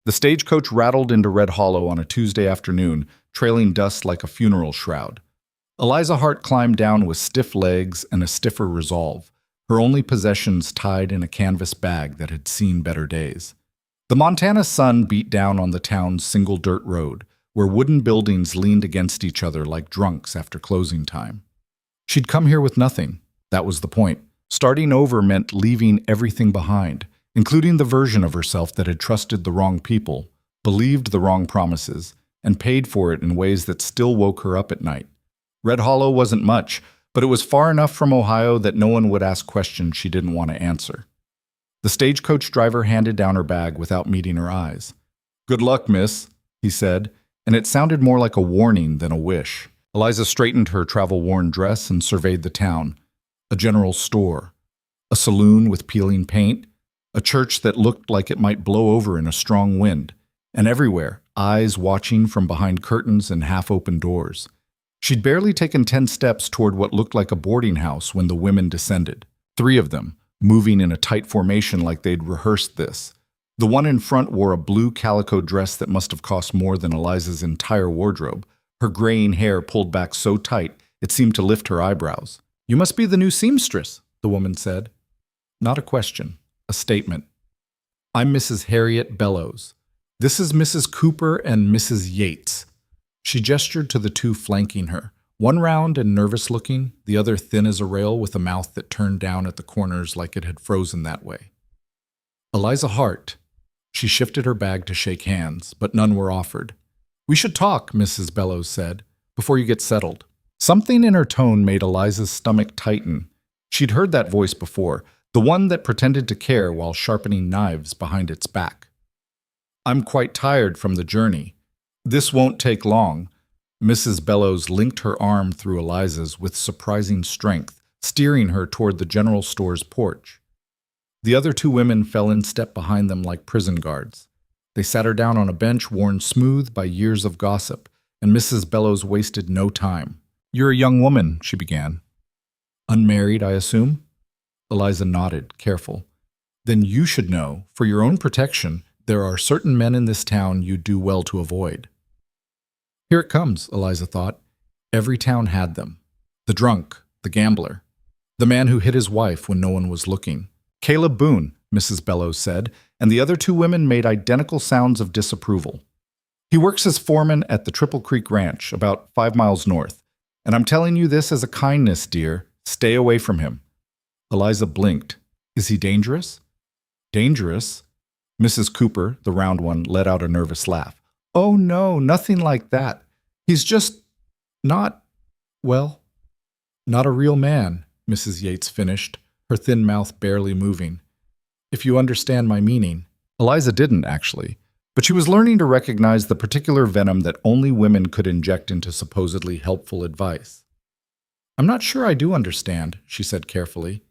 The stagecoach rattled into Red Hollow on a Tuesday afternoon, trailing dust like a funeral shroud. Eliza Hart climbed down with stiff legs and a stiffer resolve, her only possessions tied in a canvas bag that had seen better days. The Montana sun beat down on the town's single dirt road, where wooden buildings leaned against each other like drunks after closing time. She'd come here with nothing. That was the point. Starting over meant leaving everything behind, including the version of herself that had trusted the wrong people, believed the wrong promises, and paid for it in ways that still woke her up at night. Red Hollow wasn't much, but it was far enough from Ohio that no one would ask questions she didn't want to answer. The stagecoach driver handed down her bag without meeting her eyes. "Good luck, miss," he said, and it sounded more like a warning than a wish. Eliza straightened her travel-worn dress and surveyed the town. A general store, a saloon with peeling paint, a church that looked like it might blow over in a strong wind, and everywhere, eyes watching from behind curtains and half-open doors. She'd barely taken 10 steps toward what looked like a boarding house when the women descended. 3 of them, moving in a tight formation like they'd rehearsed this. The one in front wore a blue calico dress that must have cost more than Eliza's entire wardrobe, her graying hair pulled back so tight it seemed to lift her eyebrows. "You must be the new seamstress," the woman said. Not a question, a statement. "I'm Mrs. Harriet Bellows. This is Mrs. Cooper and Mrs. Yates." She gestured to the 2 flanking her, one round and nervous-looking, the other thin as a rail with a mouth that turned down at the corners like it had frozen that way. Eliza Hart. She shifted her bag to shake hands, but none were offered. "We should talk," Mrs. Bellows said, "before you get settled." Something in her tone made Eliza's stomach tighten. She'd heard that voice before, the one that pretended to care while sharpening knives behind its back. "I'm quite tired from the journey. This won't take long." Mrs. Bellows linked her arm through Eliza's with surprising strength, steering her toward the general store's porch. The other 2 women fell in step behind them like prison guards. They sat her down on a bench worn smooth by years of gossip, and Mrs. Bellows wasted no time. "You're a young woman," she began. "Unmarried, I assume?" Eliza nodded, careful. "Then you should know, for your own protection, there are certain men in this town you do well to avoid." Here it comes, Eliza thought. Every town had them. The drunk, the gambler, the man who hit his wife when no one was looking. "Caleb Boone," Mrs. Bellows said, and the other 2 women made identical sounds of disapproval. "He works as foreman at the Triple Creek Ranch, about 5 miles north. And I'm telling you this as a kindness, dear. Stay away from him." Eliza blinked. "Is he dangerous?" "Dangerous?" Mrs. Cooper, the round one, let out a nervous laugh. "Oh no, nothing like that. He's just not, well, not a real man," Mrs. Yates finished, her thin mouth barely moving. "If you understand my meaning." Eliza didn't, actually, but she was learning to recognize the particular venom that only women could inject into supposedly helpful advice. "I'm not sure I do understand," she said carefully.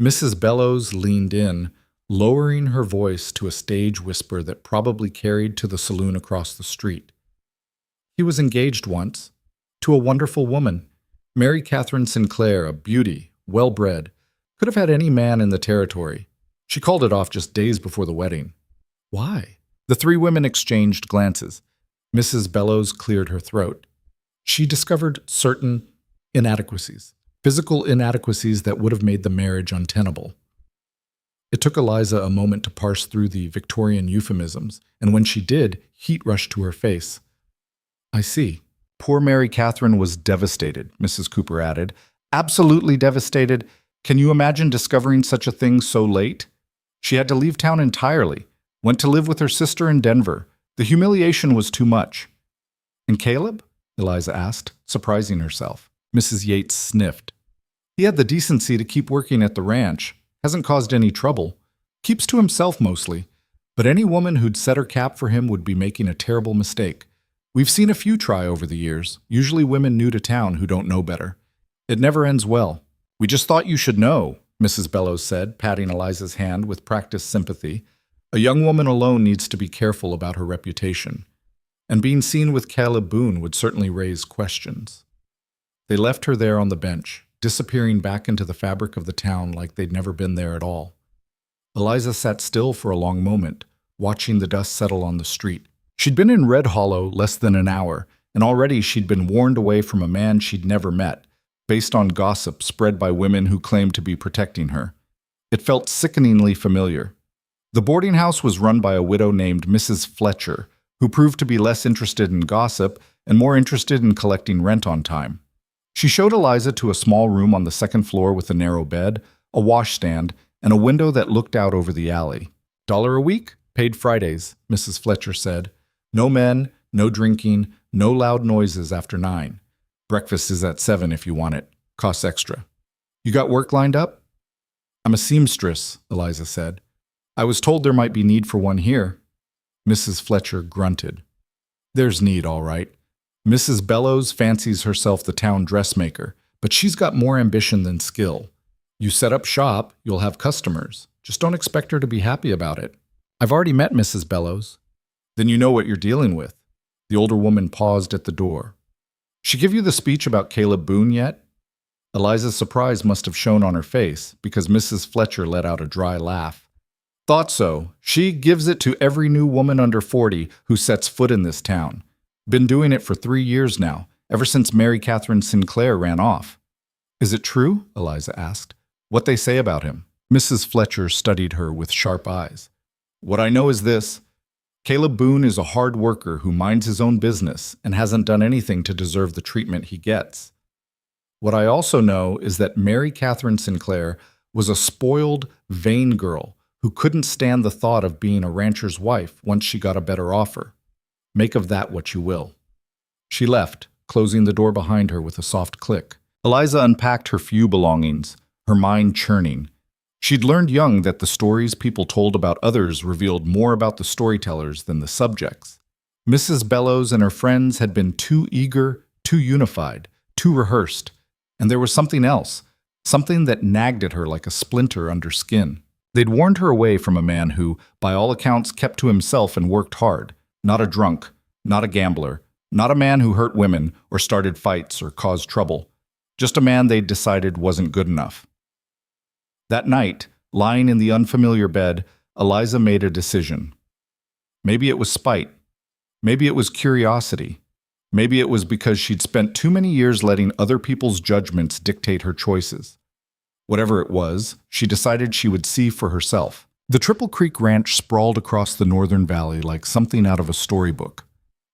Mrs. Bellows leaned in, lowering her voice to a stage whisper that probably carried to the saloon across the street. "He was engaged once, to a wonderful woman, Mary Catherine Sinclair, a beauty, well-bred, could have had any man in the territory. She called it off just days before the wedding." "Why?" The 3 women exchanged glances. Mrs. Bellows cleared her throat. "She discovered certain inadequacies, physical inadequacies that would have made the marriage untenable." It took Eliza a moment to parse through the Victorian euphemisms, and when she did, heat rushed to her face. "I see. Poor Mary Catherine was devastated," Mrs. Cooper added. "Absolutely devastated. Can you imagine discovering such a thing so late? She had to leave town entirely, went to live with her sister in Denver. The humiliation was too much." "And Caleb?" Eliza asked, surprising herself. Mrs. Yates sniffed. "He had the decency to keep working at the ranch. Hasn't caused any trouble. Keeps to himself mostly. But any woman who'd set her cap for him would be making a terrible mistake. We've seen a few try over the years, usually women new to town who don't know better. It never ends well." "We just thought you should know," Mrs. Bellows said, patting Eliza's hand with practiced sympathy. "A young woman alone needs to be careful about her reputation. And being seen with Caleb Boone would certainly raise questions." They left her there on the bench, disappearing back into the fabric of the town like they'd never been there at all. Eliza sat still for a long moment, watching the dust settle on the street. She'd been in Red Hollow less than an hour, and already she'd been warned away from a man she'd never met, based on gossip spread by women who claimed to be protecting her. It felt sickeningly familiar. The boarding house was run by a widow named Mrs. Fletcher, who proved to be less interested in gossip and more interested in collecting rent on time. She showed Eliza to a small room on the second floor with a narrow bed, a washstand, and a window that looked out over the alley. $1 a week? Paid Fridays, Mrs. Fletcher said. No men, no drinking, no loud noises after 9. Breakfast is at 7 if you want it. Costs extra. You got work lined up? I'm a seamstress, Eliza said. I was told there might be need for one here. Mrs. Fletcher grunted. There's need, all right. Mrs. Bellows fancies herself the town dressmaker, but she's got more ambition than skill. You set up shop, you'll have customers. Just don't expect her to be happy about it. I've already met Mrs. Bellows. Then you know what you're dealing with. The older woman paused at the door. She give you the speech about Caleb Boone yet? Eliza's surprise must have shown on her face, because Mrs. Fletcher let out a dry laugh. Thought so. She gives it to every new woman under 40 who sets foot in this town. Been doing it for 3 years now, ever since Mary Catherine Sinclair ran off. Is it true? Eliza asked. What they say about him? Mrs. Fletcher studied her with sharp eyes. What I know is this. Caleb Boone is a hard worker who minds his own business and hasn't done anything to deserve the treatment he gets. What I also know is that Mary Catherine Sinclair was a spoiled, vain girl who couldn't stand the thought of being a rancher's wife once she got a better offer. Make of that what you will. She left, closing the door behind her with a soft click. Eliza unpacked her few belongings, her mind churning. She'd learned young that the stories people told about others revealed more about the storytellers than the subjects. Mrs. Bellows and her friends had been too eager, too unified, too rehearsed. And there was something else, something that nagged at her like a splinter under skin. They'd warned her away from a man who, by all accounts, kept to himself and worked hard. Not a drunk, not a gambler, not a man who hurt women or started fights or caused trouble. Just a man they'd decided wasn't good enough. That night, lying in the unfamiliar bed, Eliza made a decision. Maybe it was spite. Maybe it was curiosity. Maybe it was because she'd spent too many years letting other people's judgments dictate her choices. Whatever it was, she decided she would see for herself. The Triple Creek Ranch sprawled across the northern valley like something out of a storybook.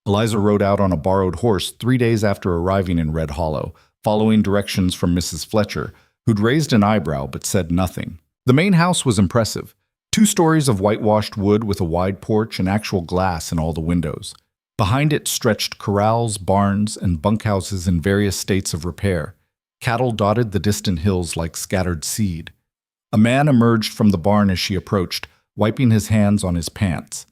Eliza rode out on a borrowed horse 3 days after arriving in Red Hollow, following directions from Mrs. Fletcher, who'd raised an eyebrow but said nothing. The main house was impressive. 2 stories of whitewashed wood with a wide porch and actual glass in all the windows. Behind it stretched corrals, barns, and bunkhouses in various states of repair. Cattle dotted the distant hills like scattered seed. A man emerged from the barn as she approached, wiping his hands on his pants.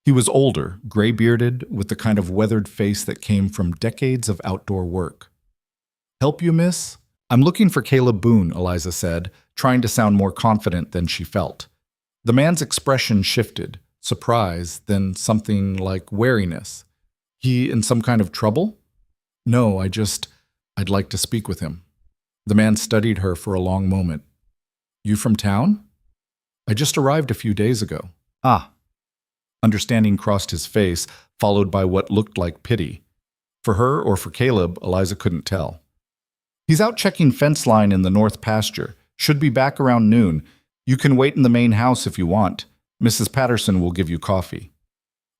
He was older, gray-bearded, with the kind of weathered face that came from decades of outdoor work. "Help you, miss?" "I'm looking for Caleb Boone," Eliza said, trying to sound more confident than she felt. The man's expression shifted, surprise, then something like wariness. "He in some kind of trouble?" "No, I'd like to speak with him." The man studied her for a long moment. "You from town?" "I just arrived a few days ago." "Ah." Understanding crossed his face, followed by what looked like pity. For her or for Caleb, Eliza couldn't tell. "He's out checking fence line in the north pasture. Should be back around noon. You can wait in the main house if you want. Mrs. Patterson will give you coffee."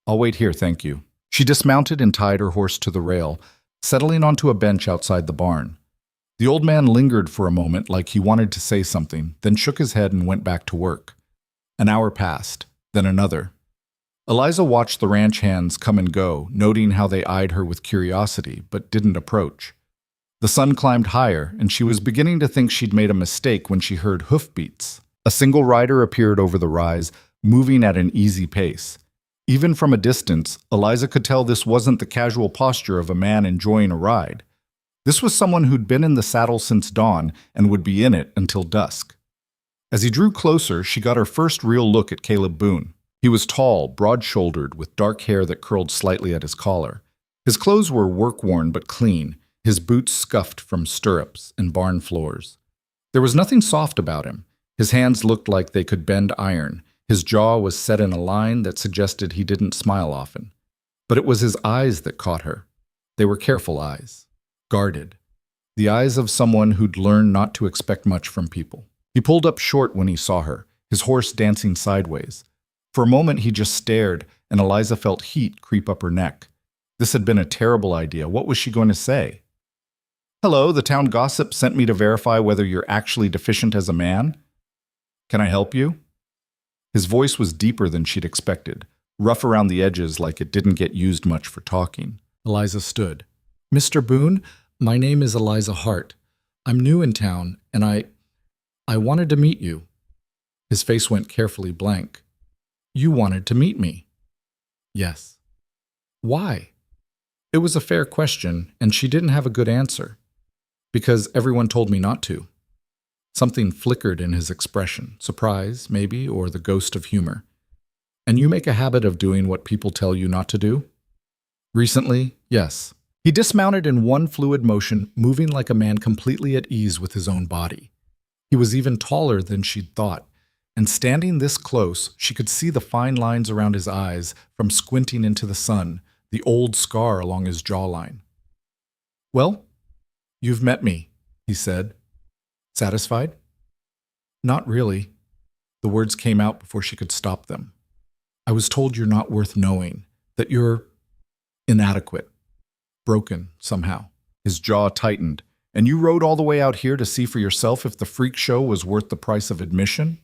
"I'll wait here, thank you." She dismounted and tied her horse to the rail, settling onto a bench outside the barn. The old man lingered for a moment like he wanted to say something, then shook his head and went back to work. An hour passed, then another. Eliza watched the ranch hands come and go, noting how they eyed her with curiosity, but didn't approach. The sun climbed higher, and she was beginning to think she'd made a mistake when she heard hoofbeats. A single rider appeared over the rise, moving at an easy pace. Even from a distance, Eliza could tell this wasn't the casual posture of a man enjoying a ride. This was someone who'd been in the saddle since dawn and would be in it until dusk. As he drew closer, she got her first real look at Caleb Boone. He was tall, broad-shouldered, with dark hair that curled slightly at his collar. His clothes were work-worn but clean, his boots scuffed from stirrups and barn floors. There was nothing soft about him. His hands looked like they could bend iron, His jaw was set in a line that suggested he didn't smile often. But it was his eyes that caught her. They were careful eyes, guarded. The eyes of someone who'd learned not to expect much from people. He pulled up short when he saw her, his horse dancing sideways. For a moment he just stared, and Eliza felt heat creep up her neck. This had been a terrible idea. What was she going to say? "Hello, the town gossip sent me to verify whether you're actually deficient as a man. Can I help you?" His voice was deeper than she'd expected, rough around the edges like it didn't get used much for talking. Eliza stood. "Mr. Boone, my name is Eliza Hart. I'm new in town, and I wanted to meet you." His face went carefully blank. "You wanted to meet me?" "Yes." "Why?" It was a fair question, and she didn't have a good answer. "Because everyone told me not to." Something flickered in his expression, surprise, maybe, or the ghost of humor. "And you make a habit of doing what people tell you not to do?" "Recently, yes." He dismounted in one fluid motion, moving like a man completely at ease with his own body. He was even taller than she'd thought, and standing this close, she could see the fine lines around his eyes from squinting into the sun, the old scar along his jawline. "Well, you've met me," he said. "Satisfied?" "Not really." The words came out before she could stop them. "I was told you're not worth knowing, that you're inadequate, broken somehow." His jaw tightened. "And you rode all the way out here to see for yourself if the freak show was worth the price of admission?"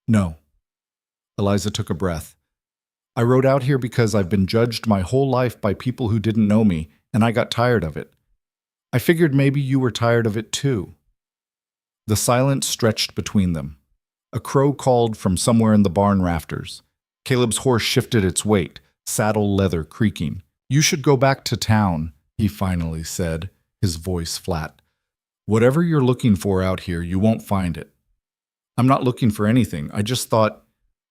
"No." Eliza took a breath. "I rode out here because I've been judged my whole life by people who didn't know me, and I got tired of it. I figured maybe you were tired of it too." The silence stretched between them. A crow called from somewhere in the barn rafters. Caleb's horse shifted its weight, saddle leather creaking. "You should go back to town," he finally said, his voice flat. "Whatever you're looking for out here, you won't find it." "I'm not looking for anything. I just thought—"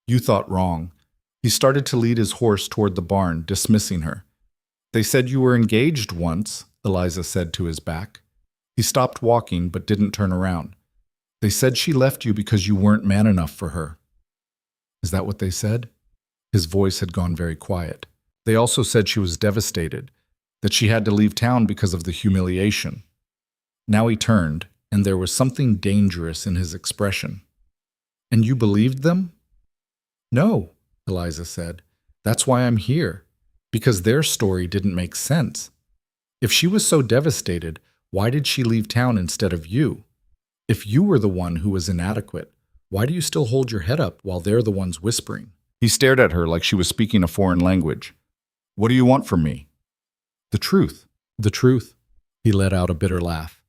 "You thought wrong." He started to lead his horse toward the barn, dismissing her. "They said you were engaged once," Eliza said to his back. He stopped walking but didn't turn around. "They said she left you because you weren't man enough for her." "Is that what they said?" His voice had gone very quiet. "They also said she was devastated, that she had to leave town because of the humiliation." Now he turned, and there was something dangerous in his expression. "And you believed them?" "No," Eliza said. "That's why I'm here, because their story didn't make sense. If she was so devastated, why did she leave town instead of you? If you were the one who was inadequate, why do you still hold your head up while they're the ones whispering?" He stared at her like she was speaking a foreign language. "What do you want from me?" "The truth." "The truth." He let out a bitter laugh.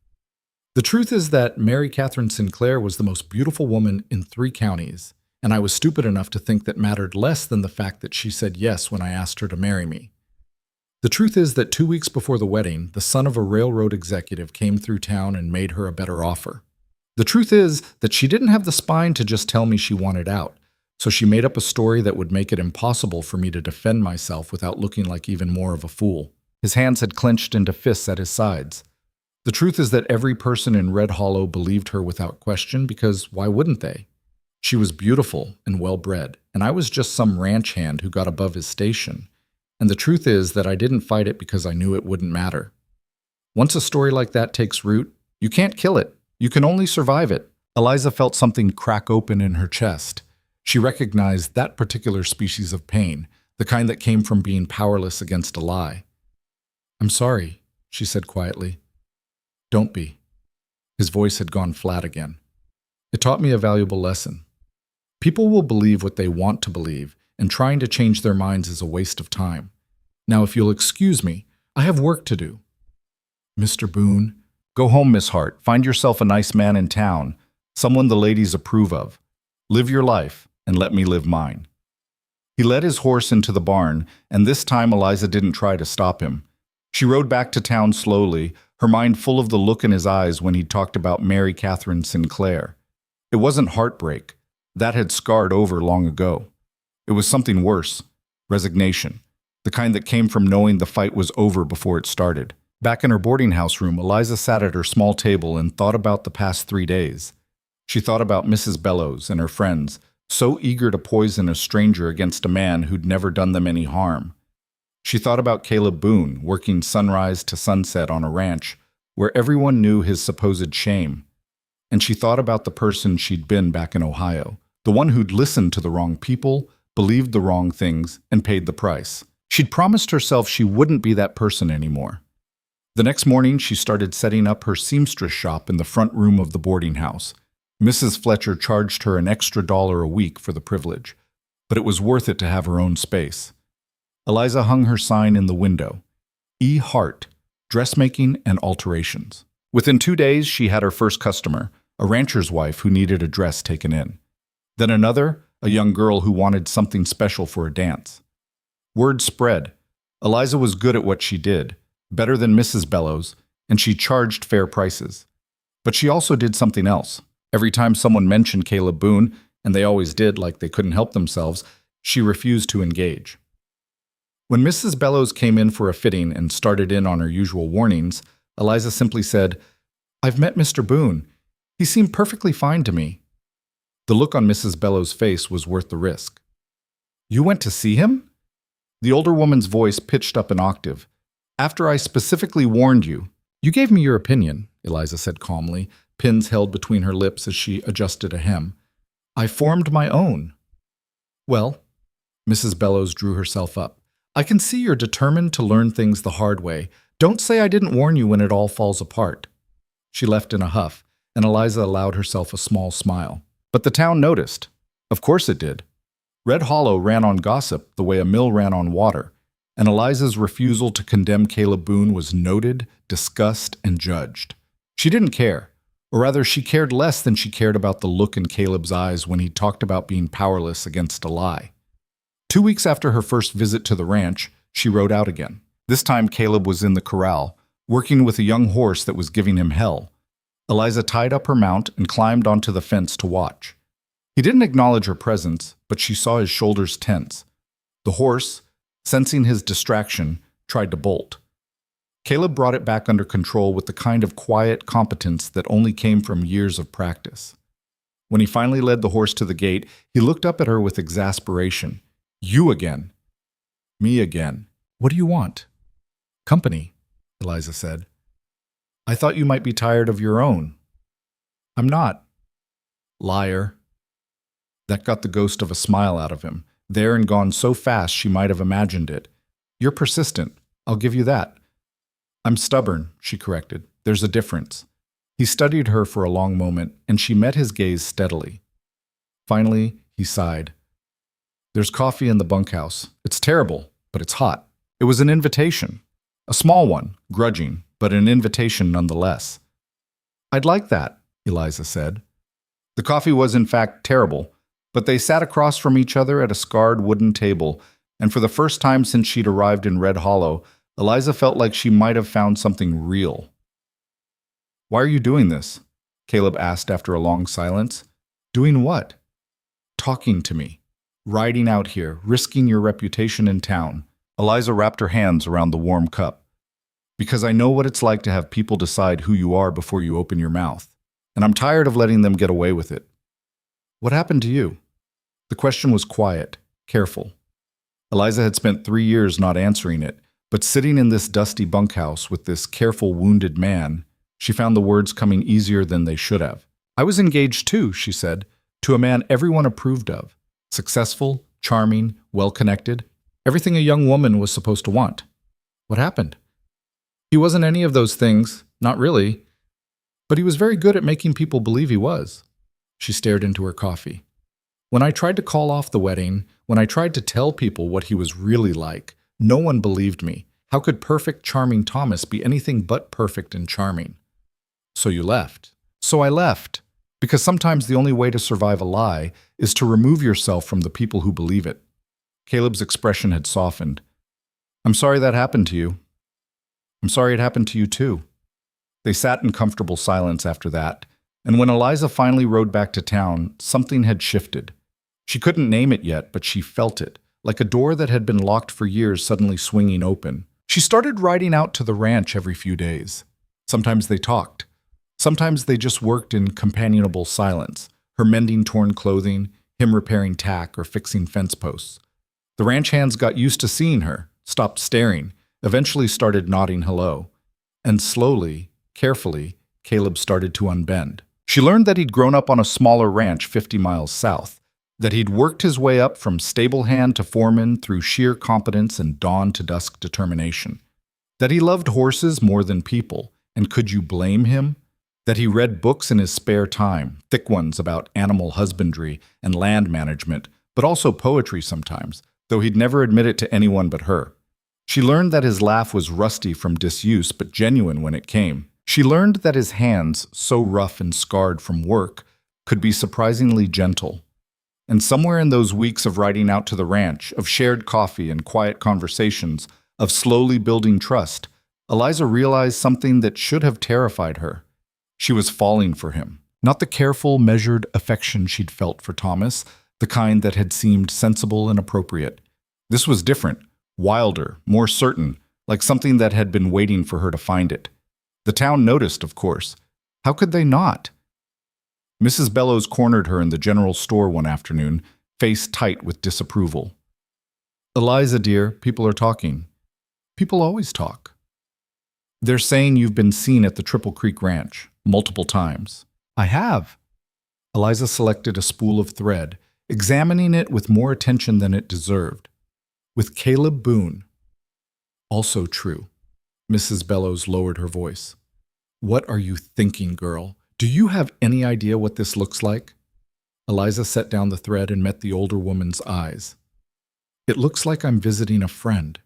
"The truth is that Mary Catherine Sinclair was the most beautiful woman in 3 counties, and I was stupid enough to think that mattered less than the fact that she said yes when I asked her to marry me. The truth is that 2 weeks before the wedding, the son of a railroad executive came through town and made her a better offer. The truth is that she didn't have the spine to just tell me she wanted out, so she made up a story that would make it impossible for me to defend myself without looking like even more of a fool." His hands had clenched into fists at his sides. "The truth is that every person in Red Hollow believed her without question, because why wouldn't they? She was beautiful and well-bred, and I was just some ranch hand who got above his station. And the truth is that I didn't fight it because I knew it wouldn't matter. Once a story like that takes root, you can't kill it. You can only survive it." Eliza felt something crack open in her chest. She recognized that particular species of pain, the kind that came from being powerless against a lie. "I'm sorry," she said quietly. "Don't be." His voice had gone flat again. "It taught me a valuable lesson. People will believe what they want to believe, and trying to change their minds is a waste of time. Now, if you'll excuse me, I have work to do." "Mr. Boone." "Go home, Miss Hart. Find yourself a nice man in town, someone the ladies approve of. Live your life, and let me live mine." He led his horse into the barn, and this time Eliza didn't try to stop him. She rode back to town slowly, her mind full of the look in his eyes when he talked about Mary Catherine Sinclair. It wasn't heartbreak. That had scarred over long ago. It was something worse, resignation, the kind that came from knowing the fight was over before it started. Back in her boarding house room, Eliza sat at her small table and thought about the past 3 days. She thought about Mrs. Bellows and her friends, so eager to poison a stranger against a man who'd never done them any harm. She thought about Caleb Boone working sunrise to sunset on a ranch where everyone knew his supposed shame. And she thought about the person she'd been back in Ohio, the one who'd listened to the wrong people, believed the wrong things, and paid the price. She'd promised herself she wouldn't be that person anymore. The next morning, she started setting up her seamstress shop in the front room of the boarding house. Mrs. Fletcher charged her an extra $1 a week for the privilege, but it was worth it to have her own space. Eliza hung her sign in the window, E. Hart, Dressmaking and Alterations. Within 2 days, she had her first customer, a rancher's wife who needed a dress taken in. Then another, a young girl who wanted something special for a dance. Word spread. Eliza was good at what she did, better than Mrs. Bellows, and she charged fair prices. But she also did something else. Every time someone mentioned Caleb Boone, and they always did like they couldn't help themselves, she refused to engage. When Mrs. Bellows came in for a fitting and started in on her usual warnings, Eliza simply said, "I've met Mr. Boone. He seemed perfectly fine to me." The look on Mrs. Bellows' face was worth the risk. "You went to see him?" The older woman's voice pitched up an octave. "After I specifically warned you." "You gave me your opinion," Eliza said calmly, pins held between her lips as she adjusted a hem. "I formed my own." "Well," Mrs. Bellows drew herself up, "I can see you're determined to learn things the hard way. Don't say I didn't warn you when it all falls apart." She left in a huff, and Eliza allowed herself a small smile. But the town noticed. Of course it did. Red Hollow ran on gossip the way a mill ran on water, and Eliza's refusal to condemn Caleb Boone was noted, discussed, and judged. She didn't care, or rather she cared less than she cared about the look in Caleb's eyes when he talked about being powerless against a lie. 2 weeks after her first visit to the ranch, she rode out again. This time Caleb was in the corral, working with a young horse that was giving him hell. Eliza tied up her mount and climbed onto the fence to watch. He didn't acknowledge her presence, but she saw his shoulders tense. The horse, sensing his distraction, tried to bolt. Caleb brought it back under control with the kind of quiet competence that only came from years of practice. When he finally led the horse to the gate, he looked up at her with exasperation. "You again." "Me again. What do you want?" "Company," Eliza said. "I thought you might be tired of your own." "I'm not." "Liar." That got the ghost of a smile out of him, there and gone so fast she might have imagined it. "You're persistent. I'll give you that." "I'm stubborn," she corrected. "There's a difference." He studied her for a long moment, and she met his gaze steadily. Finally, he sighed. "There's coffee in the bunkhouse. It's terrible, but it's hot." It was an invitation. A small one, grudging, but an invitation nonetheless. "I'd like that," Eliza said. The coffee was in fact terrible, but they sat across from each other at a scarred wooden table, and for the first time since she'd arrived in Red Hollow, Eliza felt like she might have found something real. "Why are you doing this?" Caleb asked after a long silence. "Doing what?" "Talking to me. Riding out here, risking your reputation in town." Eliza wrapped her hands around the warm cup. "Because I know what it's like to have people decide who you are before you open your mouth, and I'm tired of letting them get away with it." "What happened to you?" The question was quiet, careful. Eliza had spent 3 years not answering it, but sitting in this dusty bunkhouse with this careful, wounded man, she found the words coming easier than they should have. "I was engaged too," she said, "to a man everyone approved of. Successful, charming, well-connected, everything a young woman was supposed to want." "What happened?" "He wasn't any of those things, not really. But he was very good at making people believe he was." She stared into her coffee. "When I tried to call off the wedding, when I tried to tell people what he was really like, no one believed me. How could perfect, charming Thomas be anything but perfect and charming?" "So you left." "So I left. Because sometimes the only way to survive a lie is to remove yourself from the people who believe it." Caleb's expression had softened. "I'm sorry that happened to you." "I'm sorry it happened to you too." They sat in comfortable silence after that, and when Eliza finally rode back to town, something had shifted. She couldn't name it yet, but she felt it, like a door that had been locked for years suddenly swinging open. She started riding out to the ranch every few days. Sometimes they talked. Sometimes they just worked in companionable silence, her mending torn clothing, him repairing tack or fixing fence posts. The ranch hands got used to seeing her, stopped staring, eventually started nodding hello. And slowly, carefully, Caleb started to unbend. She learned that he'd grown up on a smaller ranch 50 miles south, that he'd worked his way up from stable hand to foreman through sheer competence and dawn to dusk determination, that he loved horses more than people, and could you blame him? That he read books in his spare time, thick ones about animal husbandry and land management, but also poetry sometimes, though he'd never admit it to anyone but her. She learned that his laugh was rusty from disuse but genuine when it came. She learned that his hands, so rough and scarred from work, could be surprisingly gentle. And somewhere in those weeks of riding out to the ranch, of shared coffee and quiet conversations, of slowly building trust, Eliza realized something that should have terrified her. She was falling for him. Not the careful, measured affection she'd felt for Thomas, the kind that had seemed sensible and appropriate. This was different, wilder, more certain, like something that had been waiting for her to find it. The town noticed, of course. How could they not? Mrs. Bellows cornered her in the general store one afternoon, face tight with disapproval. "Eliza, dear, people are talking." "People always talk." "They're saying you've been seen at the Triple Creek Ranch, multiple times." "I have." Eliza selected a spool of thread, examining it with more attention than it deserved. "With Caleb Boone." "Also true." Mrs. Bellows lowered her voice. "What are you thinking, girl? Do you have any idea what this looks like?" Eliza set down the thread and met the older woman's eyes. "It looks like I'm visiting a friend."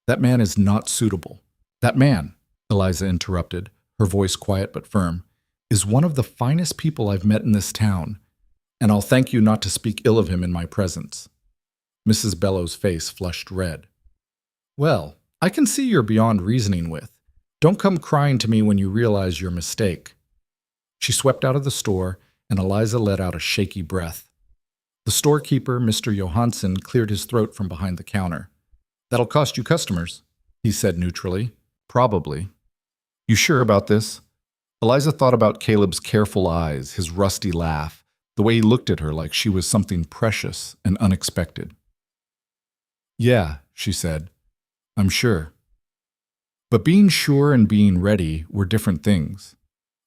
"That man is not suitable." "That man," Eliza interrupted, her voice quiet but firm, "is one of the finest people I've met in this town, and I'll thank you not to speak ill of him in my presence." Mrs. Bellows' face flushed red. "Well, I can see you're beyond reasoning with. Don't come crying to me when you realize your mistake." She swept out of the store, and Eliza let out a shaky breath. The storekeeper, Mr. Johansson, cleared his throat from behind the counter. "That'll cost you customers," he said neutrally. "Probably." "You sure about this?" Eliza thought about Caleb's careful eyes, his rusty laugh, the way he looked at her like she was something precious and unexpected. "Yeah," she said, "I'm sure." But being sure and being ready were different things.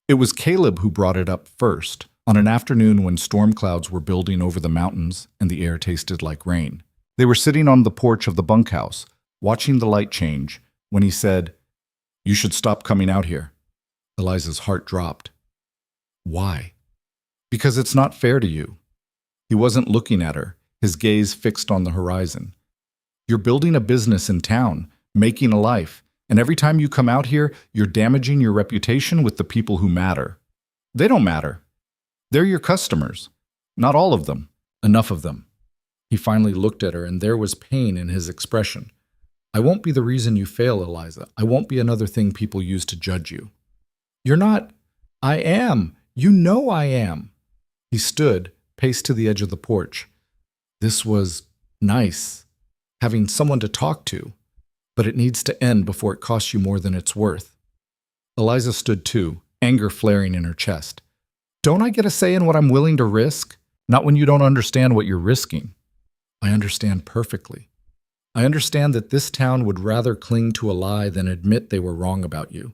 It was Caleb who brought it up first, on an afternoon when storm clouds were building over the mountains and the air tasted like rain. They were sitting on the porch of the bunkhouse, watching the light change, when he said, "You should stop coming out here." Eliza's heart dropped. "Why?" "Because it's not fair to you." He wasn't looking at her, his gaze fixed on the horizon. "You're building a business in town, making a life, and every time you come out here, you're damaging your reputation with the people who matter. They don't matter. They're your customers. Not all of them. Enough of them." He finally looked at her, and there was pain in his expression. "I won't be the reason you fail, Eliza. I won't be another thing people use to judge you." "You're not." "I am. You know I am." He stood, paced to the edge of the porch. This was nice, having someone to talk to. But it needs to end before it costs you more than it's worth. Eliza stood too, anger flaring in her chest. "Don't I get a say in what I'm willing to risk? Not when you don't understand what you're risking." "I understand perfectly. I understand that this town would rather cling to a lie than admit they were wrong about you.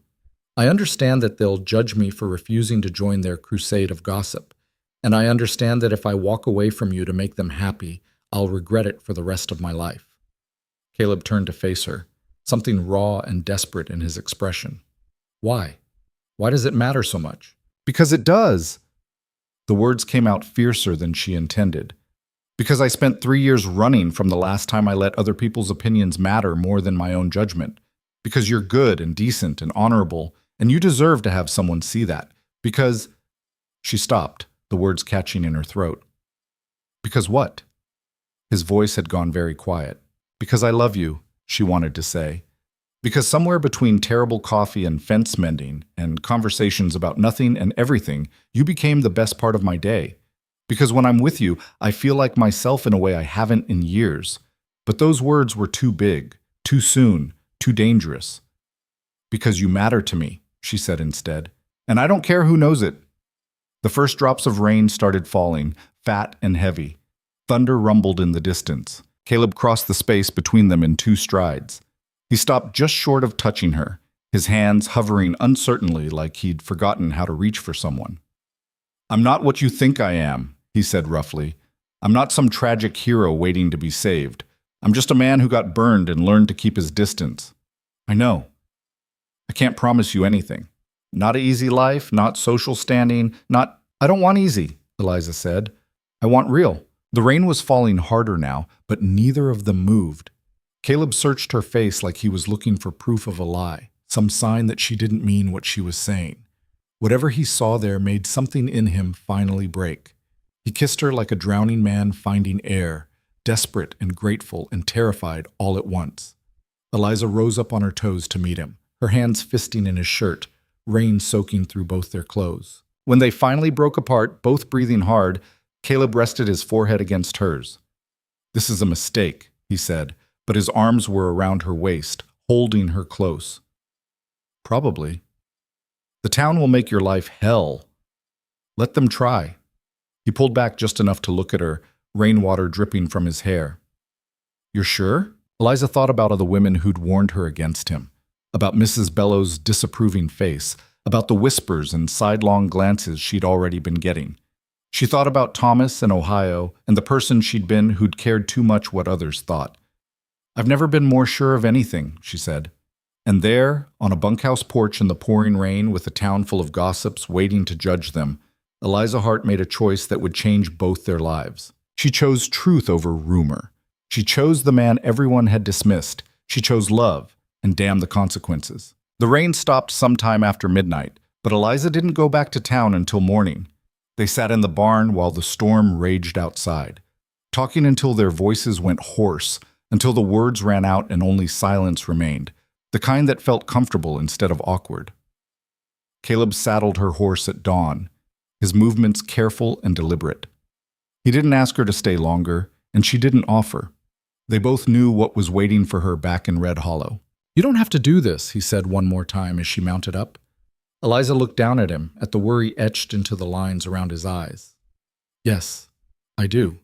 I understand that they'll judge me for refusing to join their crusade of gossip. And I understand that if I walk away from you to make them happy, I'll regret it for the rest of my life." Caleb turned to face her, something raw and desperate in his expression. "Why? Why does it matter so much?" "Because it does." The words came out fiercer than she intended. "Because I spent 3 years running from the last time I let other people's opinions matter more than my own judgment. Because you're good and decent and honorable, and you deserve to have someone see that. Because—" She stopped, the words catching in her throat. "Because what?" His voice had gone very quiet. "Because I love you," she wanted to say. "Because somewhere between terrible coffee and fence mending and conversations about nothing and everything, you became the best part of my day. Because when I'm with you, I feel like myself in a way I haven't in years. But those words were too big, too soon, too dangerous." "Because you matter to me," she said instead. "And I don't care who knows it." The first drops of rain started falling, fat and heavy. Thunder rumbled in the distance. Caleb crossed the space between them in 2 strides. He stopped just short of touching her, his hands hovering uncertainly like he'd forgotten how to reach for someone. "I'm not what you think I am," he said roughly. "I'm not some tragic hero waiting to be saved. I'm just a man who got burned and learned to keep his distance. I know. I can't promise you anything. Not an easy life, not social standing, not— I don't want easy," Eliza said. "I want real." The rain was falling harder now, but neither of them moved. Caleb searched her face like he was looking for proof of a lie, some sign that she didn't mean what she was saying. Whatever he saw there made something in him finally break. He kissed her like a drowning man finding air, desperate and grateful and terrified all at once. Eliza rose up on her toes to meet him, her hands fisting in his shirt, rain soaking through both their clothes. When they finally broke apart, both breathing hard, Caleb rested his forehead against hers. "This is a mistake," he said, but his arms were around her waist, holding her close. "Probably. The town will make your life hell. Let them try." He pulled back just enough to look at her, rainwater dripping from his hair. "You're sure?" Eliza thought about the women who'd warned her against him, about Mrs. Bellow's disapproving face, about the whispers and sidelong glances she'd already been getting. She thought about Thomas and Ohio and the person she'd been who'd cared too much what others thought. "I've never been more sure of anything," she said. And there, on a bunkhouse porch in the pouring rain with a town full of gossips waiting to judge them, Eliza Hart made a choice that would change both their lives. She chose truth over rumor. She chose the man everyone had dismissed. She chose love, and damn the consequences. The rain stopped sometime after midnight, but Eliza didn't go back to town until morning. They sat in the barn while the storm raged outside, talking until their voices went hoarse, until the words ran out and only silence remained, the kind that felt comfortable instead of awkward. Caleb saddled her horse at dawn, his movements careful and deliberate. He didn't ask her to stay longer, and she didn't offer. They both knew what was waiting for her back in Red Hollow. "You don't have to do this," he said one more time as she mounted up. Eliza looked down at him, at the worry etched into the lines around his eyes. "Yes, I do."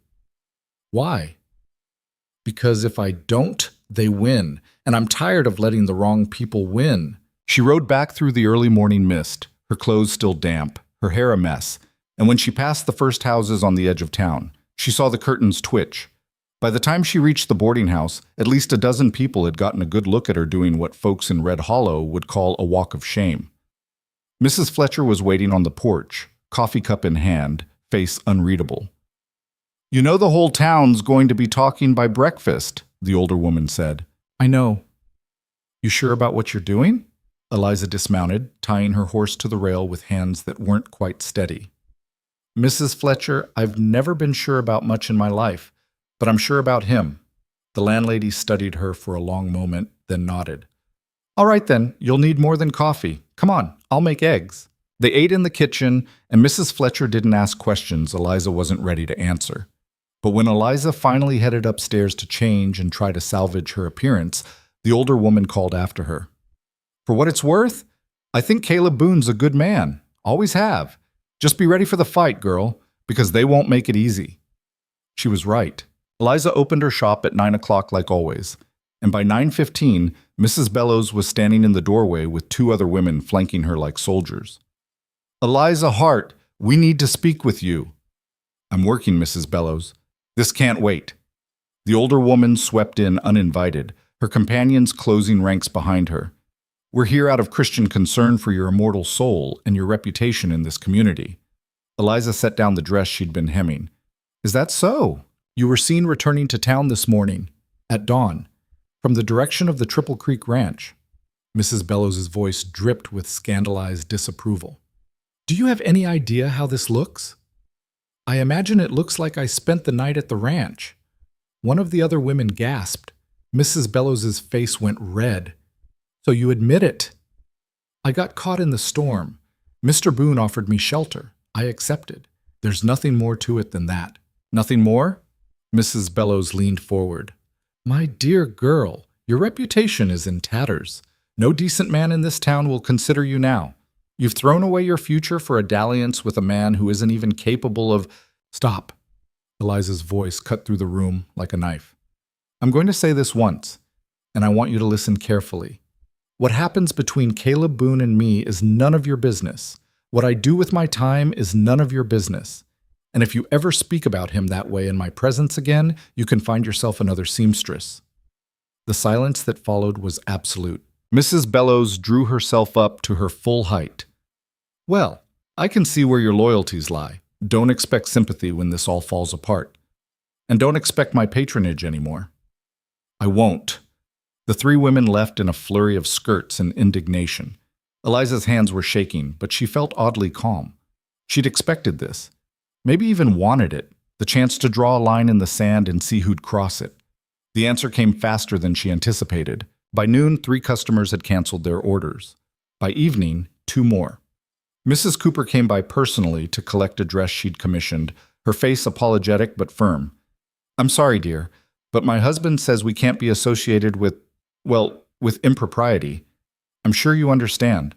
"Why?" "Because if I don't, they win, and I'm tired of letting the wrong people win." She rode back through the early morning mist, her clothes still damp, her hair a mess, and when she passed the first houses on the edge of town, she saw the curtains twitch. By the time she reached the boarding house, at least a dozen people had gotten a good look at her doing what folks in Red Hollow would call a walk of shame. Mrs. Fletcher was waiting on the porch, coffee cup in hand, face unreadable. "You know the whole town's going to be talking by breakfast," the older woman said. "I know." "You sure about what you're doing?" Eliza dismounted, tying her horse to the rail with hands that weren't quite steady. "Mrs. Fletcher, I've never been sure about much in my life, but I'm sure about him." The landlady studied her for a long moment, then nodded. "All right then, you'll need more than coffee. Come on, I'll make eggs." They ate in the kitchen, and Mrs. Fletcher didn't ask questions Eliza wasn't ready to answer. But when Eliza finally headed upstairs to change and try to salvage her appearance, the older woman called after her. "For what it's worth, I think Caleb Boone's a good man. Always have. Just be ready for the fight, girl, because they won't make it easy." She was right. Eliza opened her shop at 9 o'clock like always, and by 9:15, Mrs. Bellows was standing in the doorway with 2 other women flanking her like soldiers. "Eliza Hart, we need to speak with you." "I'm working, Mrs. Bellows. This can't wait." The older woman swept in uninvited, her companions closing ranks behind her. "We're here out of Christian concern for your immortal soul and your reputation in this community." Eliza set down the dress she'd been hemming. "Is that so? You were seen returning to town this morning, at dawn, from the direction of the Triple Creek Ranch." Mrs. Bellows's voice dripped with scandalized disapproval. "Do you have any idea how this looks?" "I imagine it looks like I spent the night at the ranch." One of the other women gasped. Mrs. Bellows's face went red. "So you admit it?" "I got caught in the storm. Mr. Boone offered me shelter. I accepted. There's nothing more to it than that." "Nothing more?" Mrs. Bellows leaned forward. "My dear girl, your reputation is in tatters. No decent man in this town will consider you now. You've thrown away your future for a dalliance with a man who isn't even capable of— Stop. Eliza's voice cut through the room like a knife. I'm going to say this once, and I want you to listen carefully. What happens between Caleb Boone and me is none of your business. What I do with my time is none of your business. And if you ever speak about him that way in my presence again, you can find yourself another seamstress. The silence that followed was absolute. Mrs. Bellows drew herself up to her full height. Well, I can see where your loyalties lie. Don't expect sympathy when this all falls apart. And don't expect my patronage anymore. I won't. The three women left in a flurry of skirts and indignation. Eliza's hands were shaking, but she felt oddly calm. She'd expected this. Maybe even wanted it, the chance to draw a line in the sand and see who'd cross it. The answer came faster than she anticipated. By noon, 3 customers had canceled their orders. By evening, 2 more. Mrs. Cooper came by personally to collect a dress she'd commissioned, her face apologetic but firm. I'm sorry, dear, but my husband says we can't be associated with impropriety. I'm sure you understand.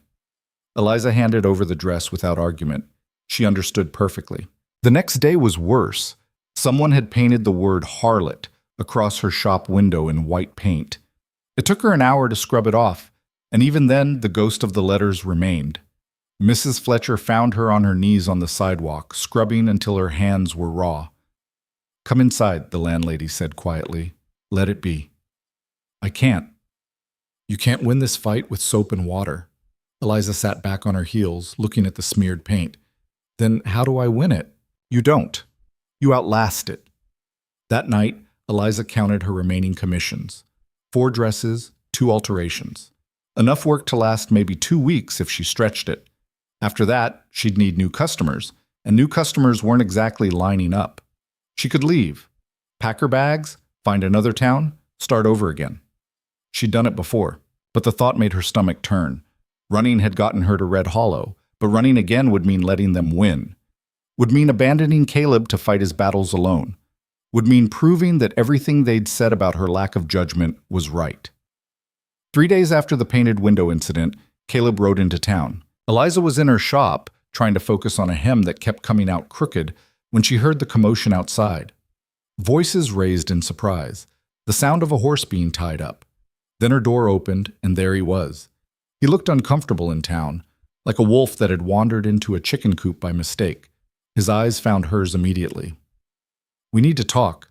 Eliza handed over the dress without argument. She understood perfectly. The next day was worse. Someone had painted the word harlot across her shop window in white paint. It took her an hour to scrub it off, and even then the ghost of the letters remained. Mrs. Fletcher found her on her knees on the sidewalk, scrubbing until her hands were raw. Come inside, the landlady said quietly. Let it be. I can't. You can't win this fight with soap and water. Eliza sat back on her heels, looking at the smeared paint. Then how do I win it? You don't. You outlast it. That night, Eliza counted her remaining commissions. 4 dresses, 2 alterations. Enough work to last maybe 2 weeks if she stretched it. After that, she'd need new customers, and new customers weren't exactly lining up. She could leave, pack her bags, find another town, start over again. She'd done it before, but the thought made her stomach turn. Running had gotten her to Red Hollow, but running again would mean letting them win. Would mean abandoning Caleb to fight his battles alone. Would mean proving that everything they'd said about her lack of judgment was right. 3 days after the painted window incident, Caleb rode into town. Eliza was in her shop, trying to focus on a hem that kept coming out crooked, when she heard the commotion outside. Voices raised in surprise, the sound of a horse being tied up. Then her door opened, and there he was. He looked uncomfortable in town, like a wolf that had wandered into a chicken coop by mistake. His eyes found hers immediately. We need to talk.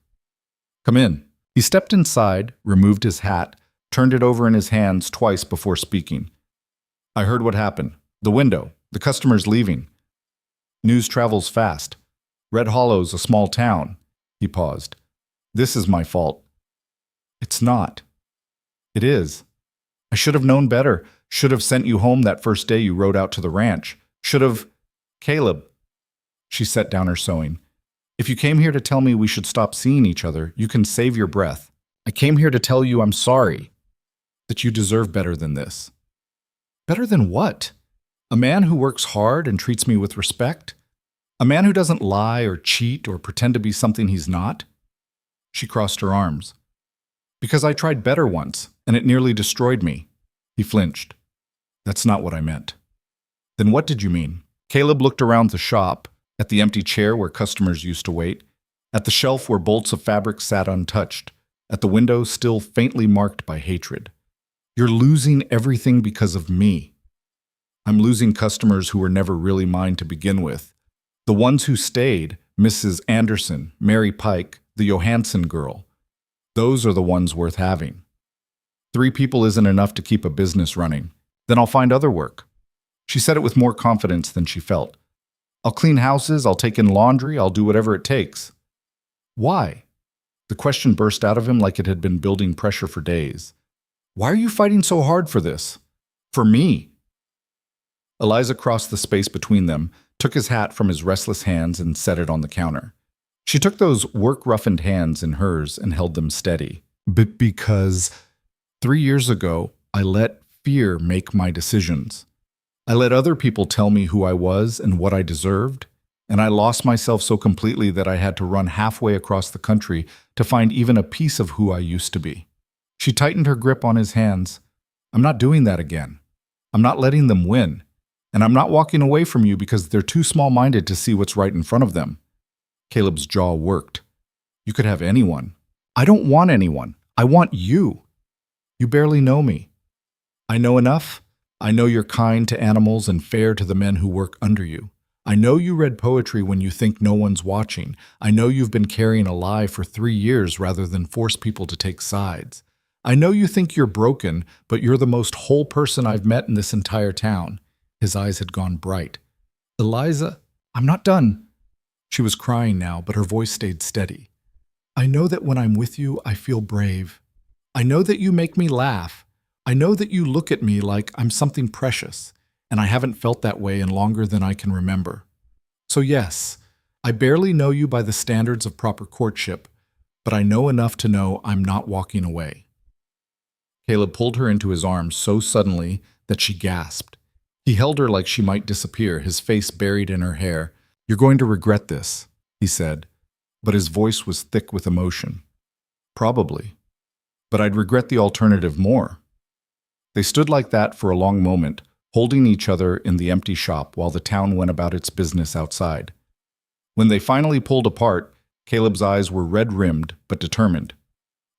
Come in. He stepped inside, removed his hat, turned it over in his hands twice before speaking. I heard what happened. The window. The customer's leaving. News travels fast. Red Hollow's a small town. He paused. This is my fault. It's not. It is. I should have known better. Should have sent you home that first day you rode out to the ranch. Should have— Caleb. She set down her sewing. If you came here to tell me we should stop seeing each other, you can save your breath. I came here to tell you I'm sorry. That you deserve better than this. Better than what? A man who works hard and treats me with respect? A man who doesn't lie or cheat or pretend to be something he's not? She crossed her arms. Because I tried better once, and it nearly destroyed me. He flinched. That's not what I meant. Then what did you mean? Caleb looked around the shop, at the empty chair where customers used to wait, at the shelf where bolts of fabric sat untouched, at the window still faintly marked by hatred. You're losing everything because of me. I'm losing customers who were never really mine to begin with. The ones who stayed, Mrs. Anderson, Mary Pike, the Johansson girl, those are the ones worth having. 3 people isn't enough to keep a business running. Then I'll find other work. She said it with more confidence than she felt. I'll clean houses, I'll take in laundry, I'll do whatever it takes. Why? The question burst out of him like it had been building pressure for days. Why are you fighting so hard for this? For me? Eliza crossed the space between them, took his hat from his restless hands and set it on the counter. She took those work-roughened hands in hers and held them steady. Because 3 years ago, I let fear make my decisions. I let other people tell me who I was and what I deserved, and I lost myself so completely that I had to run halfway across the country to find even a piece of who I used to be. She tightened her grip on his hands. I'm not doing that again. I'm not letting them win. And I'm not walking away from you because they're too small-minded to see what's right in front of them. Caleb's jaw worked. You could have anyone. I don't want anyone. I want you. You barely know me. I know enough. I know you're kind to animals and fair to the men who work under you. I know you read poetry when you think no one's watching. I know you've been carrying a lie for 3 years rather than force people to take sides. I know you think you're broken, but you're the most whole person I've met in this entire town. His eyes had gone bright. Eliza, I'm not done. She was crying now, but her voice stayed steady. I know that when I'm with you, I feel brave. I know that you make me laugh. I know that you look at me like I'm something precious, and I haven't felt that way in longer than I can remember. So yes, I barely know you by the standards of proper courtship, but I know enough to know I'm not walking away. Caleb pulled her into his arms so suddenly that she gasped. He held her like she might disappear, his face buried in her hair. You're going to regret this, he said, but his voice was thick with emotion. Probably. But I'd regret the alternative more. They stood like that for a long moment, holding each other in the empty shop while the town went about its business outside. When they finally pulled apart, Caleb's eyes were red-rimmed but determined.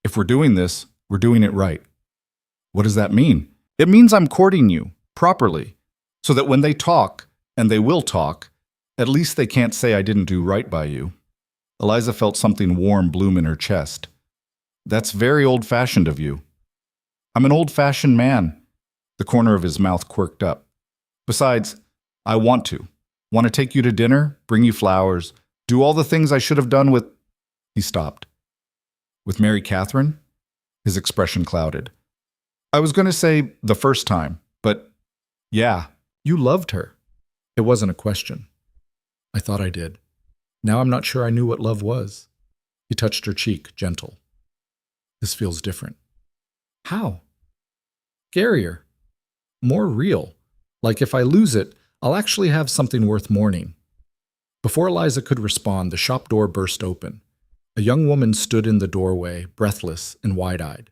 If we're doing this, we're doing it right. What does that mean? It means I'm courting you, properly, so that when they talk, and they will talk, at least they can't say I didn't do right by you. Eliza felt something warm bloom in her chest. That's very old-fashioned of you. I'm an old-fashioned man. The corner of his mouth quirked up. Besides, I want to. Want to take you to dinner, bring you flowers, do all the things I should have done with... He stopped. With Mary Catherine? His expression clouded. I was going to say the first time, but yeah, you loved her. It wasn't a question. I thought I did. Now I'm not sure I knew what love was. He touched her cheek, gentle. This feels different. How? Scarier. More real. Like if I lose it, I'll actually have something worth mourning. Before Eliza could respond, the shop door burst open. A young woman stood in the doorway, breathless and wide-eyed.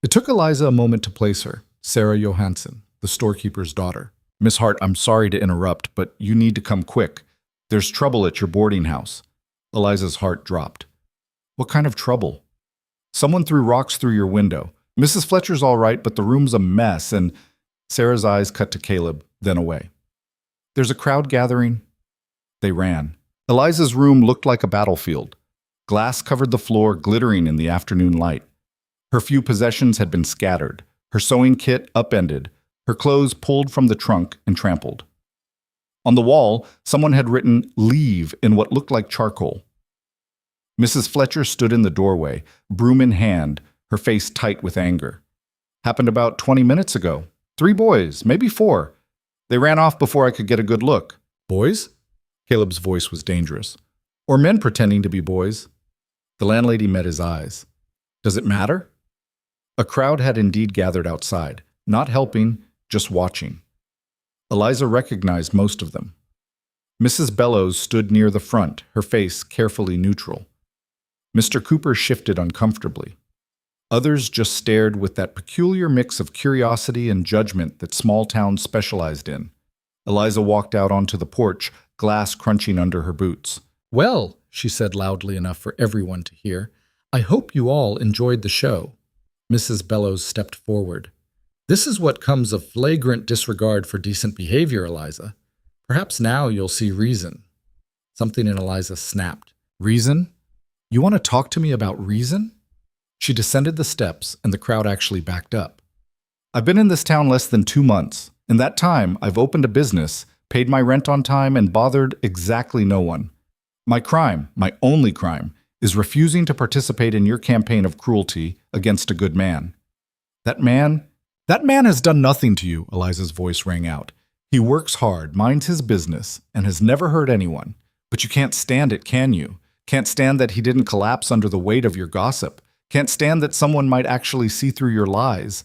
It took Eliza a moment to place her, Sarah Johansson, the storekeeper's daughter. Miss Hart, I'm sorry to interrupt, but you need to come quick. There's trouble at your boarding house. Eliza's heart dropped. What kind of trouble? Someone threw rocks through your window. Mrs. Fletcher's all right, but the room's a mess, and Sarah's eyes cut to Caleb, then away. There's a crowd gathering. They ran. Eliza's room looked like a battlefield. Glass covered the floor, glittering in the afternoon light. Her few possessions had been scattered, her sewing kit upended, her clothes pulled from the trunk and trampled. On the wall, someone had written "Leave" in what looked like charcoal. Mrs. Fletcher stood in the doorway, broom in hand, her face tight with anger. Happened about 20 minutes ago. 3 boys, maybe 4. They ran off before I could get a good look. Boys? Caleb's voice was dangerous. Or men pretending to be boys. The landlady met his eyes. Does it matter? A crowd had indeed gathered outside, not helping, just watching. Eliza recognized most of them. Mrs. Bellows stood near the front, her face carefully neutral. Mr. Cooper shifted uncomfortably. Others just stared with that peculiar mix of curiosity and judgment that small towns specialized in. Eliza walked out onto the porch, glass crunching under her boots. Well, she said loudly enough for everyone to hear, I hope you all enjoyed the show. Mrs. Bellows stepped forward. This is what comes of flagrant disregard for decent behavior, Eliza. Perhaps now you'll see reason. Something in Eliza snapped. Reason? You want to talk to me about reason? She descended the steps, and the crowd actually backed up. I've been in this town less than 2 months. In that time, I've opened a business, paid my rent on time, and bothered exactly no one. My crime, my only crime, is refusing to participate in your campaign of cruelty against a good man. That man has done nothing to you, Eliza's voice rang out. He works hard, minds his business, and has never hurt anyone. But you can't stand it, can you? Can't stand that he didn't collapse under the weight of your gossip. Can't stand that someone might actually see through your lies.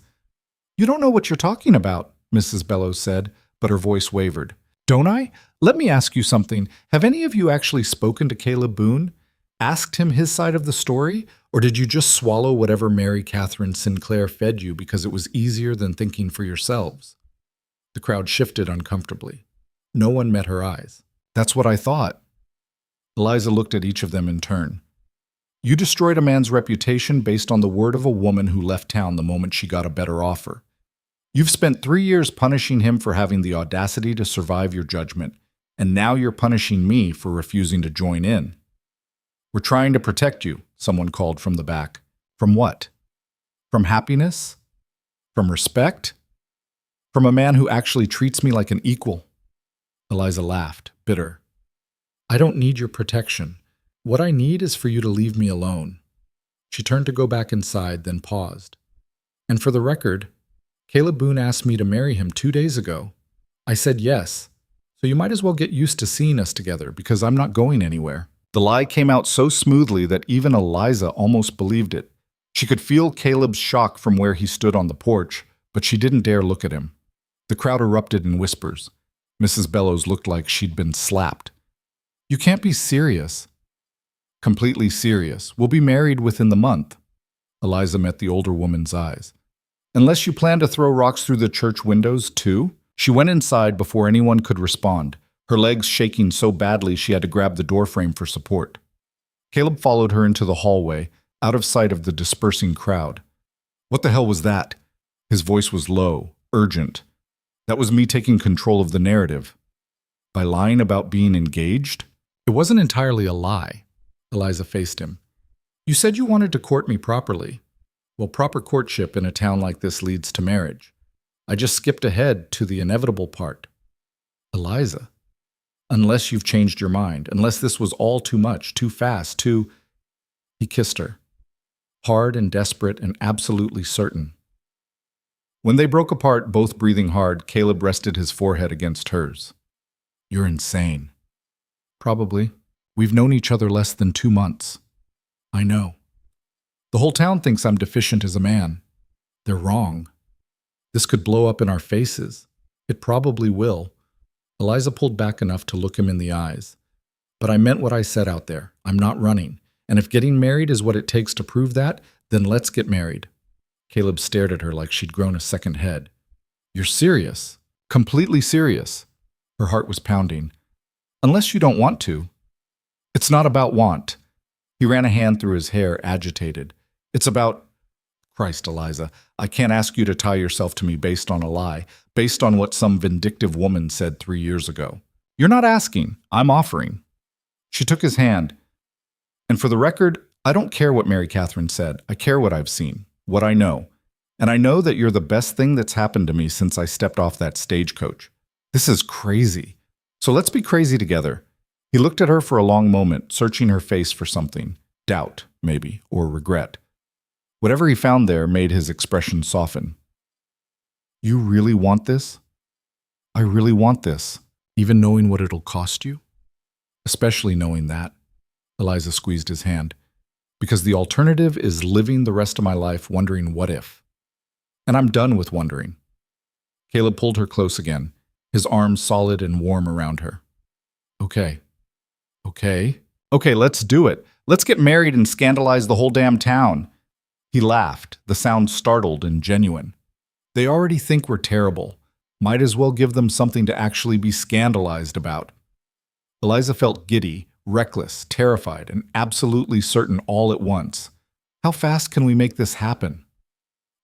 You don't know what you're talking about, Mrs. Bellows said, but her voice wavered. Don't I? Let me ask you something. Have any of you actually spoken to Caleb Boone? Asked him his side of the story? Or did you just swallow whatever Mary Catherine Sinclair fed you because it was easier than thinking for yourselves? The crowd shifted uncomfortably. No one met her eyes. That's what I thought. Eliza looked at each of them in turn. You destroyed a man's reputation based on the word of a woman who left town the moment she got a better offer. You've spent 3 years punishing him for having the audacity to survive your judgment, and now you're punishing me for refusing to join in. We're trying to protect you, someone called from the back. From what? From happiness? From respect? From a man who actually treats me like an equal? Eliza laughed, bitter. I don't need your protection. What I need is for you to leave me alone. She turned to go back inside, then paused. And for the record, Caleb Boone asked me to marry him 2 days ago. I said yes, so you might as well get used to seeing us together because I'm not going anywhere. The lie came out so smoothly that even Eliza almost believed it. She could feel Caleb's shock from where he stood on the porch, but she didn't dare look at him. The crowd erupted in whispers. Mrs. Bellows looked like she'd been slapped. You can't be serious. Completely serious. We'll be married within the month. Eliza met the older woman's eyes. Unless you plan to throw rocks through the church windows, too? She went inside before anyone could respond, her legs shaking so badly she had to grab the doorframe for support. Caleb followed her into the hallway, out of sight of the dispersing crowd. What the hell was that? His voice was low, urgent. That was me taking control of the narrative. By lying about being engaged? It wasn't entirely a lie. Eliza faced him. You said you wanted to court me properly. Well, proper courtship in a town like this leads to marriage. I just skipped ahead to the inevitable part. Eliza, unless you've changed your mind, unless this was all too much, too fast, too... He kissed her, hard and desperate and absolutely certain. When they broke apart, both breathing hard, Caleb rested his forehead against hers. You're insane. Probably. We've known each other less than 2 months. I know. The whole town thinks I'm deficient as a man. They're wrong. This could blow up in our faces. It probably will. Eliza pulled back enough to look him in the eyes. But I meant what I said out there. I'm not running. And if getting married is what it takes to prove that, then let's get married. Caleb stared at her like she'd grown a second head. You're serious. Completely serious. Her heart was pounding. Unless you don't want to. It's not about want. He ran a hand through his hair, agitated. It's about... Christ, Eliza, I can't ask you to tie yourself to me based on a lie, based on what some vindictive woman said 3 years ago. You're not asking. I'm offering. She took his hand. And for the record, I don't care what Mary Catherine said. I care what I've seen, what I know. And I know that you're the best thing that's happened to me since I stepped off that stagecoach. This is crazy. So let's be crazy together. He looked at her for a long moment, searching her face for something. Doubt, maybe, or regret. Whatever he found there made his expression soften. You really want this? I really want this, even knowing what it'll cost you? Especially knowing that. Eliza squeezed his hand. Because the alternative is living the rest of my life wondering what if. And I'm done with wondering. Caleb pulled her close again, his arms solid and warm around her. Okay. Okay, let's do it. Let's get married and scandalize the whole damn town. He laughed, the sound startled and genuine. They already think we're terrible. Might as well give them something to actually be scandalized about. Eliza felt giddy, reckless, terrified, and absolutely certain all at once. How fast can we make this happen?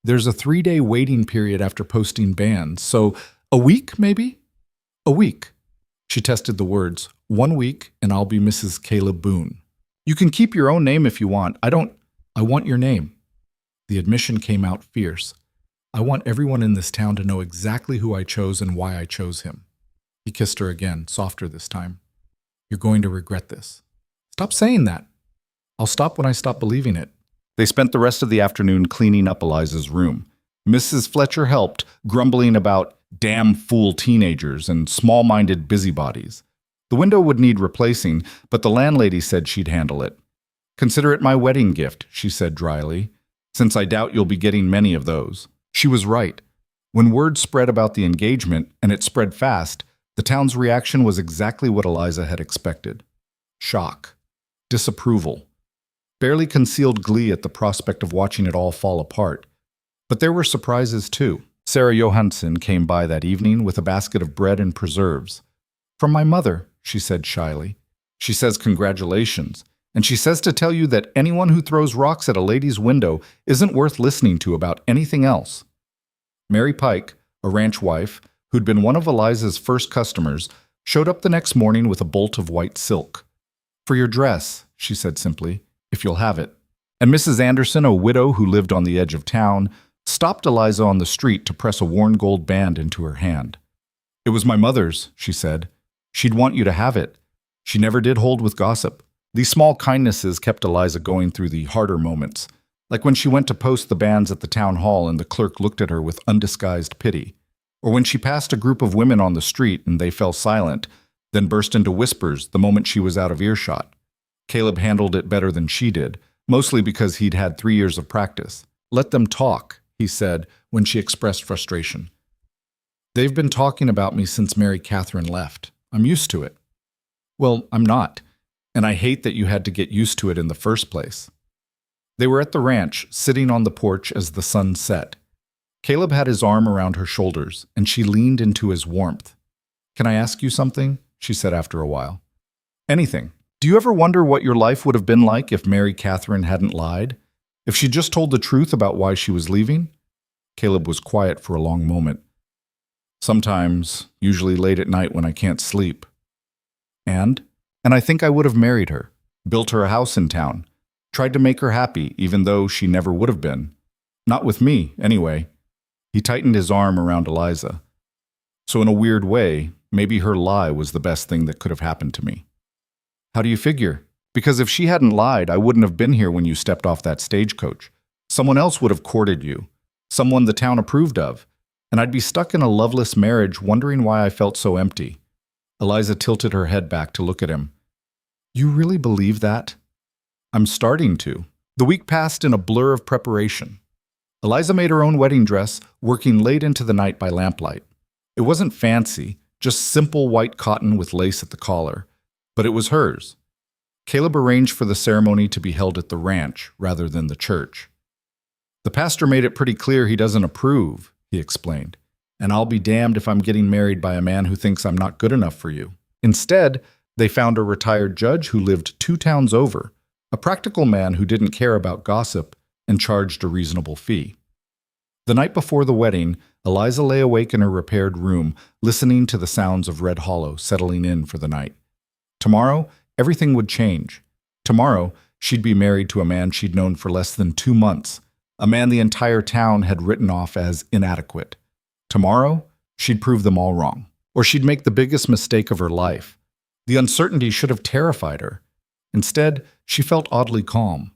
There's a 3-day waiting period after posting bans, so a week, maybe? A week. She tested the words. 1 week, and I'll be Mrs. Caleb Boone. You can keep your own name if you want. I want your name. The admission came out fierce. I want everyone in this town to know exactly who I chose and why I chose him. He kissed her again, softer this time. You're going to regret this. Stop saying that. I'll stop when I stop believing it. They spent the rest of the afternoon cleaning up Eliza's room. Mrs. Fletcher helped, grumbling about damn fool teenagers and small-minded busybodies. The window would need replacing, but the landlady said she'd handle it. Consider it my wedding gift, she said dryly, since I doubt you'll be getting many of those. She was right. When word spread about the engagement, and it spread fast, the town's reaction was exactly what Eliza had expected. Shock. Disapproval. Barely concealed glee at the prospect of watching it all fall apart. But there were surprises too. Sarah Johansson came by that evening with a basket of bread and preserves. From my mother, she said shyly. She says congratulations, and she says to tell you that anyone who throws rocks at a lady's window isn't worth listening to about anything else. Mary Pike, a ranch wife, who'd been one of Eliza's first customers, showed up the next morning with a bolt of white silk. For your dress, she said simply, if you'll have it. And Mrs. Anderson, a widow who lived on the edge of town, stopped Eliza on the street to press a worn gold band into her hand. It was my mother's, she said. She'd want you to have it. She never did hold with gossip. These small kindnesses kept Eliza going through the harder moments, like when she went to post the bands at the town hall and the clerk looked at her with undisguised pity, or when she passed a group of women on the street and they fell silent, then burst into whispers the moment she was out of earshot. Caleb handled it better than she did, mostly because he'd had 3 years of practice. Let them talk, he said when she expressed frustration. They've been talking about me since Mary Catherine left. I'm used to it. Well, I'm not, and I hate that you had to get used to it in the first place. They were at the ranch, sitting on the porch as the sun set. Caleb had his arm around her shoulders, and she leaned into his warmth. Can I ask you something? She said after a while. Anything. Do you ever wonder what your life would have been like if Mary Catherine hadn't lied? If she just told the truth about why she was leaving? Caleb was quiet for a long moment. Sometimes, usually late at night when I can't sleep. And I think I would have married her, built her a house in town, tried to make her happy even though she never would have been. Not with me, anyway. He tightened his arm around Eliza. So in a weird way, maybe her lie was the best thing that could have happened to me. How do you figure? Because if she hadn't lied, I wouldn't have been here when you stepped off that stagecoach. Someone else would have courted you, someone the town approved of, and I'd be stuck in a loveless marriage wondering why I felt so empty. Eliza tilted her head back to look at him. You really believe that? I'm starting to. The week passed in a blur of preparation. Eliza made her own wedding dress, working late into the night by lamplight. It wasn't fancy, just simple white cotton with lace at the collar, but it was hers. Caleb arranged for the ceremony to be held at the ranch rather than the church. The pastor made it pretty clear he doesn't approve, he explained, and I'll be damned if I'm getting married by a man who thinks I'm not good enough for you. Instead, they found a retired judge who lived 2 towns over, a practical man who didn't care about gossip and charged a reasonable fee. The night before the wedding, Eliza lay awake in her repaired room, listening to the sounds of Red Hollow settling in for the night. Tomorrow, everything would change. Tomorrow, she'd be married to a man she'd known for less than 2 months, a man the entire town had written off as inadequate. Tomorrow, she'd prove them all wrong. Or she'd make the biggest mistake of her life. The uncertainty should have terrified her. Instead, she felt oddly calm.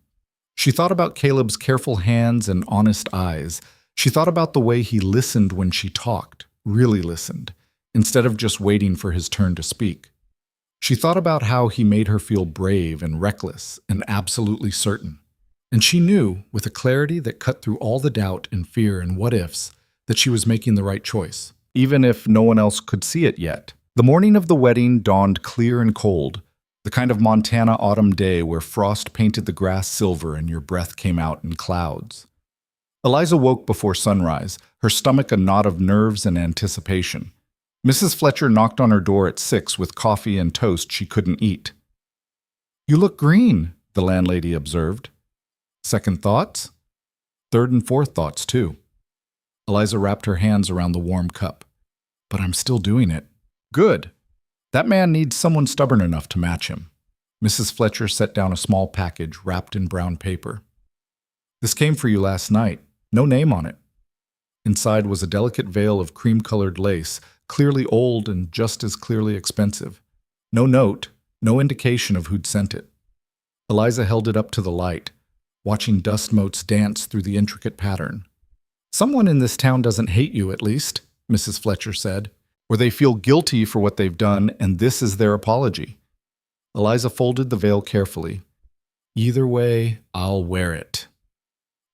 She thought about Caleb's careful hands and honest eyes. She thought about the way he listened when she talked, really listened, instead of just waiting for his turn to speak. She thought about how he made her feel brave and reckless and absolutely certain. And she knew, with a clarity that cut through all the doubt and fear and what-ifs, that she was making the right choice, even if no one else could see it yet. The morning of the wedding dawned clear and cold, the kind of Montana autumn day where frost painted the grass silver and your breath came out in clouds. Eliza woke before sunrise, her stomach a knot of nerves and anticipation. Mrs. Fletcher knocked on her door at 6 with coffee and toast she couldn't eat. You look green, the landlady observed. Second thoughts? Third and fourth thoughts, too. Eliza wrapped her hands around the warm cup. But I'm still doing it. Good. That man needs someone stubborn enough to match him. Mrs. Fletcher set down a small package wrapped in brown paper. This came for you last night. No name on it. Inside was a delicate veil of cream-colored lace, clearly old and just as clearly expensive. No note, no indication of who'd sent it. Eliza held it up to the light, watching dust motes dance through the intricate pattern. Someone in this town doesn't hate you, at least, Mrs. Fletcher said, or they feel guilty for what they've done, and this is their apology. Eliza folded the veil carefully. Either way, I'll wear it.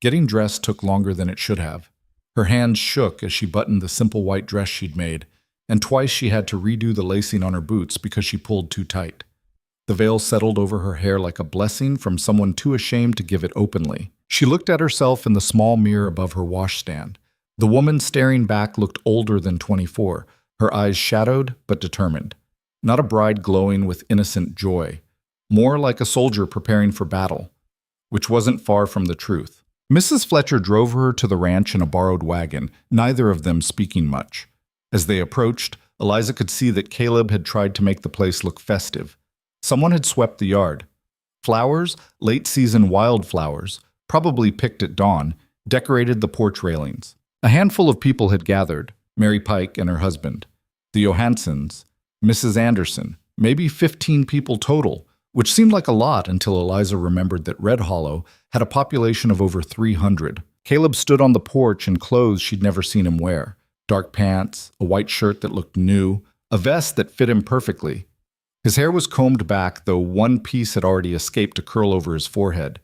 Getting dressed took longer than it should have. Her hands shook as she buttoned the simple white dress she'd made, and twice she had to redo the lacing on her boots because she pulled too tight. The veil settled over her hair like a blessing from someone too ashamed to give it openly. She looked at herself in the small mirror above her washstand. The woman staring back looked older than 24, her eyes shadowed but determined. not a bride glowing with innocent joy, more like a soldier preparing for battle, which wasn't far from the truth. Mrs. Fletcher drove her to the ranch in a borrowed wagon, neither of them speaking much. As they approached, Eliza could see that Caleb had tried to make the place look festive. Someone had swept the yard. Flowers, late-season wildflowers, probably picked at dawn, decorated the porch railings. A handful of people had gathered, Mary Pike and her husband, the Johansons, Mrs. Anderson, maybe 15 people total, which seemed like a lot until Eliza remembered that Red Hollow had a population of over 300. Caleb stood on the porch in clothes she'd never seen him wear. Dark pants, a white shirt that looked new, a vest that fit him perfectly. His hair was combed back, though one piece had already escaped to curl over his forehead.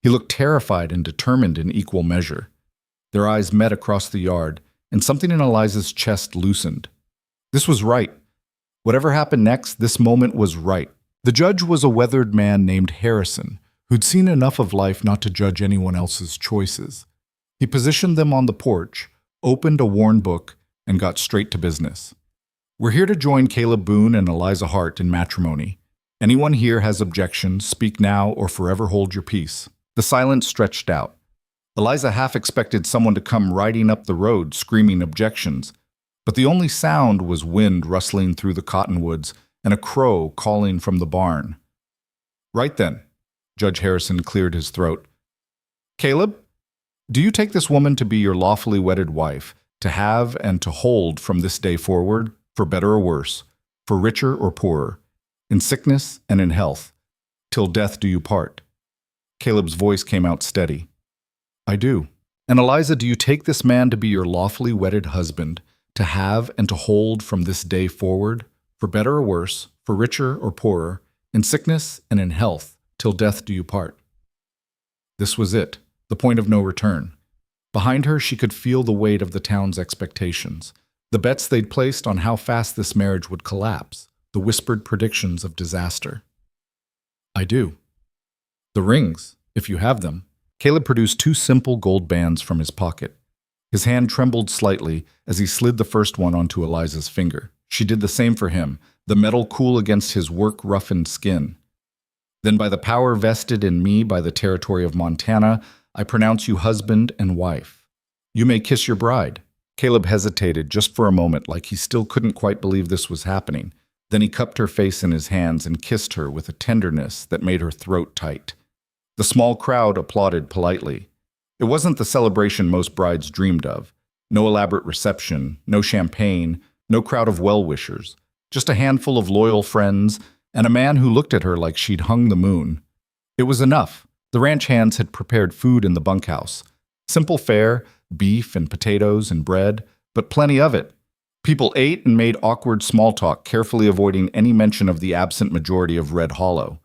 He looked terrified and determined in equal measure. Their eyes met across the yard, and something in Eliza's chest loosened. This was right. Whatever happened next, this moment was right. The judge was a weathered man named Harrison, who'd seen enough of life not to judge anyone else's choices. He positioned them on the porch, opened a worn book, and got straight to business. We're here to join Caleb Boone and Eliza Hart in matrimony. Anyone here has objections, speak now or forever hold your peace. The silence stretched out. Eliza half expected someone to come riding up the road screaming objections, but the only sound was wind rustling through the cottonwoods and a crow calling from the barn. Right then, Judge Harrison cleared his throat. Caleb, do you take this woman to be your lawfully wedded wife, to have and to hold from this day forward, for better or worse, for richer or poorer, in sickness and in health, till death do you part? Caleb's voice came out steady. I do. And Eliza, do you take this man to be your lawfully wedded husband, to have and to hold from this day forward, for better or worse, for richer or poorer, in sickness and in health, till death do you part? This was it, the point of no return. Behind her, she could feel the weight of the town's expectations, the bets they'd placed on how fast this marriage would collapse, the whispered predictions of disaster. I do. The rings, if you have them. Caleb produced 2 simple gold bands from his pocket. His hand trembled slightly as he slid the first one onto Eliza's finger. She did the same for him, the metal cool against his work-roughened skin. Then by the power vested in me by the territory of Montana, I pronounce you husband and wife. You may kiss your bride. Caleb hesitated just for a moment, like he still couldn't quite believe this was happening. Then he cupped her face in his hands and kissed her with a tenderness that made her throat tight. The small crowd applauded politely. It wasn't the celebration most brides dreamed of. No elaborate reception, no champagne, no crowd of well-wishers. Just a handful of loyal friends and a man who looked at her like she'd hung the moon. It was enough. The ranch hands had prepared food in the bunkhouse. Simple fare, beef and potatoes and bread, but plenty of it. People ate and made awkward small talk, carefully avoiding any mention of the absent majority of Red Hollow.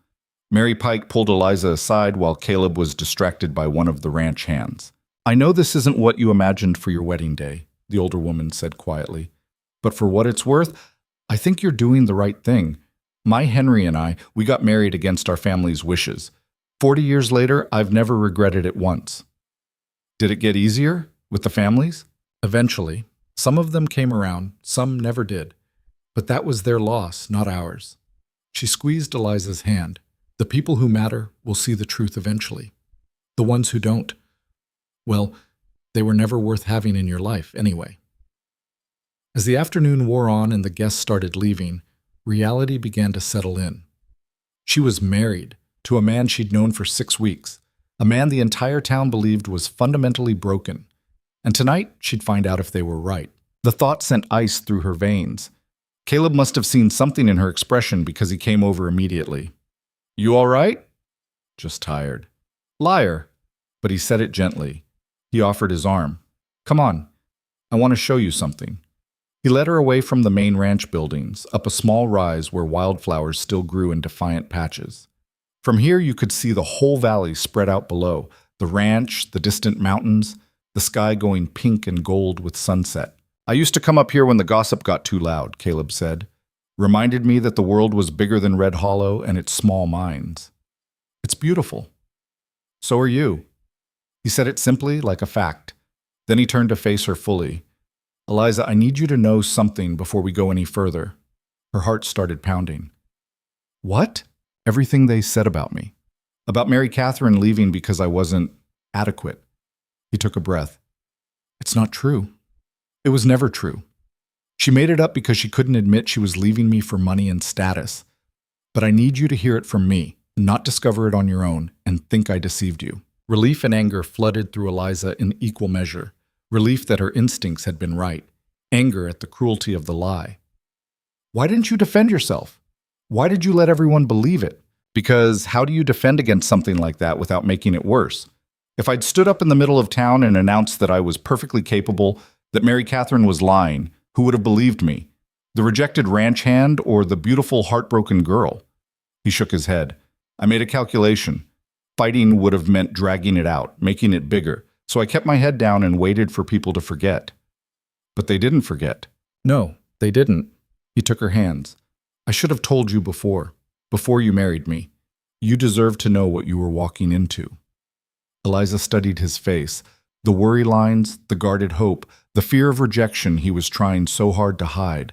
Mary Pike pulled Eliza aside while Caleb was distracted by one of the ranch hands. I know this isn't what you imagined for your wedding day, the older woman said quietly. But for what it's worth, I think you're doing the right thing. My Henry and I, we got married against our family's wishes. 40 years later, I've never regretted it once. Did it get easier with the families? Eventually. Some of them came around, some never did. But that was their loss, not ours. She squeezed Eliza's hand. The people who matter will see the truth eventually. The ones who don't, well, they were never worth having in your life anyway. As the afternoon wore on and the guests started leaving, reality began to settle in. She was married to a man she'd known for 6 weeks, a man the entire town believed was fundamentally broken. And tonight, she'd find out if they were right. The thought sent ice through her veins. Caleb must have seen something in her expression because he came over immediately. You all right? Just tired. Liar. But he said it gently. He offered his arm. Come on. I want to show you something. He led her away from the main ranch buildings, up a small rise where wildflowers still grew in defiant patches. From here you could see the whole valley spread out below, the ranch, the distant mountains, the sky going pink and gold with sunset. I used to come up here when the gossip got too loud, Caleb said. Reminded me that the world was bigger than Red Hollow and its small minds. It's beautiful. So are you. He said it simply, like a fact. Then he turned to face her fully. Eliza, I need you to know something before we go any further. Her heart started pounding. What? Everything they said about me. About Mary Catherine leaving because I wasn't adequate. He took a breath. It's not true. It was never true. She made it up because she couldn't admit she was leaving me for money and status. But I need you to hear it from me, not discover it on your own and think I deceived you. Relief and anger flooded through Eliza in equal measure. Relief that her instincts had been right. Anger at the cruelty of the lie. Why didn't you defend yourself? Why did you let everyone believe it? Because how do you defend against something like that without making it worse? If I'd stood up in the middle of town and announced that I was perfectly capable, that Mary Catherine was lying, who would have believed me? The rejected ranch hand or the beautiful, heartbroken girl? He shook his head. I made a calculation. Fighting would have meant dragging it out, making it bigger, so I kept my head down and waited for people to forget. But they didn't forget. No, they didn't. He took her hands. I should have told you before you married me. You deserved to know what you were walking into. Eliza studied his face, the worry lines, the guarded hope, the fear of rejection he was trying so hard to hide.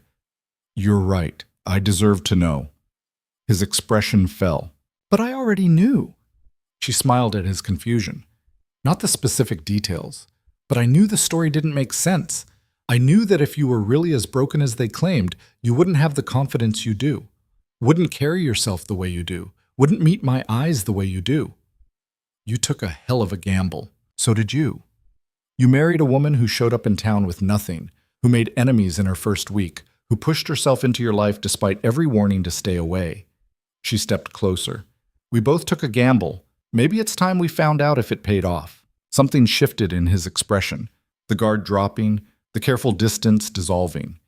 You're right. I deserved to know. His expression fell. But I already knew. She smiled at his confusion. Not the specific details, but I knew the story didn't make sense. I knew that if you were really as broken as they claimed, you wouldn't have the confidence you do, wouldn't carry yourself the way you do, wouldn't meet my eyes the way you do. You took a hell of a gamble. So did you. You married a woman who showed up in town with nothing, who made enemies in her first week, who pushed herself into your life despite every warning to stay away. She stepped closer. We both took a gamble. Maybe it's time we found out if it paid off. Something shifted in his expression, the guard dropping, the careful distance dissolving.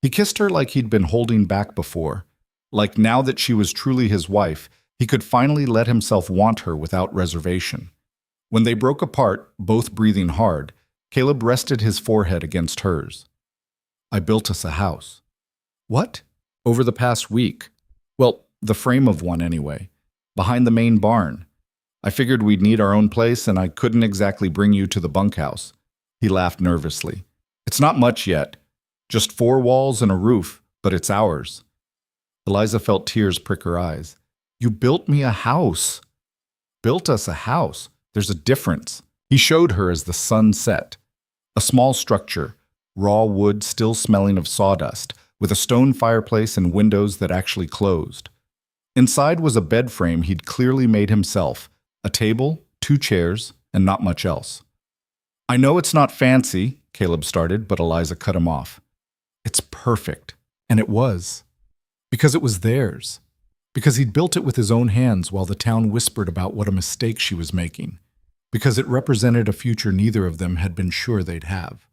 He kissed her like he'd been holding back before, like now that she was truly his wife, he could finally let himself want her without reservation. When they broke apart, both breathing hard, Caleb rested his forehead against hers. I built us a house. What? Over the past week. Well, the frame of one anyway, behind the main barn. I figured we'd need our own place and I couldn't exactly bring you to the bunkhouse. He laughed nervously. It's not much yet. Just 4 walls and a roof, but it's ours. Eliza felt tears prick her eyes. You built me a house. Built us a house. There's a difference. He showed her as the sun set. A small structure, raw wood still smelling of sawdust, with a stone fireplace and windows that actually closed. Inside was a bed frame he'd clearly made himself, a table, 2 chairs, and not much else. I know it's not fancy, Caleb started, but Eliza cut him off. It's perfect. And it was. Because it was theirs. Because he'd built it with his own hands while the town whispered about what a mistake she was making. Because it represented a future neither of them had been sure they'd have.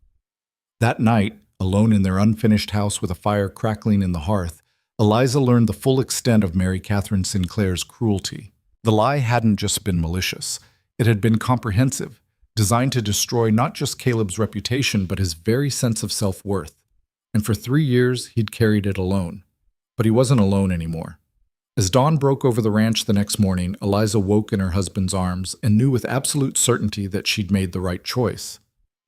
That night, alone in their unfinished house with a fire crackling in the hearth, Eliza learned the full extent of Mary Catherine Sinclair's cruelty. The lie hadn't just been malicious. It had been comprehensive, designed to destroy not just Caleb's reputation but his very sense of self-worth. And for 3 years, he'd carried it alone. But he wasn't alone anymore. As dawn broke over the ranch the next morning, Eliza woke in her husband's arms and knew with absolute certainty that she'd made the right choice.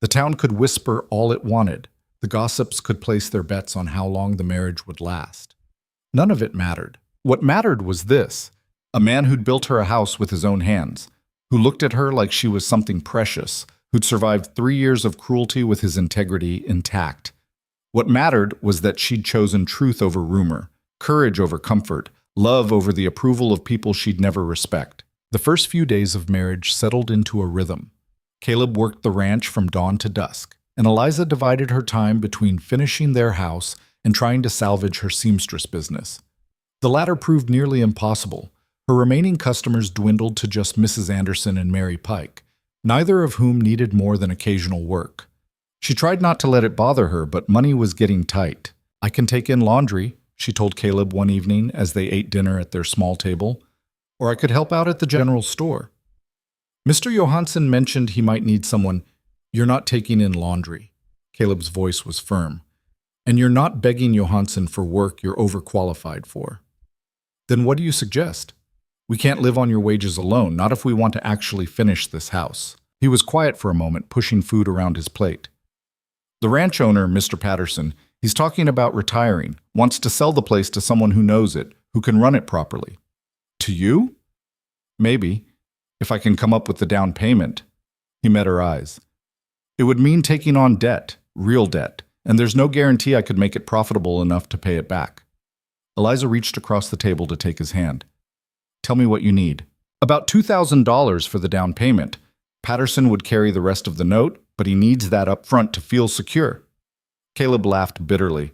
The town could whisper all it wanted. The gossips could place their bets on how long the marriage would last. None of it mattered. What mattered was this: a man who'd built her a house with his own hands, who looked at her like she was something precious, who'd survived 3 years of cruelty with his integrity intact. What mattered was that she'd chosen truth over rumor, courage over comfort, love over the approval of people she'd never respect. The first few days of marriage settled into a rhythm. Caleb worked the ranch from dawn to dusk, and Eliza divided her time between finishing their house and trying to salvage her seamstress business. The latter proved nearly impossible. Her remaining customers dwindled to just Mrs. Anderson and Mary Pike, neither of whom needed more than occasional work. She tried not to let it bother her, but money was getting tight. I can take in laundry, she told Caleb one evening as they ate dinner at their small table, or I could help out at the general store. Mr. Johansson mentioned he might need someone. You're not taking in laundry. Caleb's voice was firm. And you're not begging Johansson for work you're overqualified for. Then what do you suggest? We can't live on your wages alone, not if we want to actually finish this house. He was quiet for a moment, pushing food around his plate. The ranch owner, Mr. Patterson, He's talking about retiring, wants to sell the place to someone who knows it, who can run it properly. To you? Maybe, if I can come up with the down payment. He met her eyes. It would mean taking on debt, real debt, and there's no guarantee I could make it profitable enough to pay it back. Eliza reached across the table to take his hand. Tell me what you need. About $2,000 for the down payment. Patterson would carry the rest of the note, but he needs that up front to feel secure. Caleb laughed bitterly.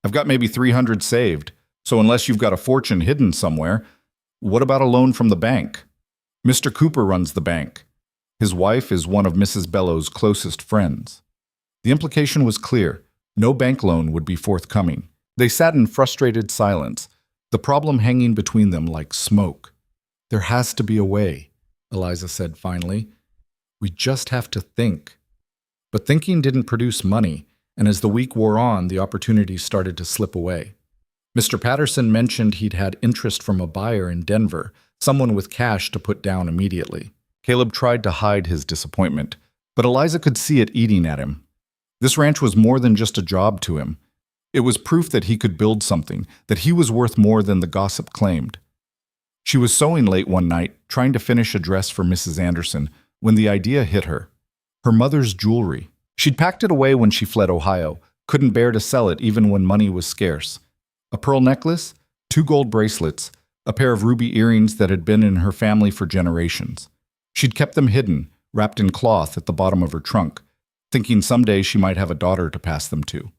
I've got maybe $300 saved, so unless you've got a fortune hidden somewhere, what about a loan from the bank? Mr. Cooper runs the bank. His wife is one of Mrs. Bellow's closest friends. The implication was clear. No bank loan would be forthcoming. They sat in frustrated silence, the problem hanging between them like smoke. There has to be a way, Eliza said finally. We just have to think. But thinking didn't produce money, and as the week wore on, the opportunities started to slip away. Mr. Patterson mentioned he'd had interest from a buyer in Denver, someone with cash to put down immediately. Caleb tried to hide his disappointment, but Eliza could see it eating at him. This ranch was more than just a job to him. It was proof that he could build something, that he was worth more than the gossip claimed. She was sewing late one night, trying to finish a dress for Mrs. Anderson, when the idea hit her. Her mother's jewelry. She'd packed it away when she fled Ohio, couldn't bear to sell it even when money was scarce. A pearl necklace, 2 gold bracelets, a pair of ruby earrings that had been in her family for generations. She'd kept them hidden, wrapped in cloth at the bottom of her trunk, thinking someday she might have a daughter to pass them to.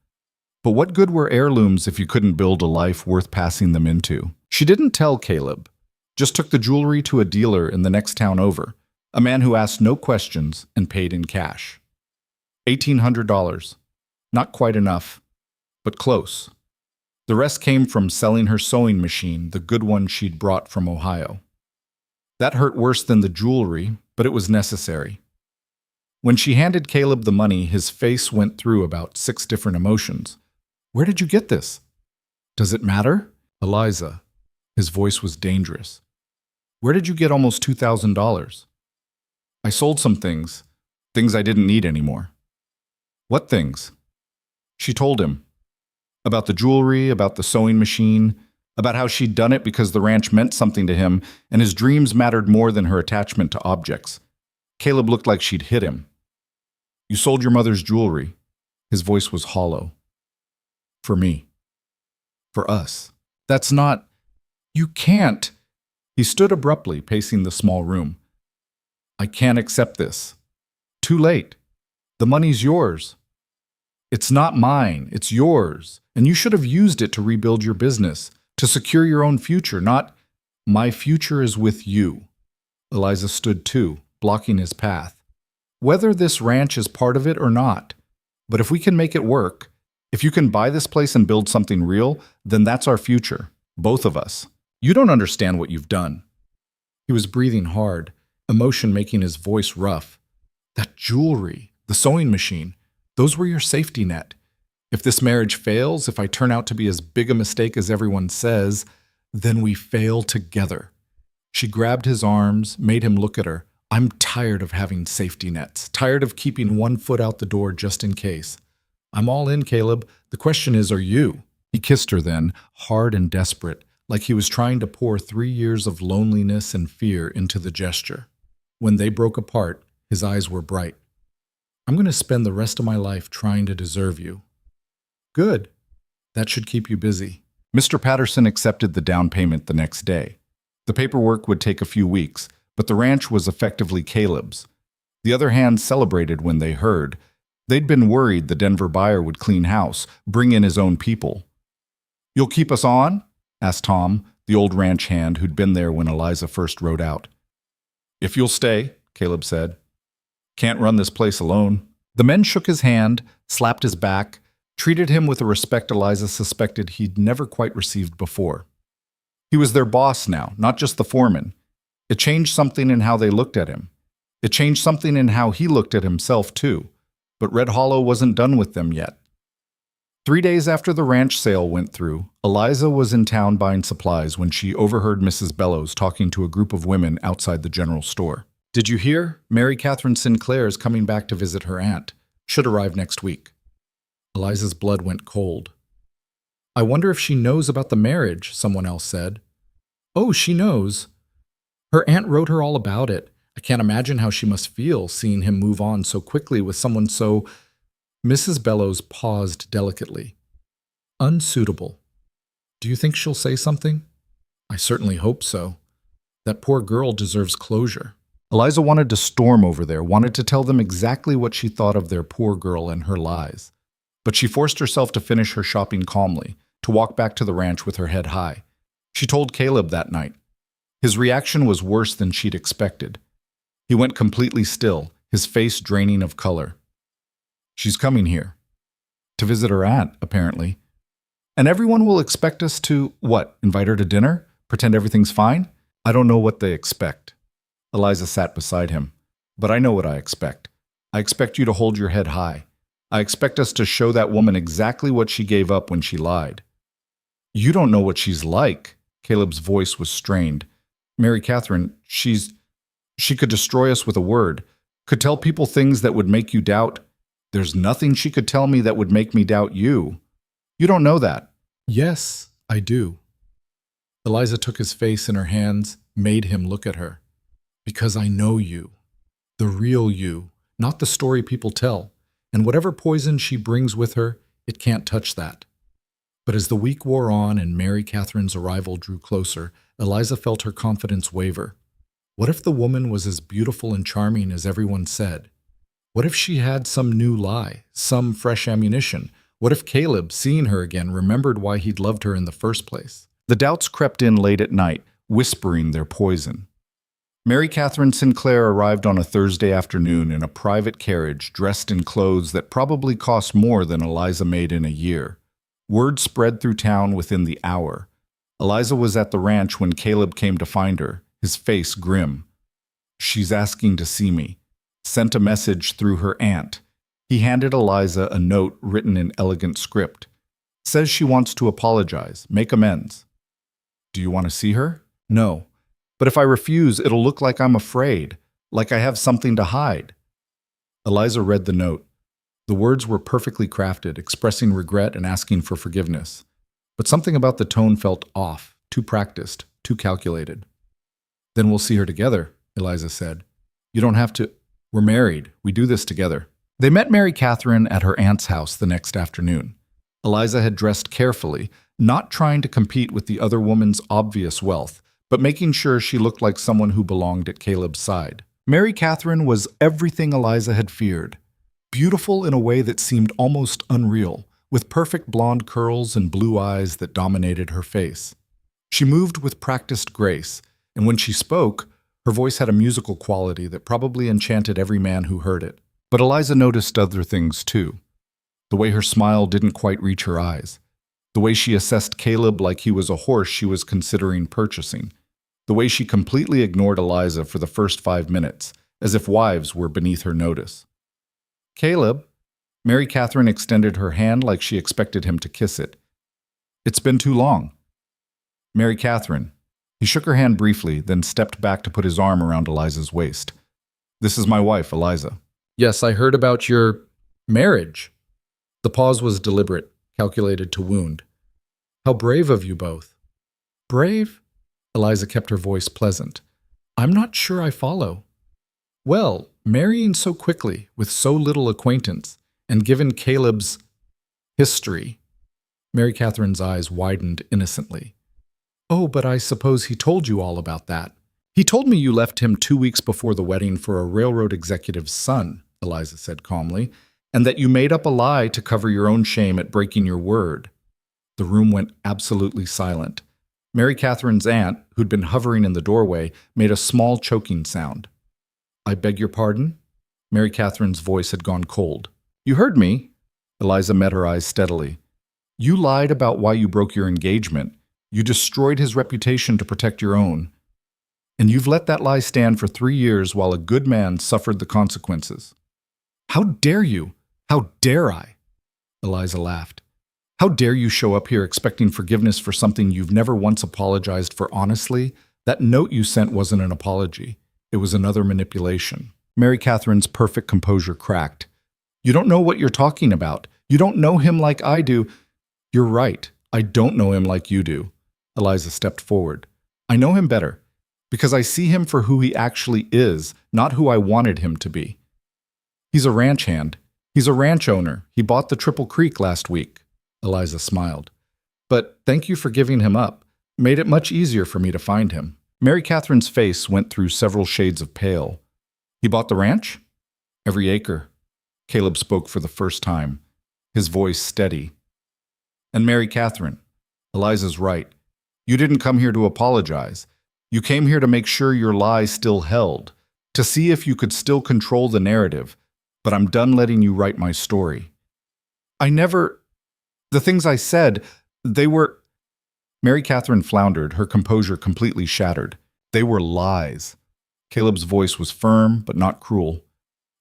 But what good were heirlooms if you couldn't build a life worth passing them into? She didn't tell Caleb, just took the jewelry to a dealer in the next town over, a man who asked no questions and paid in cash. $1,800. Not quite enough, but close. The rest came from selling her sewing machine, the good one she'd brought from Ohio. That hurt worse than the jewelry, but it was necessary. When she handed Caleb the money, his face went through about 6 different emotions. Where did you get this? Does it matter? Eliza. His voice was dangerous. Where did you get almost $2,000? I sold some things I didn't need anymore. What things? She told him. About the jewelry, about the sewing machine, about how she'd done it because the ranch meant something to him and his dreams mattered more than her attachment to objects. Caleb looked like she'd hit him. You sold your mother's jewelry. His voice was hollow. For me. For us. That's not... You can't. He stood abruptly, pacing the small room. I can't accept this. Too late. The money's yours. It's not mine, it's yours, and you should have used it to rebuild your business, to secure your own future, not, my future is with you. Eliza stood too, blocking his path. Whether this ranch is part of it or not, but if we can make it work, if you can buy this place and build something real, then that's our future, both of us. You don't understand what you've done. He was breathing hard, emotion making his voice rough. That jewelry, the sewing machine, those were your safety net. If this marriage fails, if I turn out to be as big a mistake as everyone says, then we fail together. She grabbed his arms, made him look at her. I'm tired of having safety nets, tired of keeping one foot out the door just in case. I'm all in, Caleb. The question is, are you? He kissed her then, hard and desperate, like he was trying to pour 3 years of loneliness and fear into the gesture. When they broke apart, his eyes were bright. I'm going to spend the rest of my life trying to deserve you. Good. That should keep you busy. Mr. Patterson accepted the down payment the next day. The paperwork would take a few weeks, but the ranch was effectively Caleb's. The other hand celebrated when they heard. They'd been worried the Denver buyer would clean house, bring in his own people. You'll keep us on? Asked Tom, the old ranch hand who'd been there when Eliza first rode out. If you'll stay, Caleb said. Can't run this place alone. The men shook his hand, slapped his back, treated him with a respect Eliza suspected he'd never quite received before. He was their boss now, not just the foreman. It changed something in how they looked at him. It changed something in how he looked at himself, too. But Red Hollow wasn't done with them yet. 3 days after the ranch sale went through, Eliza was in town buying supplies when she overheard Mrs. Bellows talking to a group of women outside the general store. Did you hear? Mary Catherine Sinclair is coming back to visit her aunt. Should arrive next week. Eliza's blood went cold. I wonder if she knows about the marriage, someone else said. Oh, she knows. Her aunt wrote her all about it. I can't imagine how she must feel seeing him move on so quickly with someone so... Mrs. Bellows paused delicately. Unsuitable. Do you think she'll say something? I certainly hope so. That poor girl deserves closure. Eliza wanted to storm over there, wanted to tell them exactly what she thought of their poor girl and her lies. But she forced herself to finish her shopping calmly, to walk back to the ranch with her head high. She told Caleb that night. His reaction was worse than she'd expected. He went completely still, his face draining of color. She's coming here. To visit her aunt, apparently. And everyone will expect us to, what, invite her to dinner? Pretend everything's fine? I don't know what they expect. Eliza sat beside him. But I know what I expect. I expect you to hold your head high. I expect us to show that woman exactly what she gave up when she lied. You don't know what she's like. Caleb's voice was strained. Mary Catherine, she could destroy us with a word. Could tell people things that would make you doubt. There's nothing she could tell me that would make me doubt you. You don't know that. Yes, I do. Eliza took his face in her hands, made him look at her. Because I know you. The real you, not the story people tell. And whatever poison she brings with her, it can't touch that. But as the week wore on and Mary Catherine's arrival drew closer, Eliza felt her confidence waver. What if the woman was as beautiful and charming as everyone said? What if she had some new lie, some fresh ammunition? What if Caleb, seeing her again, remembered why he'd loved her in the first place? The doubts crept in late at night, whispering their poison. Mary Catherine Sinclair arrived on a Thursday afternoon in a private carriage, dressed in clothes that probably cost more than Eliza made in a year. Word spread through town within the hour. Eliza was at the ranch when Caleb came to find her, his face grim. She's asking to see me. Sent a message through her aunt. He handed Eliza a note written in elegant script. Says she wants to apologize, make amends. Do you want to see her? No. But if I refuse, it'll look like I'm afraid, like I have something to hide. Eliza read the note. The words were perfectly crafted, expressing regret and asking for forgiveness. But something about the tone felt off, too practiced, too calculated. Then we'll see her together, Eliza said. You don't have to. We're married. We do this together. They met Mary Catherine at her aunt's house the next afternoon. Eliza had dressed carefully, not trying to compete with the other woman's obvious wealth, but making sure she looked like someone who belonged at Caleb's side. Mary Catherine was everything Eliza had feared. Beautiful in a way that seemed almost unreal, with perfect blonde curls and blue eyes that dominated her face. She moved with practiced grace, and when she spoke, her voice had a musical quality that probably enchanted every man who heard it. But Eliza noticed other things too. The way her smile didn't quite reach her eyes. The way she assessed Caleb like he was a horse she was considering purchasing. The way she completely ignored Eliza for the first 5 minutes, as if wives were beneath her notice. Caleb, Mary Catherine extended her hand like she expected him to kiss it. It's been too long. Mary Catherine. He shook her hand briefly, then stepped back to put his arm around Eliza's waist. This is my wife, Eliza. Yes, I heard about your marriage. The pause was deliberate, calculated to wound. How brave of you both. Brave? Eliza kept her voice pleasant. I'm not sure I follow. Well, marrying so quickly, with so little acquaintance, and given Caleb's history. Mary Catherine's eyes widened innocently. Oh, but I suppose he told you all about that. He told me you left him 2 weeks before the wedding for a railroad executive's son, Eliza said calmly, and that you made up a lie to cover your own shame at breaking your word. The room went absolutely silent. Mary Catherine's aunt, who'd been hovering in the doorway, made a small choking sound. I beg your pardon? Mary Catherine's voice had gone cold. You heard me. Eliza met her eyes steadily. You lied about why you broke your engagement. You destroyed his reputation to protect your own. And you've let that lie stand for 3 years while a good man suffered the consequences. How dare you? How dare I? Eliza laughed. How dare you show up here expecting forgiveness for something you've never once apologized for honestly? That note you sent wasn't an apology. It was another manipulation. Mary Catherine's perfect composure cracked. You don't know what you're talking about. You don't know him like I do. You're right. I don't know him like you do. Eliza stepped forward. I know him better, because I see him for who he actually is, not who I wanted him to be. He's a ranch hand. He's a ranch owner. He bought the Triple Creek last week. Eliza smiled. But thank you for giving him up. Made it much easier for me to find him. Mary Catherine's face went through several shades of pale. He bought the ranch? Every acre. Caleb spoke for the first time, his voice steady. And Mary Catherine, Eliza's right. You didn't come here to apologize. You came here to make sure your lie still held, to see if you could still control the narrative. But I'm done letting you write my story. The things I said, they were... Mary Catherine floundered, her composure completely shattered. They were lies. Caleb's voice was firm, but not cruel.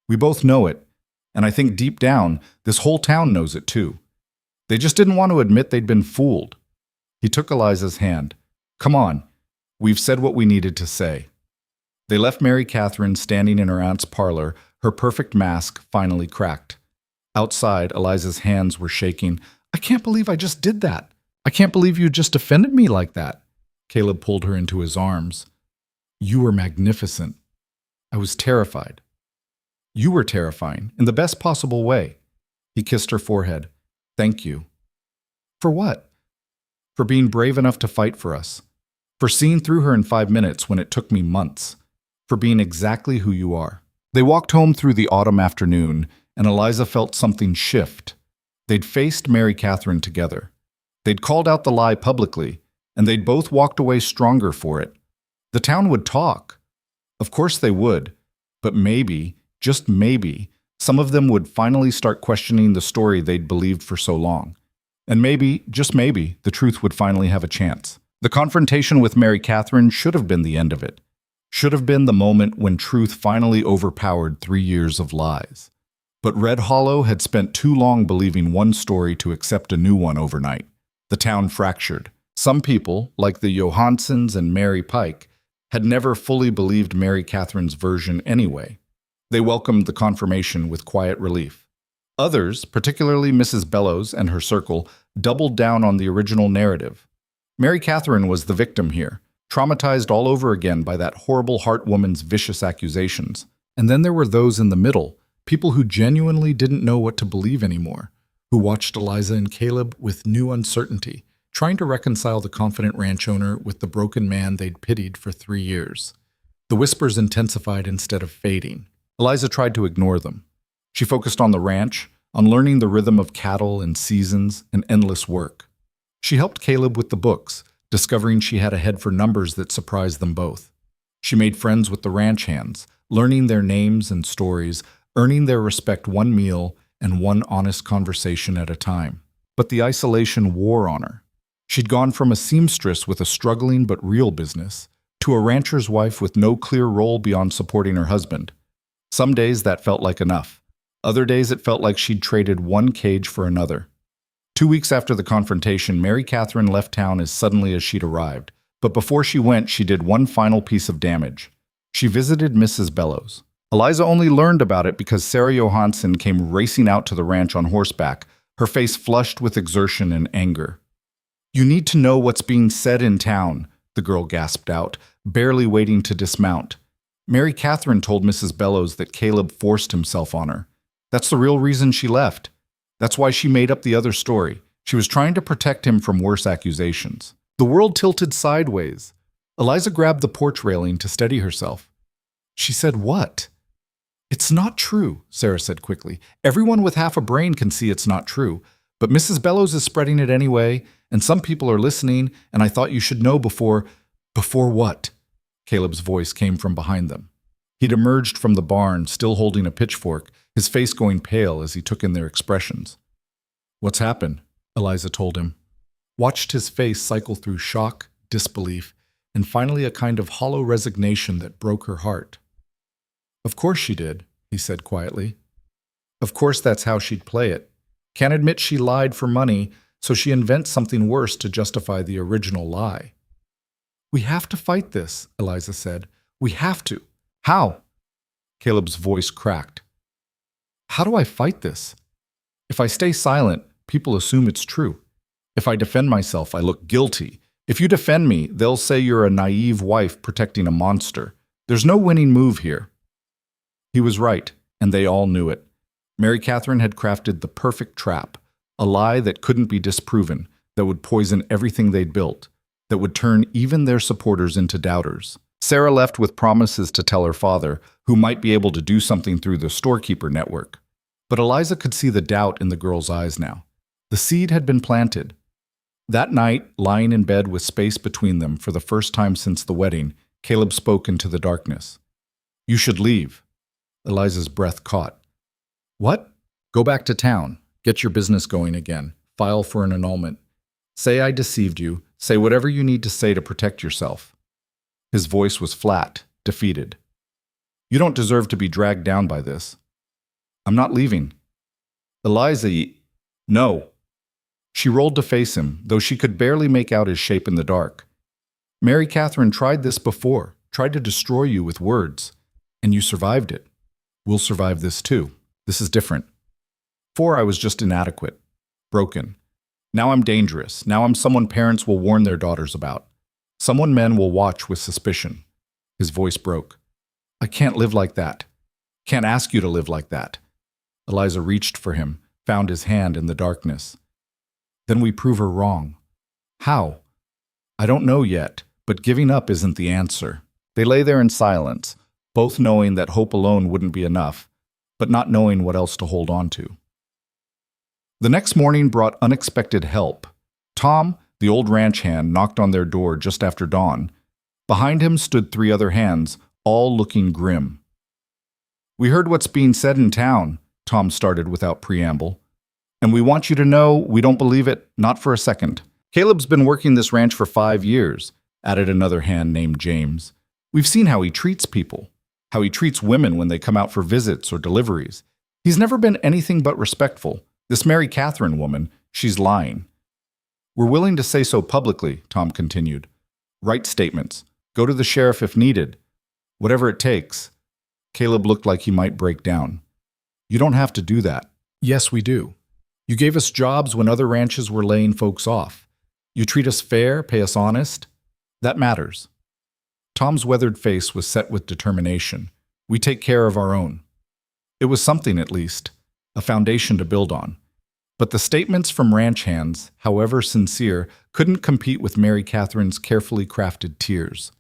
We both know it, and I think deep down, this whole town knows it too. They just didn't want to admit they'd been fooled. He took Eliza's hand. Come on, we've said what we needed to say. They left Mary Catherine standing in her aunt's parlor, her perfect mask finally cracked. Outside, Eliza's hands were shaking. I can't believe I just did that. I can't believe you just defended me like that. Caleb pulled her into his arms. You were magnificent. I was terrified. You were terrifying, in the best possible way. He kissed her forehead. Thank you. For what? For being brave enough to fight for us. For seeing through her in 5 minutes when it took me months. For being exactly who you are. They walked home through the autumn afternoon, and Eliza felt something shift. They'd faced Mary Catherine together. They'd called out the lie publicly, and they'd both walked away stronger for it. The town would talk. Of course they would. But maybe, just maybe, some of them would finally start questioning the story they'd believed for so long. And maybe, just maybe, the truth would finally have a chance. The confrontation with Mary Catherine should have been the end of it. Should have been the moment when truth finally overpowered 3 years of lies. But Red Hollow had spent too long believing one story to accept a new one overnight. The town fractured. Some people, like the Johanssons and Mary Pike, had never fully believed Mary Catherine's version anyway. They welcomed the confirmation with quiet relief. Others, particularly Mrs. Bellows and her circle, doubled down on the original narrative. Mary Catherine was the victim here, traumatized all over again by that horrible Hart woman's vicious accusations. And then there were those in the middle, people who genuinely didn't know what to believe anymore, who watched Eliza and Caleb with new uncertainty, trying to reconcile the confident ranch owner with the broken man they'd pitied for 3 years. The whispers intensified instead of fading. Eliza tried to ignore them. She focused on the ranch, on learning the rhythm of cattle and seasons and endless work. She helped Caleb with the books, discovering she had a head for numbers that surprised them both. She made friends with the ranch hands, learning their names and stories, earning their respect one meal and one honest conversation at a time. But the isolation wore on her. She'd gone from a seamstress with a struggling but real business to a rancher's wife with no clear role beyond supporting her husband. Some days that felt like enough. Other days it felt like she'd traded one cage for another. 2 weeks after the confrontation, Mary Catherine left town as suddenly as she'd arrived. But before she went, she did one final piece of damage. She visited Mrs. Bellows. Eliza only learned about it because Sarah Johansson came racing out to the ranch on horseback, her face flushed with exertion and anger. You need to know what's being said in town, the girl gasped out, barely waiting to dismount. Mary Catherine told Mrs. Bellows that Caleb forced himself on her. That's the real reason she left. That's why she made up the other story. She was trying to protect him from worse accusations. The world tilted sideways. Eliza grabbed the porch railing to steady herself. She said, "What?" "It's not true," Sarah said quickly. "Everyone with half a brain can see it's not true. But Mrs. Bellows is spreading it anyway, and some people are listening, and I thought you should know before—" "Before what?" Caleb's voice came from behind them. He'd emerged from the barn, still holding a pitchfork, his face going pale as he took in their expressions. "What's happened?" Eliza told him. Watched his face cycle through shock, disbelief, and finally a kind of hollow resignation that broke her heart. "Of course she did," he said quietly. "Of course that's how she'd play it. Can't admit she lied for money, so she invents something worse to justify the original lie." "We have to fight this," Eliza said. "We have to." "How?" Caleb's voice cracked. "How do I fight this?" If I stay silent, people assume it's true. If I defend myself, I look guilty. If you defend me, they'll say you're a naive wife protecting a monster. There's no winning move here." He was right, and they all knew it. Mary Catherine had crafted the perfect trap, a lie that couldn't be disproven, that would poison everything they'd built, that would turn even their supporters into doubters. Sarah left with promises to tell her father, who might be able to do something through the storekeeper network. But Eliza could see the doubt in the girl's eyes now. The seed had been planted. That night, lying in bed with space between them for the first time since the wedding, Caleb spoke into the darkness. "You should leave." Eliza's breath caught. "What?" "Go back to town. Get your business going again. File for an annulment. Say I deceived you. Say whatever you need to say to protect yourself." His voice was flat, defeated. "You don't deserve to be dragged down by this." "I'm not leaving." "Eliza, no." She rolled to face him, though she could barely make out his shape in the dark. "Mary Catherine tried this before, tried to destroy you with words, and you survived it. We'll survive this too. This is different. Before I was just inadequate, broken. Now I'm dangerous. Now I'm someone parents will warn their daughters about. Someone men will watch with suspicion." His voice broke. "I can't live like that. Can't ask you to live like that." Eliza reached for him, found his hand in the darkness. "Then we prove her wrong." "How?" "I don't know yet, but giving up isn't the answer." They lay there in silence, both knowing that hope alone wouldn't be enough, but not knowing what else to hold on to. The next morning brought unexpected help. Tom, the old ranch hand, knocked on their door just after dawn. Behind him stood 3 other hands, all looking grim. "We heard what's being said in town," Tom started without preamble. "And we want you to know we don't believe it, not for a second. Caleb's been working this ranch for 5 years, added another hand named James. "We've seen how he treats people, how he treats women when they come out for visits or deliveries. He's never been anything but respectful. This Mary Catherine woman, she's lying." "We're willing to say so publicly," Tom continued. "Write statements. Go to the sheriff if needed. Whatever it takes." Caleb looked like he might break down. "You don't have to do that." "Yes, we do. You gave us jobs when other ranches were laying folks off. You treat us fair, pay us honest. That matters." Tom's weathered face was set with determination. "We take care of our own." It was something, at least, a foundation to build on. But the statements from ranch hands, however sincere, couldn't compete with Mary Catherine's carefully crafted tears.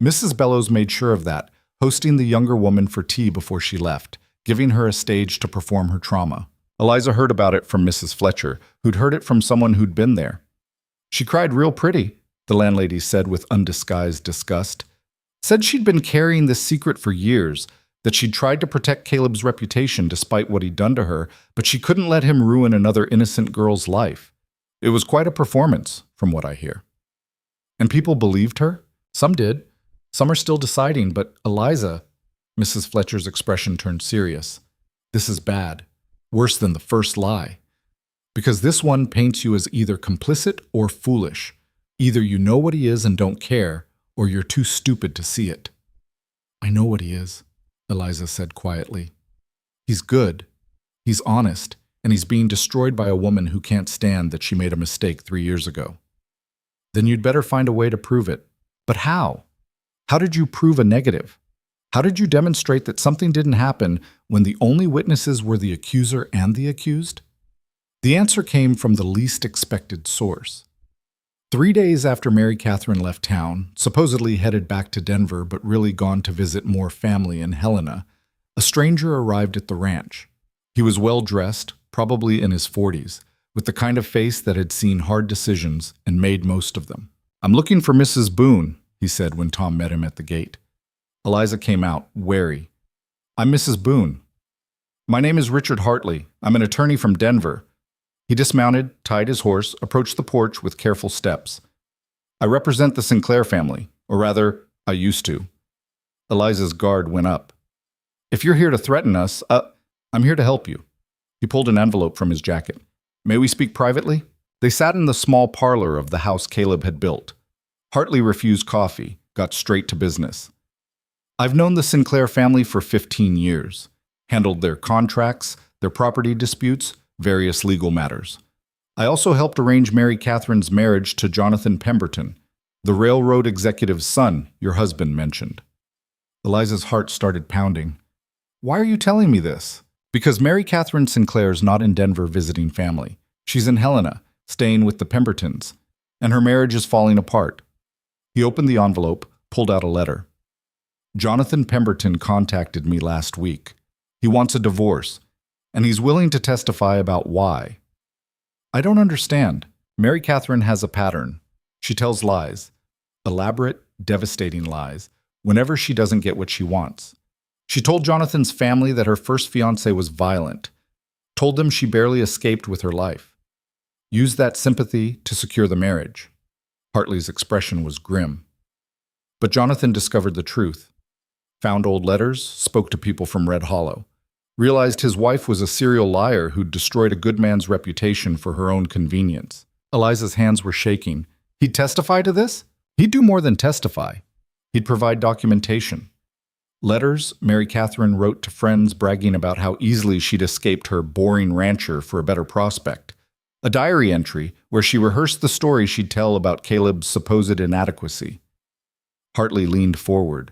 Mrs. Bellows made sure of that, hosting the younger woman for tea before she left, giving her a stage to perform her trauma. Eliza heard about it from Mrs. Fletcher, who'd heard it from someone who'd been there. "She cried real pretty," the landlady said with undisguised disgust. "Said she'd been carrying this secret for years, that she'd tried to protect Caleb's reputation despite what he'd done to her, but she couldn't let him ruin another innocent girl's life. It was quite a performance, from what I hear." "And people believed her?" "Some did. Some are still deciding, but Eliza," Mrs. Fletcher's expression turned serious, "this is bad. Worse than the first lie. Because this one paints you as either complicit or foolish. Either you know what he is and don't care, or you're too stupid to see it." "I know what he is," Eliza said quietly. "He's good. He's honest, and he's being destroyed by a woman who can't stand that she made a mistake 3 years ago." "Then you'd better find a way to prove it." "But how? How did you prove a negative? How did you demonstrate that something didn't happen when the only witnesses were the accuser and the accused?" The answer came from the least expected source. 3 days after Mary Catherine left town, supposedly headed back to Denver but really gone to visit more family in Helena, a stranger arrived at the ranch. He was well-dressed, probably in his 40s, with the kind of face that had seen hard decisions and made most of them. "I'm looking for Mrs. Boone," he said when Tom met him at the gate. Eliza came out, wary. "I'm Mrs. Boone." "My name is Richard Hartley. I'm an attorney from Denver." He dismounted, tied his horse, approached the porch with careful steps. "I represent the Sinclair family, or rather, I used to." Eliza's guard went up. "If you're here to threaten us, I'm here to help you." He pulled an envelope from his jacket. "May we speak privately?" They sat in the small parlor of the house Caleb had built. Hartley refused coffee, got straight to business. "I've known the Sinclair family for 15 years, handled their contracts, their property disputes, various legal matters. I also helped arrange Mary Catherine's marriage to Jonathan Pemberton, the railroad executive's son your husband mentioned. Eliza's heart started pounding. Why are you telling me this? Because Mary Catherine Sinclair's not in Denver visiting family. She's in Helena, staying with the Pembertons, and her marriage is falling apart. He opened the envelope, pulled out a letter. Jonathan Pemberton contacted me last week. He wants a divorce, and he's willing to testify about why. I don't understand. Mary Catherine has a pattern. She tells lies, elaborate, devastating lies, whenever she doesn't get what she wants. She told Jonathan's family that her first fiancé was violent, told them she barely escaped with her life. Used that sympathy to secure the marriage. Hartley's expression was grim. But Jonathan discovered the truth. Found old letters, spoke to people from Red Hollow. Realized his wife was a serial liar who'd destroyed a good man's reputation for her own convenience. Eliza's hands were shaking. He'd testify to this? He'd do more than testify. He'd provide documentation. Letters Mary Catherine wrote to friends bragging about how easily she'd escaped her boring rancher for a better prospect. A diary entry where she rehearsed the story she'd tell about Caleb's supposed inadequacy. Hartley leaned forward.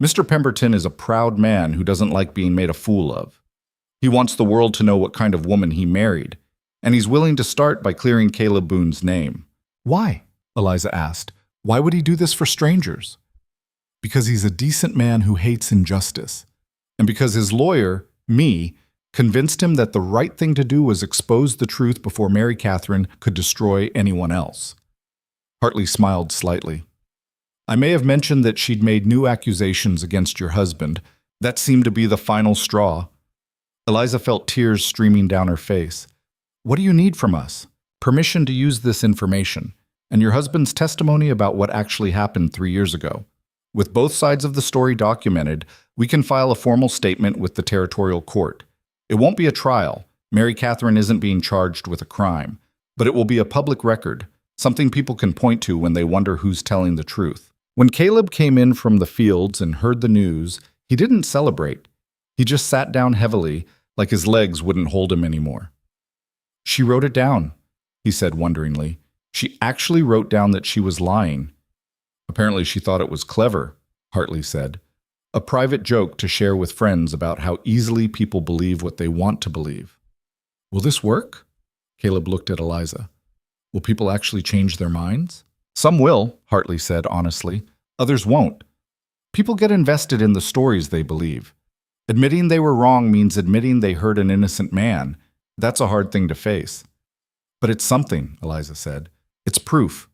Mr. Pemberton is a proud man who doesn't like being made a fool of. He wants the world to know what kind of woman he married, and he's willing to start by clearing Caleb Boone's name. Why? Eliza asked. Why would he do this for strangers? Because he's a decent man who hates injustice, and because his lawyer, me, convinced him that the right thing to do was expose the truth before Mary Catherine could destroy anyone else. Hartley smiled slightly. I may have mentioned that she'd made new accusations against your husband. That seemed to be the final straw. Eliza felt tears streaming down her face. What do you need from us? Permission to use this information, and your husband's testimony about what actually happened 3 years ago. With both sides of the story documented, we can file a formal statement with the territorial court. It won't be a trial. Mary Catherine isn't being charged with a crime. But it will be a public record, something people can point to when they wonder who's telling the truth. When Caleb came in from the fields and heard the news, he didn't celebrate. He just sat down heavily, like his legs wouldn't hold him anymore. She wrote it down, he said wonderingly. She actually wrote down that she was lying. Apparently she thought it was clever, Hartley said. A private joke to share with friends about how easily people believe what they want to believe. Will this work? Caleb looked at Eliza. Will people actually change their minds? Some will, Hartley said honestly. Others won't. People get invested in the stories they believe. Admitting they were wrong means admitting they hurt an innocent man. That's a hard thing to face. But it's something, Eliza said. It's proof.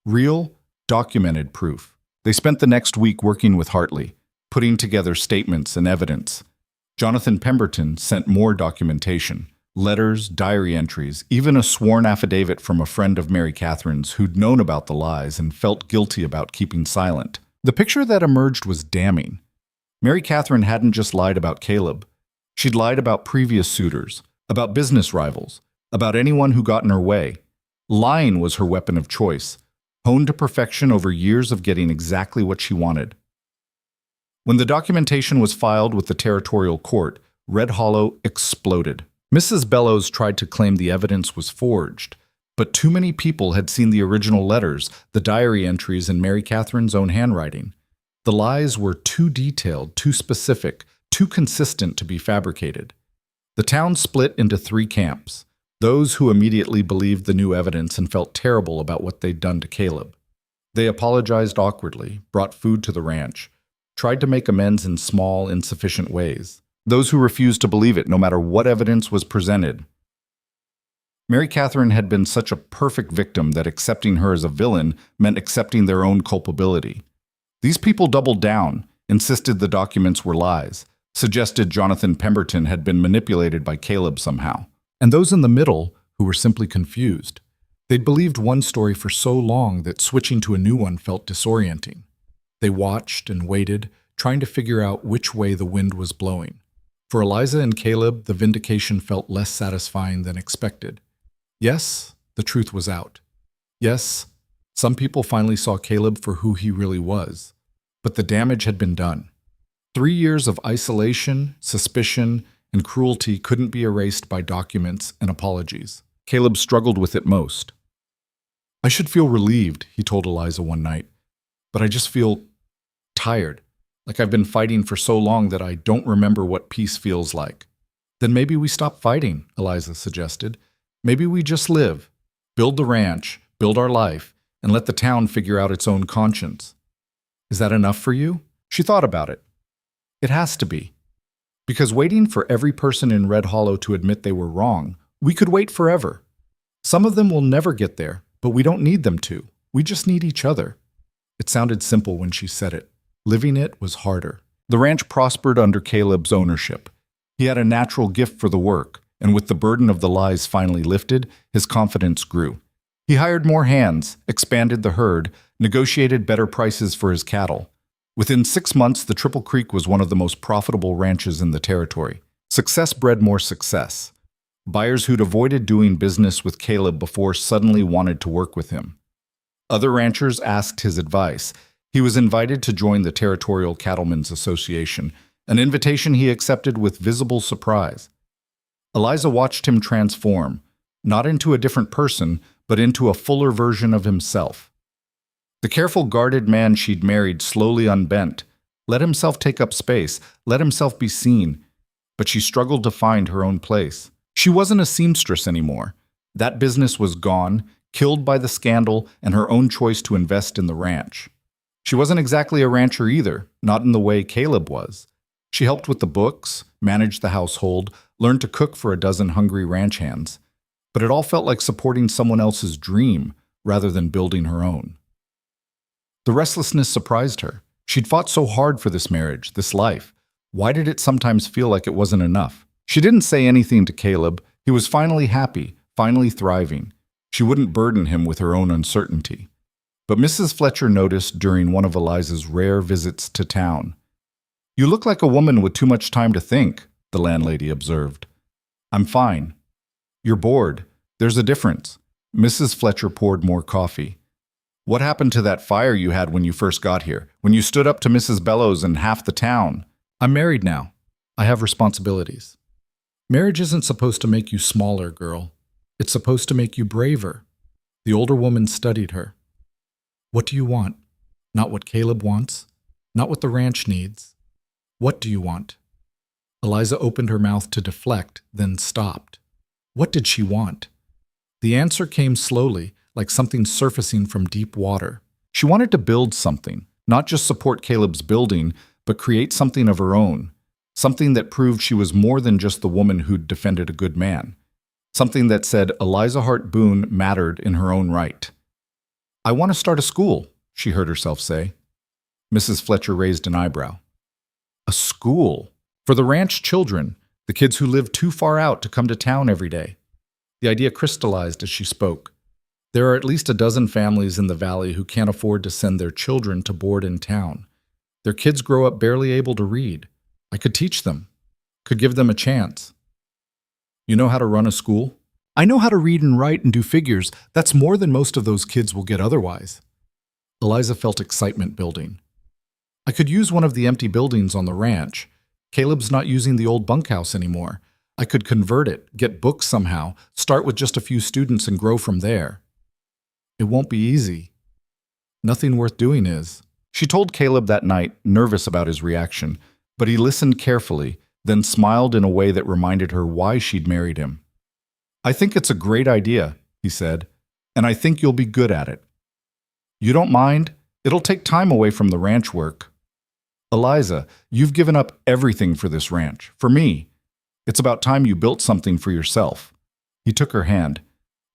Real, documented proof. They spent the next week working with Hartley, putting together statements and evidence. Jonathan Pemberton sent more documentation. Letters, diary entries, even a sworn affidavit from a friend of Mary Catherine's who'd known about the lies and felt guilty about keeping silent. The picture that emerged was damning. Mary Catherine hadn't just lied about Caleb. She'd lied about previous suitors, about business rivals, about anyone who got in her way. Lying was her weapon of choice, honed to perfection over years of getting exactly what she wanted. When the documentation was filed with the territorial court, Red Hollow exploded. Mrs. Bellows tried to claim the evidence was forged, but too many people had seen the original letters, the diary entries in Mary Catherine's own handwriting. The lies were too detailed, too specific, too consistent to be fabricated. The town split into 3 camps, those who immediately believed the new evidence and felt terrible about what they'd done to Caleb. They apologized awkwardly, brought food to the ranch, tried to make amends in small, insufficient ways. Those who refused to believe it, no matter what evidence was presented. Mary Catherine had been such a perfect victim that accepting her as a villain meant accepting their own culpability. These people doubled down, insisted the documents were lies, suggested Jonathan Pemberton had been manipulated by Caleb somehow. And those in the middle, who were simply confused. They'd believed one story for so long that switching to a new one felt disorienting. They watched and waited, trying to figure out which way the wind was blowing. For Eliza and Caleb, the vindication felt less satisfying than expected. Yes, the truth was out. Yes, some people finally saw Caleb for who he really was. But the damage had been done. 3 years of isolation, suspicion, and cruelty couldn't be erased by documents and apologies. Caleb struggled with it most. "I should feel relieved," he told Eliza one night, "but I just feel tired, like I've been fighting for so long that I don't remember what peace feels like." "Then maybe we stop fighting," Eliza suggested. "Maybe we just live, build the ranch, build our life, and let the town figure out its own conscience." "Is that enough for you?" She thought about it. It has to be. Because waiting for every person in Red Hollow to admit they were wrong, we could wait forever. Some of them will never get there, but we don't need them to. We just need each other. It sounded simple when she said it. Living it was harder. The ranch prospered under Caleb's ownership. He had a natural gift for the work, and with the burden of the lies finally lifted, his confidence grew. He hired more hands, expanded the herd, negotiated better prices for his cattle. Within 6 months, the Triple Creek was one of the most profitable ranches in the territory. Success bred more success. Buyers who'd avoided doing business with Caleb before suddenly wanted to work with him. Other ranchers asked his advice. He was invited to join the Territorial Cattlemen's Association, an invitation he accepted with visible surprise. Eliza watched him transform, not into a different person, but into a fuller version of himself. The careful, guarded man she'd married slowly unbent, let himself take up space, let himself be seen, but she struggled to find her own place. She wasn't a seamstress anymore. That business was gone, killed by the scandal and her own choice to invest in the ranch. She wasn't exactly a rancher either, not in the way Caleb was. She helped with the books, managed the household, learned to cook for a dozen hungry ranch hands. But it all felt like supporting someone else's dream rather than building her own. The restlessness surprised her. She'd fought so hard for this marriage, this life. Why did it sometimes feel like it wasn't enough? She didn't say anything to Caleb. He was finally happy, finally thriving. She wouldn't burden him with her own uncertainty. But Mrs. Fletcher noticed during one of Eliza's rare visits to town. "You look like a woman with too much time to think," the landlady observed. "I'm fine." "You're bored. There's a difference." Mrs. Fletcher poured more coffee. "What happened to that fire you had when you first got here, when you stood up to Mrs. Bellows and half the town?" "I'm married now. I have responsibilities." "Marriage isn't supposed to make you smaller, girl. It's supposed to make you braver." The older woman studied her. "What do you want? Not what Caleb wants. Not what the ranch needs. What do you want?" Eliza opened her mouth to deflect, then stopped. What did she want? The answer came slowly, like something surfacing from deep water. She wanted to build something, not just support Caleb's building, but create something of her own. Something that proved she was more than just the woman who'd defended a good man. Something that said Eliza Hart Boone mattered in her own right. "I want to start a school," she heard herself say. Mrs. Fletcher raised an eyebrow. "A school? For the ranch children, the kids who live too far out to come to town every day." The idea crystallized as she spoke. There are at least a dozen families in the valley who can't afford to send their children to board in town. Their kids grow up barely able to read. I could teach them, could give them a chance. "You know how to run a school?" "I know how to read and write and do figures. That's more than most of those kids will get otherwise." Eliza felt excitement building. "I could use one of the empty buildings on the ranch. Caleb's not using the old bunkhouse anymore. I could convert it, get books somehow, start with just a few students and grow from there." "It won't be easy." "Nothing worth doing is." She told Caleb that night, nervous about his reaction, but he listened carefully, then smiled in a way that reminded her why she'd married him. "I think it's a great idea," he said, "and I think you'll be good at it." "You don't mind? It'll take time away from the ranch work." "Eliza, you've given up everything for this ranch, for me. It's about time you built something for yourself." He took her hand.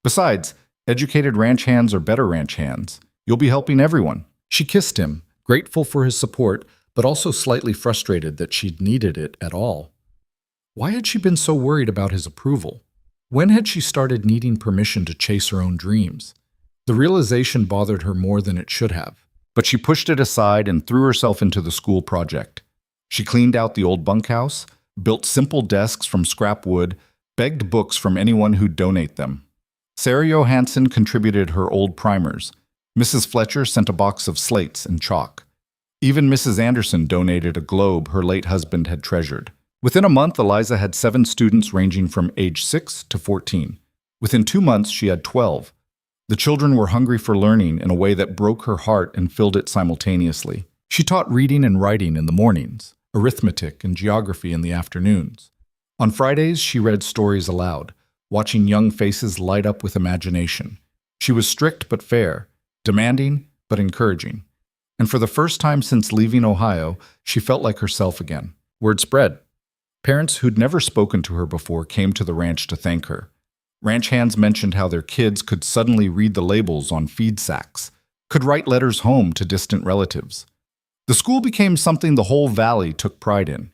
"Besides, educated ranch hands are better ranch hands. You'll be helping everyone." She kissed him, grateful for his support, but also slightly frustrated that she'd needed it at all. Why had she been so worried about his approval? When had she started needing permission to chase her own dreams? The realization bothered her more than it should have, but she pushed it aside and threw herself into the school project. She cleaned out the old bunkhouse, built simple desks from scrap wood, begged books from anyone who'd donate them. Sarah Johansson contributed her old primers. Mrs. Fletcher sent a box of slates and chalk. Even Mrs. Anderson donated a globe her late husband had treasured. Within a month, Eliza had 7 students ranging from age 6 to 14. Within 2 months, she had 12. The children were hungry for learning in a way that broke her heart and filled it simultaneously. She taught reading and writing in the mornings, arithmetic and geography in the afternoons. On Fridays, she read stories aloud, watching young faces light up with imagination. She was strict but fair, demanding but encouraging. And for the first time since leaving Ohio, she felt like herself again. Word spread. Parents who'd never spoken to her before came to the ranch to thank her. Ranch hands mentioned how their kids could suddenly read the labels on feed sacks, could write letters home to distant relatives. The school became something the whole valley took pride in.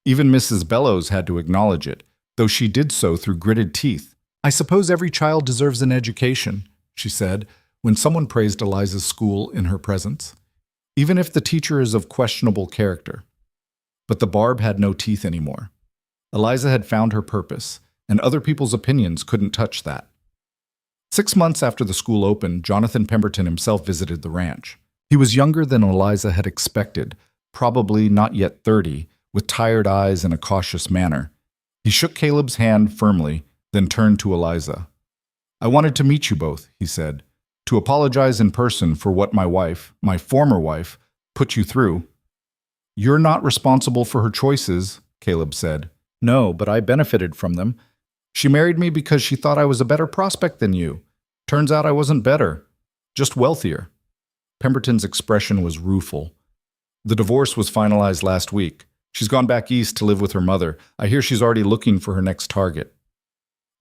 Even Mrs. Bellows had to acknowledge it, though she did so through gritted teeth. "I suppose every child deserves an education," she said, when someone praised Eliza's school in her presence, even if the teacher is of questionable character. But the barb had no teeth anymore. Eliza had found her purpose, and other people's opinions couldn't touch that. 6 months after the school opened, Jonathan Pemberton himself visited the ranch. He was younger than Eliza had expected, probably not yet 30, with tired eyes and a cautious manner. He shook Caleb's hand firmly, then turned to Eliza. "I wanted to meet you both," he said, "to apologize in person for what my wife, my former wife, put you through." "You're not responsible for her choices," Caleb said. "No, but I benefited from them. She married me because she thought I was a better prospect than you. Turns out I wasn't better, just wealthier." Pemberton's expression was rueful. "The divorce was finalized last week. She's gone back east to live with her mother. I hear she's already looking for her next target."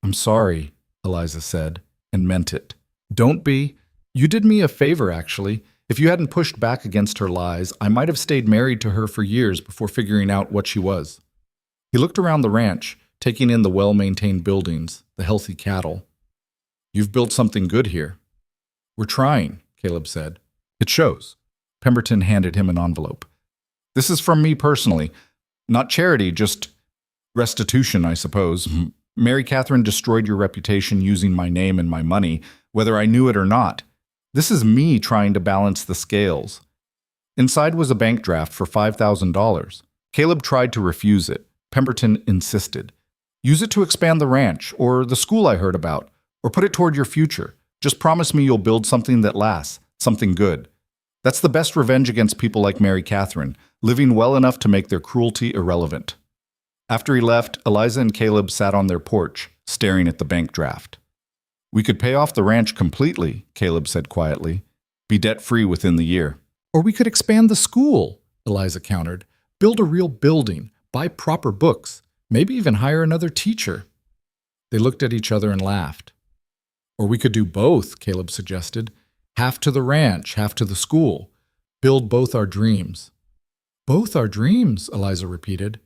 "I'm sorry," Eliza said, and meant it. "Don't be. You did me a favor, actually. If you hadn't pushed back against her lies, I might have stayed married to her for years before figuring out what she was." He looked around the ranch, taking in the well-maintained buildings, the healthy cattle. "You've built something good here." "We're trying," Caleb said. "It shows." Pemberton handed him an envelope. "This is from me personally. Not charity, just restitution, I suppose. Mary Catherine destroyed your reputation using my name and my money, whether I knew it or not. This is me trying to balance the scales." Inside was a bank draft for $5,000. Caleb tried to refuse it. Pemberton insisted. "Use it to expand the ranch, or the school I heard about, or put it toward your future. Just promise me you'll build something that lasts, something good. That's the best revenge against people like Mary Catherine, living well enough to make their cruelty irrelevant." After he left, Eliza and Caleb sat on their porch, staring at the bank draft. "We could pay off the ranch completely," Caleb said quietly. "Be debt-free within the year." "Or we could expand the school," Eliza countered. "Build a real building, buy proper books, maybe even hire another teacher." They looked at each other and laughed. "Or we could do both," Caleb suggested. "Half to the ranch, half to the school. Build both our dreams." "Both our dreams," Eliza repeated.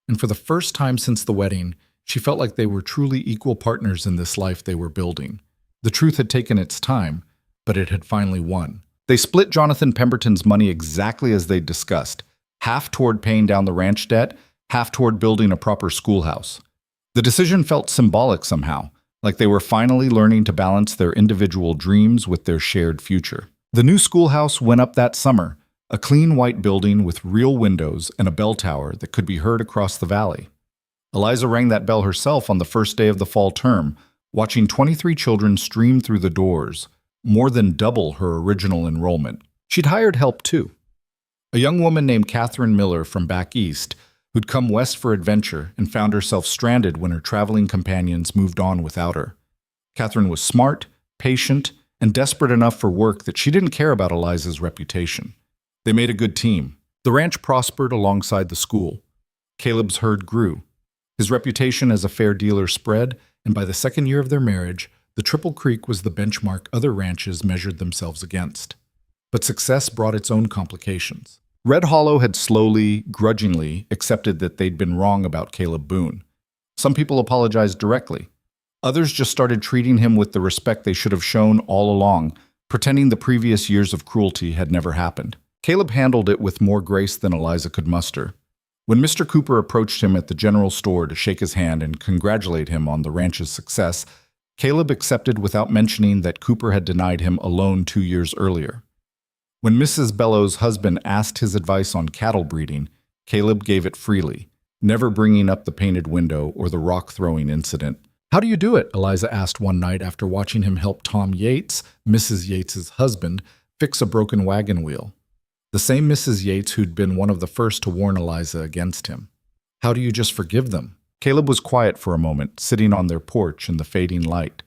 And for the first time since the wedding, she felt like they were truly equal partners in this life they were building. The truth had taken its time, but it had finally won. They split Jonathan Pemberton's money exactly as they'd discussed, half toward paying down the ranch debt, half toward building a proper schoolhouse. The decision felt symbolic somehow, like they were finally learning to balance their individual dreams with their shared future. The new schoolhouse went up that summer, a clean white building with real windows and a bell tower that could be heard across the valley. Eliza rang that bell herself on the first day of the fall term, watching 23 children stream through the doors, more than double her original enrollment. She'd hired help too. A young woman named Catherine Miller from back east, who'd come west for adventure and found herself stranded when her traveling companions moved on without her. Catherine was smart, patient, and desperate enough for work that she didn't care about Eliza's reputation. They made a good team. The ranch prospered alongside the school. Caleb's herd grew. His reputation as a fair dealer spread, and by the second year of their marriage, the Triple Creek was the benchmark other ranches measured themselves against. But success brought its own complications. Red Hollow had slowly, grudgingly accepted that they'd been wrong about Caleb Boone. Some people apologized directly. Others just started treating him with the respect they should have shown all along, pretending the previous years of cruelty had never happened. Caleb handled it with more grace than Eliza could muster. When Mr. Cooper approached him at the general store to shake his hand and congratulate him on the ranch's success, Caleb accepted without mentioning that Cooper had denied him a loan 2 years earlier. When Mrs. Bellows' husband asked his advice on cattle breeding, Caleb gave it freely, never bringing up the painted window or the rock-throwing incident. "How do you do it?" Eliza asked one night after watching him help Tom Yates, Mrs. Yates's husband, fix a broken wagon wheel. The same Mrs. Yates who'd been one of the first to warn Eliza against him. "How do you just forgive them?" Caleb was quiet for a moment, sitting on their porch in the fading light.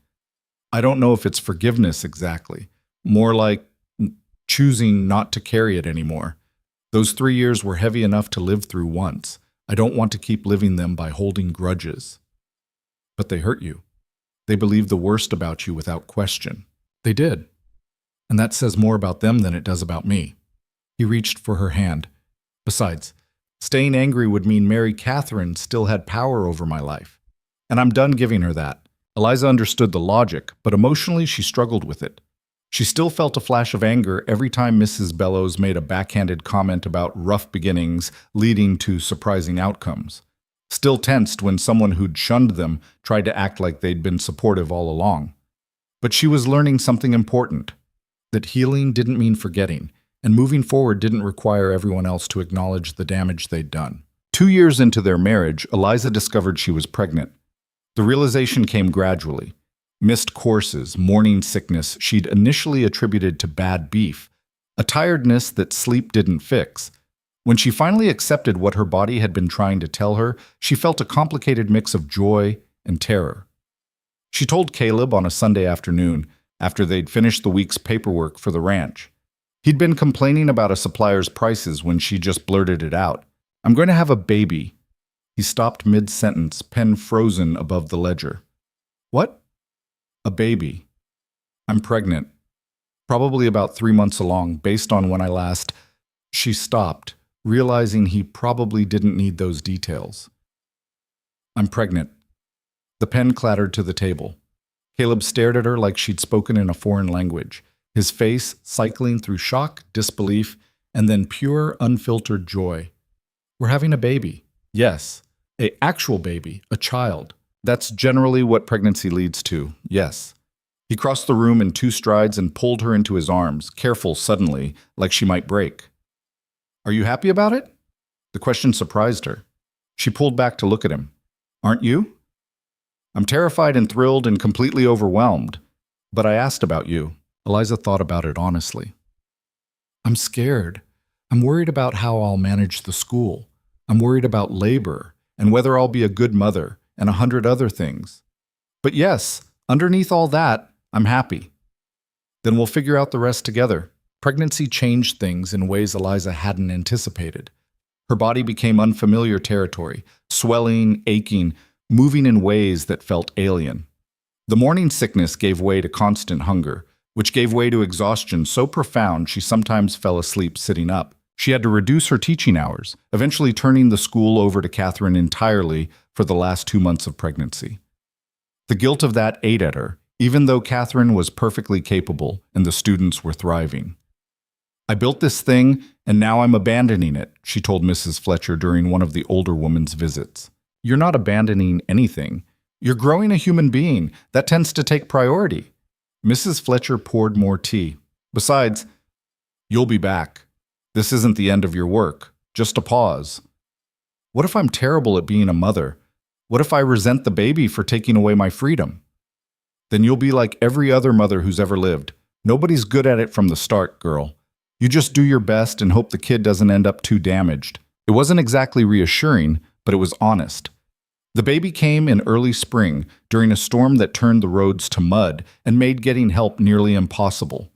"I don't know if it's forgiveness exactly. More like choosing not to carry it anymore. Those 3 years were heavy enough to live through once. I don't want to keep living them by holding grudges." "But they hurt you. They believed the worst about you without question." "They did. And that says more about them than it does about me." He reached for her hand. "Besides, staying angry would mean Mary Catherine still had power over my life. And I'm done giving her that." Eliza understood the logic, but emotionally she struggled with it. She still felt a flash of anger every time Mrs. Bellows made a backhanded comment about rough beginnings leading to surprising outcomes. Still tensed when someone who'd shunned them tried to act like they'd been supportive all along. But she was learning something important, that healing didn't mean forgetting, and moving forward didn't require everyone else to acknowledge the damage they'd done. 2 years into their marriage, Eliza discovered she was pregnant. The realization came gradually. Missed courses, morning sickness she'd initially attributed to bad beef, a tiredness that sleep didn't fix. When she finally accepted what her body had been trying to tell her, she felt a complicated mix of joy and terror. She told Caleb on a Sunday afternoon, after they'd finished the week's paperwork for the ranch. He'd been complaining about a supplier's prices when she just blurted it out. "I'm going to have a baby." He stopped mid-sentence, pen frozen above the ledger. "What?" "A baby. I'm pregnant. Probably about 3 months along, based on when I last—" She stopped, realizing he probably didn't need those details. "I'm pregnant." The pen clattered to the table. Caleb stared at her like she'd spoken in a foreign language, his face cycling through shock, disbelief, and then pure, unfiltered joy. "We're having a baby." "Yes. An actual baby. A child. That's generally what pregnancy leads to. Yes." He crossed the room in 2 strides and pulled her into his arms, careful suddenly, like she might break. "Are you happy about it?" The question surprised her. She pulled back to look at him. "Aren't you?" "I'm terrified and thrilled and completely overwhelmed. But I asked about you." Eliza thought about it honestly. "I'm scared. I'm worried about how I'll manage the school. I'm worried about labor and whether I'll be a good mother and 100 other things. But yes, underneath all that, I'm happy." "Then we'll figure out the rest together." Pregnancy changed things in ways Eliza hadn't anticipated. Her body became unfamiliar territory, swelling, aching, moving in ways that felt alien. The morning sickness gave way to constant hunger, which gave way to exhaustion so profound she sometimes fell asleep sitting up. She had to reduce her teaching hours, eventually turning the school over to Catherine entirely for the last 2 months of pregnancy. The guilt of that ate at her, even though Catherine was perfectly capable and the students were thriving. "I built this thing, and now I'm abandoning it," she told Mrs. Fletcher during one of the older woman's visits. "You're not abandoning anything. You're growing a human being. That tends to take priority." Mrs. Fletcher poured more tea. "Besides, you'll be back. This isn't the end of your work, just a pause." "What if I'm terrible at being a mother? What if I resent the baby for taking away my freedom?" "Then you'll be like every other mother who's ever lived. Nobody's good at it from the start, girl. You just do your best and hope the kid doesn't end up too damaged." It wasn't exactly reassuring, but it was honest. The baby came in early spring, during a storm that turned the roads to mud and made getting help nearly impossible.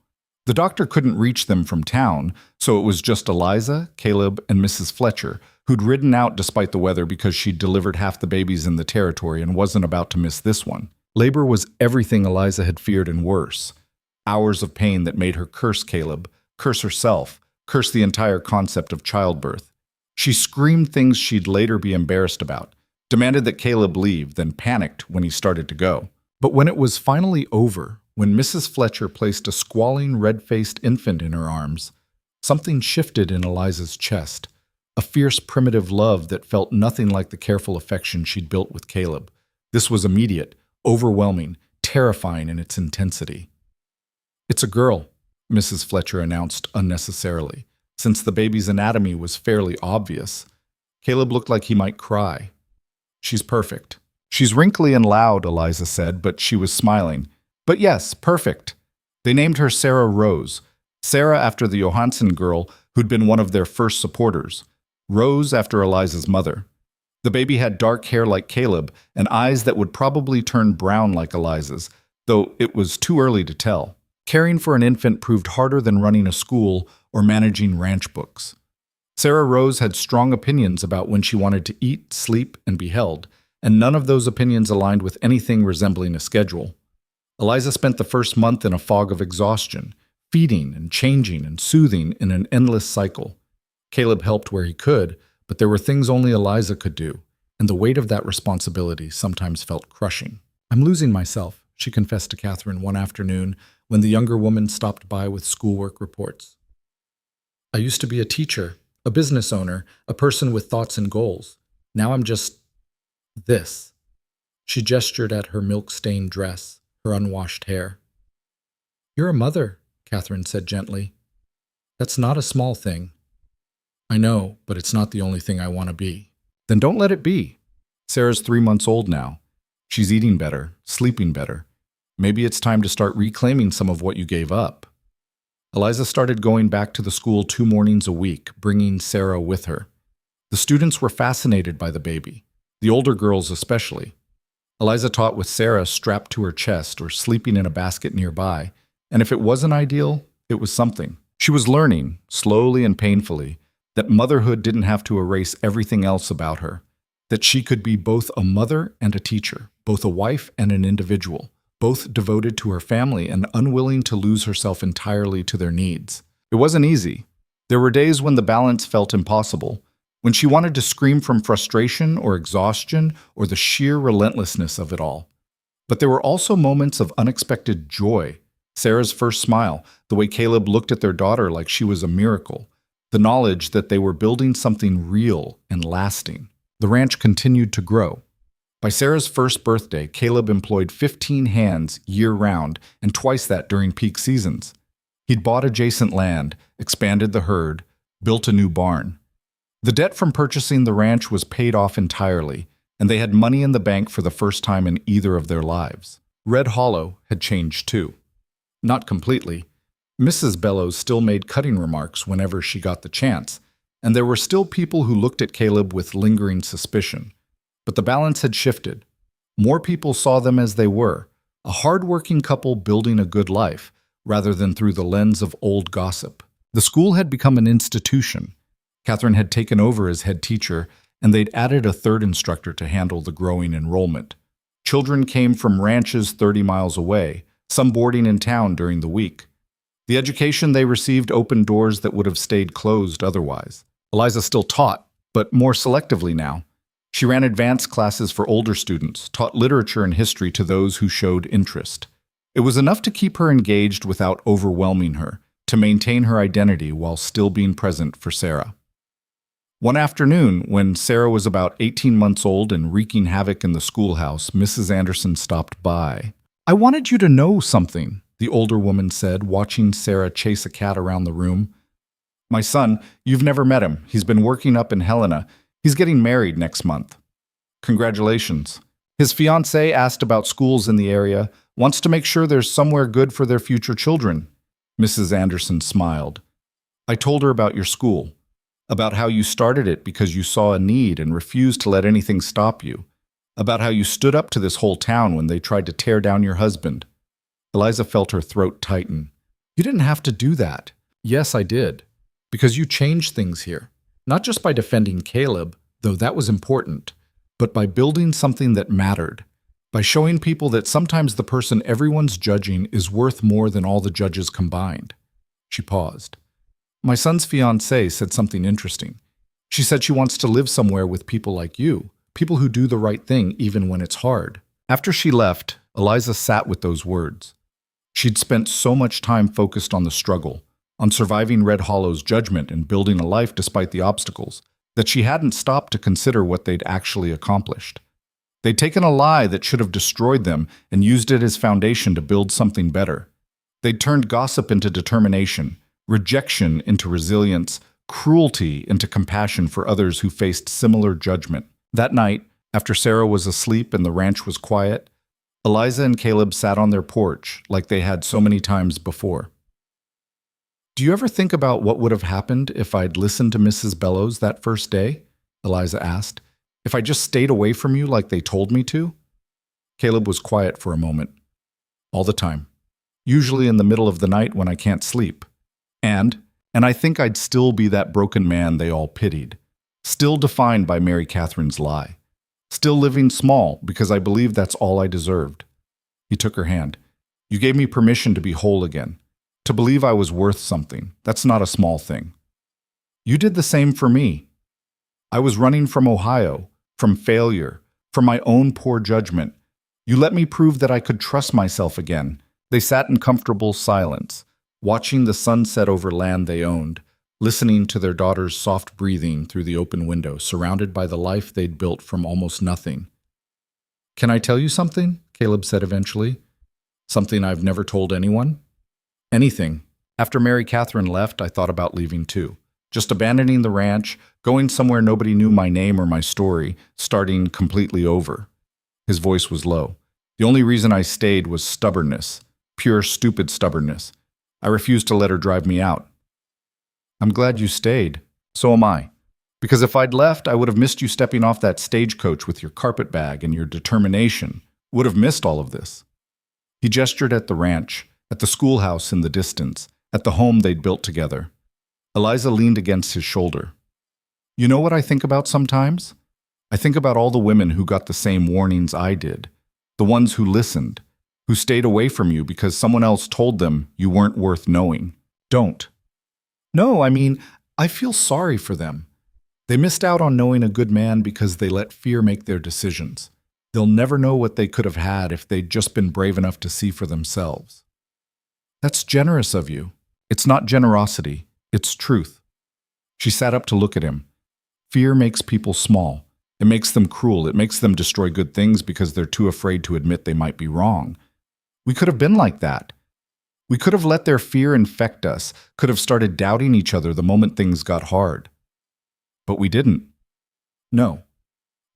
The doctor couldn't reach them from town, so it was just Eliza, Caleb, and Mrs. Fletcher, who'd ridden out despite the weather because she'd delivered half the babies in the territory and wasn't about to miss this one. Labor was everything Eliza had feared and worse. Hours of pain that made her curse Caleb, curse herself, curse the entire concept of childbirth. She screamed things she'd later be embarrassed about, demanded that Caleb leave, then panicked when he started to go. But when it was finally over, when Mrs. Fletcher placed a squalling, red-faced infant in her arms, something shifted in Eliza's chest, a fierce, primitive love that felt nothing like the careful affection she'd built with Caleb. This was immediate, overwhelming, terrifying in its intensity. "It's a girl," Mrs. Fletcher announced unnecessarily, since the baby's anatomy was fairly obvious. Caleb looked like he might cry. She's perfect. She's wrinkly and loud, Eliza said, but she was smiling. But yes, perfect. They named her Sarah Rose. Sarah after the Johansson girl who'd been one of their first supporters. Rose after Eliza's mother. The baby had dark hair like Caleb and eyes that would probably turn brown like Eliza's, though it was too early to tell. Caring for an infant proved harder than running a school or managing ranch books. Sarah Rose had strong opinions about when she wanted to eat, sleep, and be held, and none of those opinions aligned with anything resembling a schedule. Eliza spent the first month in a fog of exhaustion, feeding and changing and soothing in an endless cycle. Caleb helped where he could, but there were things only Eliza could do, and the weight of that responsibility sometimes felt crushing. "I'm losing myself," she confessed to Catherine one afternoon when the younger woman stopped by with schoolwork reports. "I used to be a teacher, a business owner, a person with thoughts and goals. Now I'm just this." She gestured at her milk-stained dress, her unwashed hair. "You're a mother," Catherine said gently. "That's not a small thing." "I know, but it's not the only thing I want to be." "Then don't let it be." Sarah's 3 months old now. She's eating better, sleeping better. Maybe it's time to start reclaiming some of what you gave up. Eliza started going back to the school 2 mornings a week, bringing Sarah with her. The students were fascinated by the baby, the older girls especially. Eliza taught with Sarah strapped to her chest or sleeping in a basket nearby, and if it wasn't ideal, it was something. She was learning, slowly and painfully, that motherhood didn't have to erase everything else about her, that she could be both a mother and a teacher, both a wife and an individual, both devoted to her family and unwilling to lose herself entirely to their needs. It wasn't easy. There were days when the balance felt impossible, when she wanted to scream from frustration or exhaustion or the sheer relentlessness of it all. But there were also moments of unexpected joy. Sarah's first smile, the way Caleb looked at their daughter like she was a miracle, the knowledge that they were building something real and lasting. The ranch continued to grow. By Sarah's first birthday, Caleb employed 15 hands year-round and twice that during peak seasons. He'd bought adjacent land, expanded the herd, built a new barn. The debt from purchasing the ranch was paid off entirely, and they had money in the bank for the first time in either of their lives. Red Hollow had changed too. Not completely. Mrs. Bellows still made cutting remarks whenever she got the chance, and there were still people who looked at Caleb with lingering suspicion. But the balance had shifted. More people saw them as they were, a hard-working couple building a good life, rather than through the lens of old gossip. The school had become an institution. Catherine had taken over as head teacher, and they'd added a third instructor to handle the growing enrollment. Children came from ranches 30 miles away, some boarding in town during the week. The education they received opened doors that would have stayed closed otherwise. Eliza still taught, but more selectively now. She ran advanced classes for older students, taught literature and history to those who showed interest. It was enough to keep her engaged without overwhelming her, to maintain her identity while still being present for Sarah. One afternoon, when Sarah was about 18 months old and wreaking havoc in the schoolhouse, Mrs. Anderson stopped by. "I wanted you to know something," the older woman said, watching Sarah chase a cat around the room. "My son, you've never met him. He's been working up in Helena. He's getting married next month." "Congratulations." His fiancée asked about schools in the area, wants to make sure there's somewhere good for their future children. Mrs. Anderson smiled. "I told her about your school, about how you started it because you saw a need and refused to let anything stop you, about how you stood up to this whole town when they tried to tear down your husband." Eliza felt her throat tighten. "You didn't have to do that." "Yes, I did. Because you changed things here. Not just by defending Caleb, though that was important, but by building something that mattered, by showing people that sometimes the person everyone's judging is worth more than all the judges combined." She paused. "My son's fiancée said something interesting. She said she wants to live somewhere with people like you, people who do the right thing even when it's hard." After she left, Eliza sat with those words. She'd spent so much time focused on the struggle, on surviving Red Hollow's judgment and building a life despite the obstacles, that she hadn't stopped to consider what they'd actually accomplished. They'd taken a lie that should have destroyed them and used it as foundation to build something better. They'd turned gossip into determination, rejection into resilience, cruelty into compassion for others who faced similar judgment. That night, after Sarah was asleep and the ranch was quiet, Eliza and Caleb sat on their porch like they had so many times before. "Do you ever think about what would have happened if I'd listened to Mrs. Bellows that first day?" Eliza asked. "If I just stayed away from you like they told me to?" Caleb was quiet for a moment. "All the time. Usually in the middle of the night when I can't sleep. And I think I'd still be that broken man they all pitied. Still defined by Mary Catherine's lie. Still living small because I believed that's all I deserved." He took her hand. "You gave me permission to be whole again. To believe I was worth something. That's not a small thing. You did the same for me. I was running from Ohio, from failure, from my own poor judgment. You let me prove that I could trust myself again." They sat in comfortable silence, watching the sunset over land they owned, listening to their daughter's soft breathing through the open window, surrounded by the life they'd built from almost nothing. "Can I tell you something?" Caleb said eventually. "Something I've never told anyone?" "Anything. After Mary Catherine left, I thought about leaving too. Just abandoning the ranch, going somewhere nobody knew my name or my story, starting completely over." His voice was low. "The only reason I stayed was stubbornness, pure stupid stubbornness. I refused to let her drive me out." "I'm glad you stayed. So am I. Because if I'd left, I would have missed you stepping off that stagecoach with your carpet bag and your determination. Would have missed all of this." He gestured at the ranch, at the schoolhouse in the distance, at the home they'd built together. Eliza leaned against his shoulder. "You know what I think about sometimes? I think about all the women who got the same warnings I did. The ones who listened, who stayed away from you because someone else told them you weren't worth knowing. Don't. No, I mean, I feel sorry for them. They missed out on knowing a good man because they let fear make their decisions. They'll never know what they could have had if they'd just been brave enough to see for themselves." "That's generous of you." "It's not generosity, it's truth." She sat up to look at him. "Fear makes people small. It makes them cruel. It makes them destroy good things because they're too afraid to admit they might be wrong. We could have been like that. We could have let their fear infect us, could have started doubting each other the moment things got hard. But we didn't. No,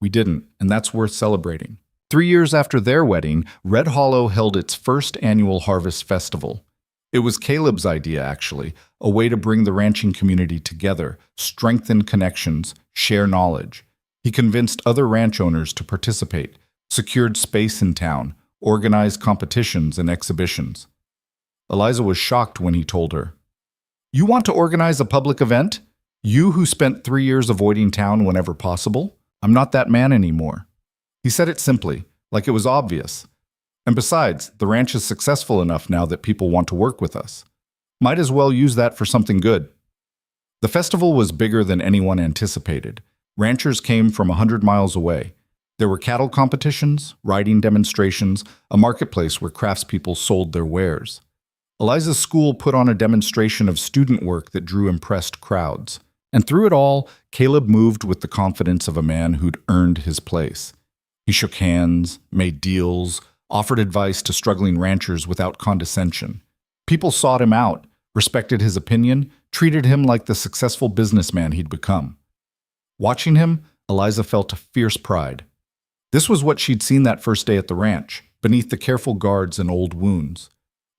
we didn't, and that's worth celebrating." 3 years after their wedding, Red Hollow held its first annual Harvest Festival. It was Caleb's idea, actually, a way to bring the ranching community together, strengthen connections, share knowledge. He convinced other ranch owners to participate, secured space in town, organized competitions and exhibitions. Eliza was shocked when he told her, "You want to organize a public event? You who spent 3 years avoiding town whenever possible? I'm not that man anymore." He said it simply, like it was obvious. "And besides, the ranch is successful enough now that people want to work with us. Might as well use that for something good." The festival was bigger than anyone anticipated. Ranchers came from 100 miles away. There were cattle competitions, riding demonstrations, a marketplace where craftspeople sold their wares. Eliza's school put on a demonstration of student work that drew impressed crowds. And through it all, Caleb moved with the confidence of a man who'd earned his place. He shook hands, made deals, offered advice to struggling ranchers without condescension. People sought him out, respected his opinion, treated him like the successful businessman he'd become. Watching him, Eliza felt a fierce pride. This was what she'd seen that first day at the ranch, beneath the careful guards and old wounds.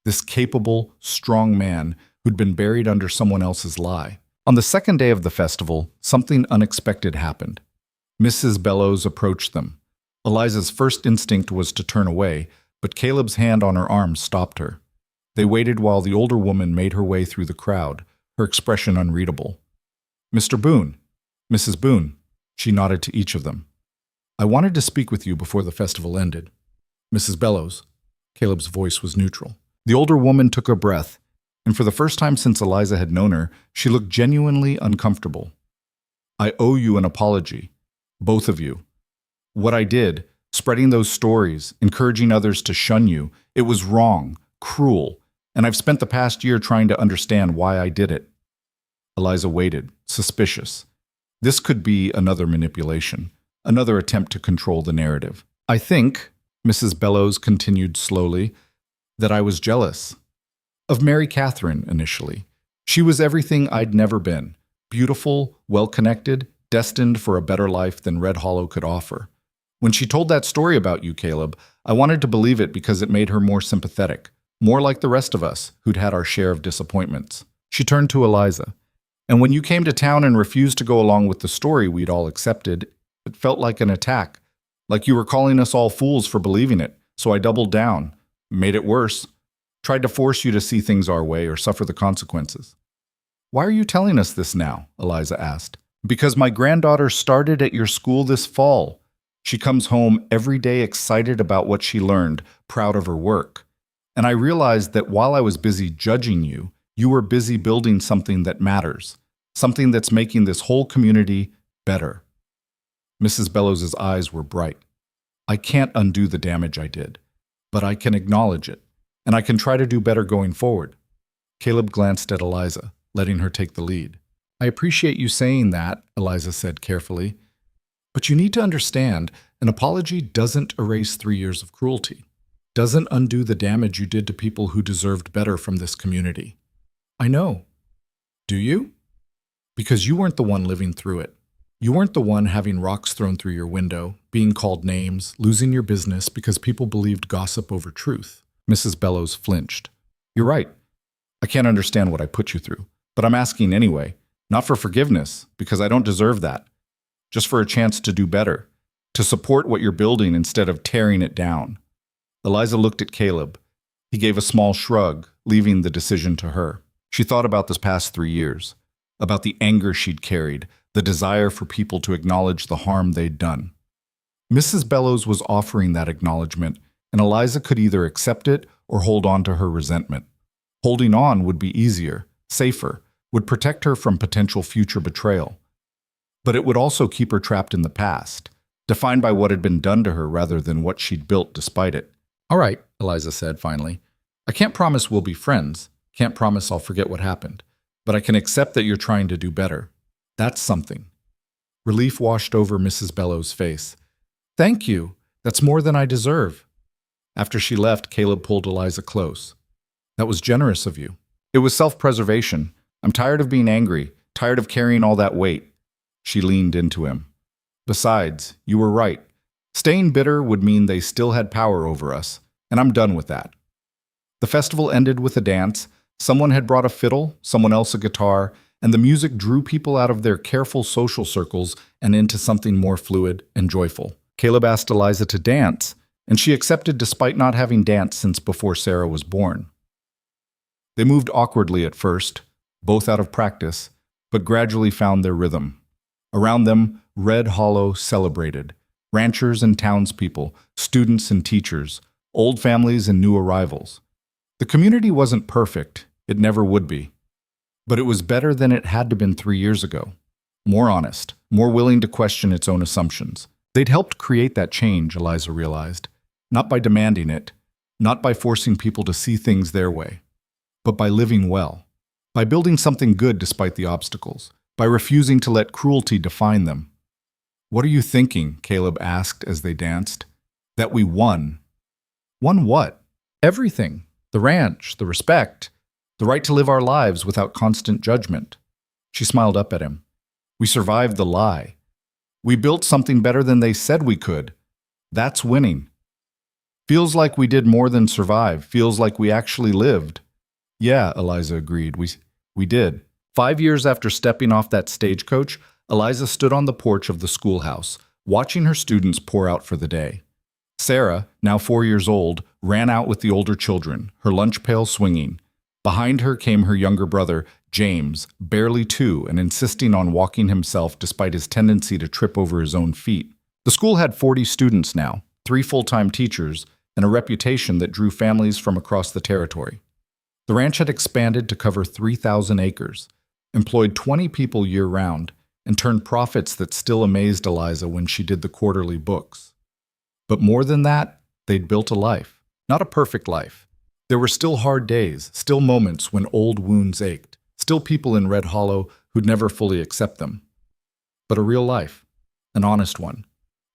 This capable, strong man who'd been buried under someone else's lie. On the second day of the festival, something unexpected happened. Mrs. Bellows approached them. Eliza's first instinct was to turn away, but Caleb's hand on her arm stopped her. They waited while the older woman made her way through the crowd, her expression unreadable. "Mr. Boone, Mrs. Boone," she nodded to each of them. "I wanted to speak with you before the festival ended." "Mrs. Bellows." Caleb's voice was neutral. The older woman took a breath, and for the first time since Eliza had known her, she looked genuinely uncomfortable. "I owe you an apology, both of you. What I did, spreading those stories, encouraging others to shun you, it was wrong, cruel, and I've spent the past year trying to understand why I did it." Eliza waited, suspicious. This could be another manipulation, another attempt to control the narrative. "I think," Mrs. Bellows continued slowly, "that I was jealous. Of Mary Catherine, initially. She was everything I'd never been. beautiful, well-connected, destined for a better life than Red Hollow could offer. When she told that story about you, Caleb, I wanted to believe it because it made her more sympathetic, more like the rest of us who'd had our share of disappointments. She turned to Eliza. And when you came to town and refused to go along with the story we'd all accepted, it felt like an attack, like you were calling us all fools for believing it. So I doubled down, made it worse, tried to force you to see things our way or suffer the consequences. Why are you telling us this now? Eliza asked. Because my granddaughter started at your school this fall. She comes home every day excited about what she learned, proud of her work. And I realized that while I was busy judging you, you were busy building something that matters, something that's making this whole community better. Mrs. Bellows's eyes were bright. I can't undo the damage I did, but I can acknowledge it, and I can try to do better going forward. Caleb glanced at Eliza, letting her take the lead. I appreciate you saying that, Eliza said carefully, but you need to understand, an apology doesn't erase 3 years of cruelty, doesn't undo the damage you did to people who deserved better from this community. I know. Do you? Because you weren't the one living through it. You weren't the one having rocks thrown through your window, being called names, losing your business because people believed gossip over truth. Mrs. Bellows flinched. You're right. I can't understand what I put you through, but I'm asking anyway, not for forgiveness, because I don't deserve that, just for a chance to do better, to support what you're building instead of tearing it down. Eliza looked at Caleb. He gave a small shrug, leaving the decision to her. She thought about this past 3 years, about the anger she'd carried, the desire for people to acknowledge the harm they'd done. Mrs. Bellows was offering that acknowledgement, and Eliza could either accept it or hold on to her resentment. Holding on would be easier, safer, would protect her from potential future betrayal. But it would also keep her trapped in the past, defined by what had been done to her rather than what she'd built despite it. All right, Eliza said finally. I can't promise we'll be friends, can't promise I'll forget what happened, but I can accept that you're trying to do better. That's something. Relief washed over Mrs. Bellows' face. Thank you. That's more than I deserve. After she left, Caleb pulled Eliza close. That was generous of you. It was self-preservation. I'm tired of being angry, tired of carrying all that weight. She leaned into him. Besides, you were right. Staying bitter would mean they still had power over us, and I'm done with that. The festival ended with a dance. Someone had brought a fiddle, someone else a guitar, and the music drew people out of their careful social circles and into something more fluid and joyful. Caleb asked Eliza to dance, and she accepted despite not having danced since before Sarah was born. They moved awkwardly at first, both out of practice, but gradually found their rhythm. Around them, Red Hollow celebrated. Ranchers and townspeople, students and teachers, old families and new arrivals. The community wasn't perfect, it never would be. But it was better than it had to been 3 years ago. More honest, more willing to question its own assumptions. They'd helped create that change, Eliza realized. Not by demanding it, not by forcing people to see things their way, but by living well. By building something good despite the obstacles. By refusing to let cruelty define them. What are you thinking? Caleb asked as they danced. That we won. Won what? Everything. The ranch, the respect, the right to live our lives without constant judgment. She smiled up at him. We survived the lie. We built something better than they said we could. That's winning. Feels like we did more than survive. Feels like we actually lived. Yeah, Eliza agreed. We did. 5 years after stepping off that stagecoach, Eliza stood on the porch of the schoolhouse, watching her students pour out for the day. Sarah, now 4 years old, ran out with the older children, her lunch pail swinging. Behind her came her younger brother, James, barely 2 and insisting on walking himself despite his tendency to trip over his own feet. The school had 40 students now, 3 full-time teachers, and a reputation that drew families from across the territory. The ranch had expanded to cover 3,000 acres, employed 20 people year-round, and turned profits that still amazed Eliza when she did the quarterly books. But more than that, they'd built a life. Not a perfect life. There were still hard days, still moments when old wounds ached, still people in Red Hollow who'd never fully accept them. But a real life, an honest one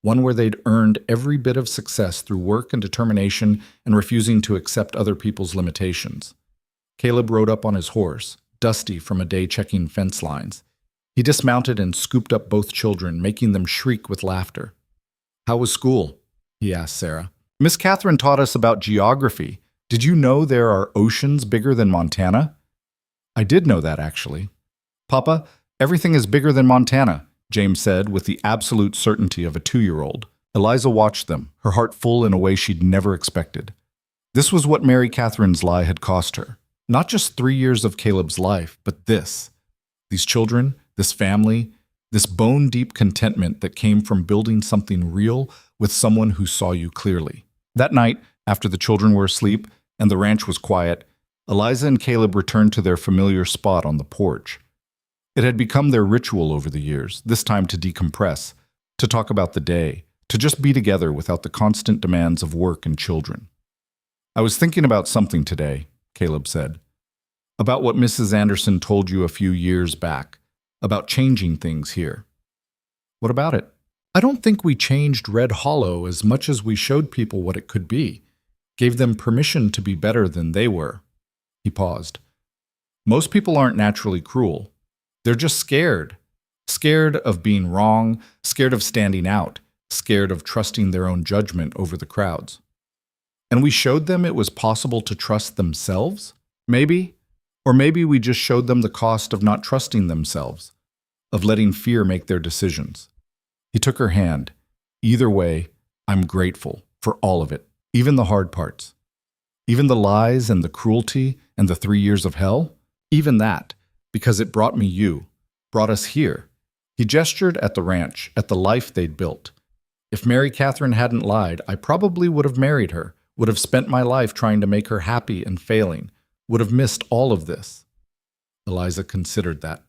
where they'd earned every bit of success through work and determination and refusing to accept other people's limitations. Caleb rode up on his horse, dusty from a day checking fence lines. He dismounted and scooped up both children, making them shriek with laughter. "How was school?" he asked Sarah. "Miss Catherine taught us about geography. Did you know there are oceans bigger than Montana?" "I did know that, actually." "Papa, everything is bigger than Montana," James said with the absolute certainty of a 2-year-old. Eliza watched them, her heart full in a way she'd never expected. This was what Mary Catherine's lie had cost her. Not just 3 years of Caleb's life, but this. These children, this family, this bone-deep contentment that came from building something real with someone who saw you clearly. That night, after the children were asleep and the ranch was quiet, Eliza and Caleb returned to their familiar spot on the porch. It had become their ritual over the years, this time to decompress, to talk about the day, to just be together without the constant demands of work and children. "I was thinking about something today," Caleb said. "About what Mrs. Anderson told you a few years back, about changing things here." "What about it?" "I don't think we changed Red Hollow as much as we showed people what it could be, gave them permission to be better than they were." He paused. "Most people aren't naturally cruel. They're just scared. Scared of being wrong, scared of standing out, scared of trusting their own judgment over the crowds. And we showed them it was possible to trust themselves? Maybe. Or maybe we just showed them the cost of not trusting themselves, of letting fear make their decisions." He took her hand. "Either way, I'm grateful for all of it, even the hard parts. Even the lies and the cruelty and the 3 years of hell? Even that, because it brought me you, brought us here." He gestured at the ranch, at the life they'd built. "If Mary Catherine hadn't lied, I probably would have married her, would have spent my life trying to make her happy and failing, would have missed all of this." Eliza considered that.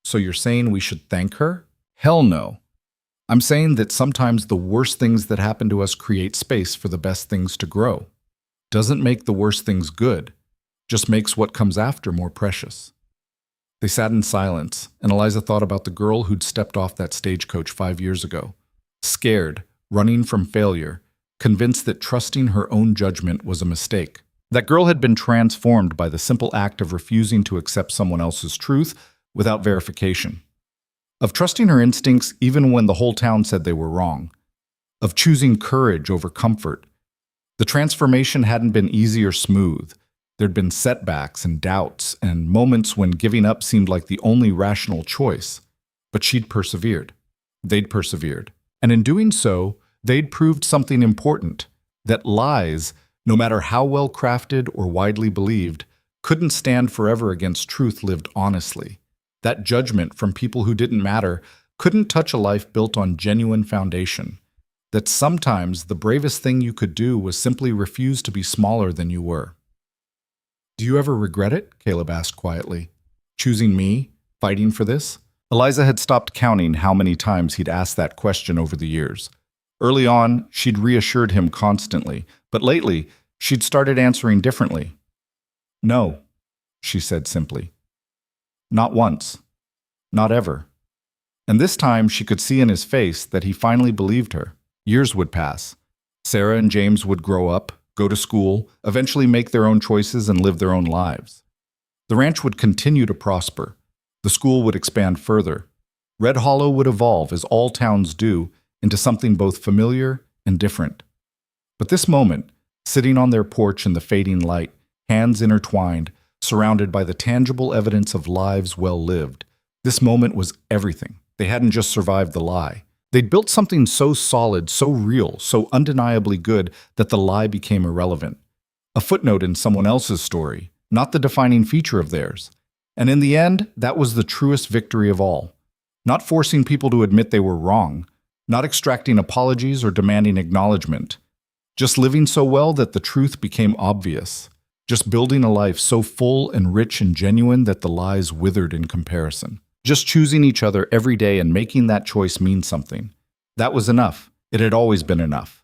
"So you're saying we should thank her?" "Hell no. I'm saying that sometimes the worst things that happen to us create space for the best things to grow. Doesn't make the worst things good, just makes what comes after more precious." They sat in silence, and Eliza thought about the girl who'd stepped off that stagecoach 5 years ago. Scared, running from failure, convinced that trusting her own judgment was a mistake. That girl had been transformed by the simple act of refusing to accept someone else's truth without verification. Of trusting her instincts even when the whole town said they were wrong. Of choosing courage over comfort. The transformation hadn't been easy or smooth. There'd been setbacks and doubts and moments when giving up seemed like the only rational choice. But she'd persevered. They'd persevered. And in doing so, they'd proved something important, that lies, no matter how well crafted or widely believed, couldn't stand forever against truth lived honestly. That judgment from people who didn't matter couldn't touch a life built on genuine foundation. That sometimes the bravest thing you could do was simply refuse to be smaller than you were. "Do you ever regret it?" Caleb asked quietly. "Choosing me? Fighting for this?" Eliza had stopped counting how many times he'd asked that question over the years. Early on, she'd reassured him constantly, but lately, she'd started answering differently. "No," she said simply. "Not once. Not ever." And this time, she could see in his face that he finally believed her. Years would pass. Sarah and James would grow up, go to school, eventually make their own choices and live their own lives. The ranch would continue to prosper. The school would expand further. Red Hollow would evolve, as all towns do, into something both familiar and different. But this moment, sitting on their porch in the fading light, hands intertwined, surrounded by the tangible evidence of lives well lived, this moment was everything. They hadn't just survived the lie. They'd built something so solid, so real, so undeniably good that the lie became irrelevant. A footnote in someone else's story, not the defining feature of theirs. And in the end, that was the truest victory of all. Not forcing people to admit they were wrong, not extracting apologies or demanding acknowledgement. Just living so well that the truth became obvious. Just building a life so full and rich and genuine that the lies withered in comparison. Just choosing each other every day and making that choice mean something. That was enough. It had always been enough.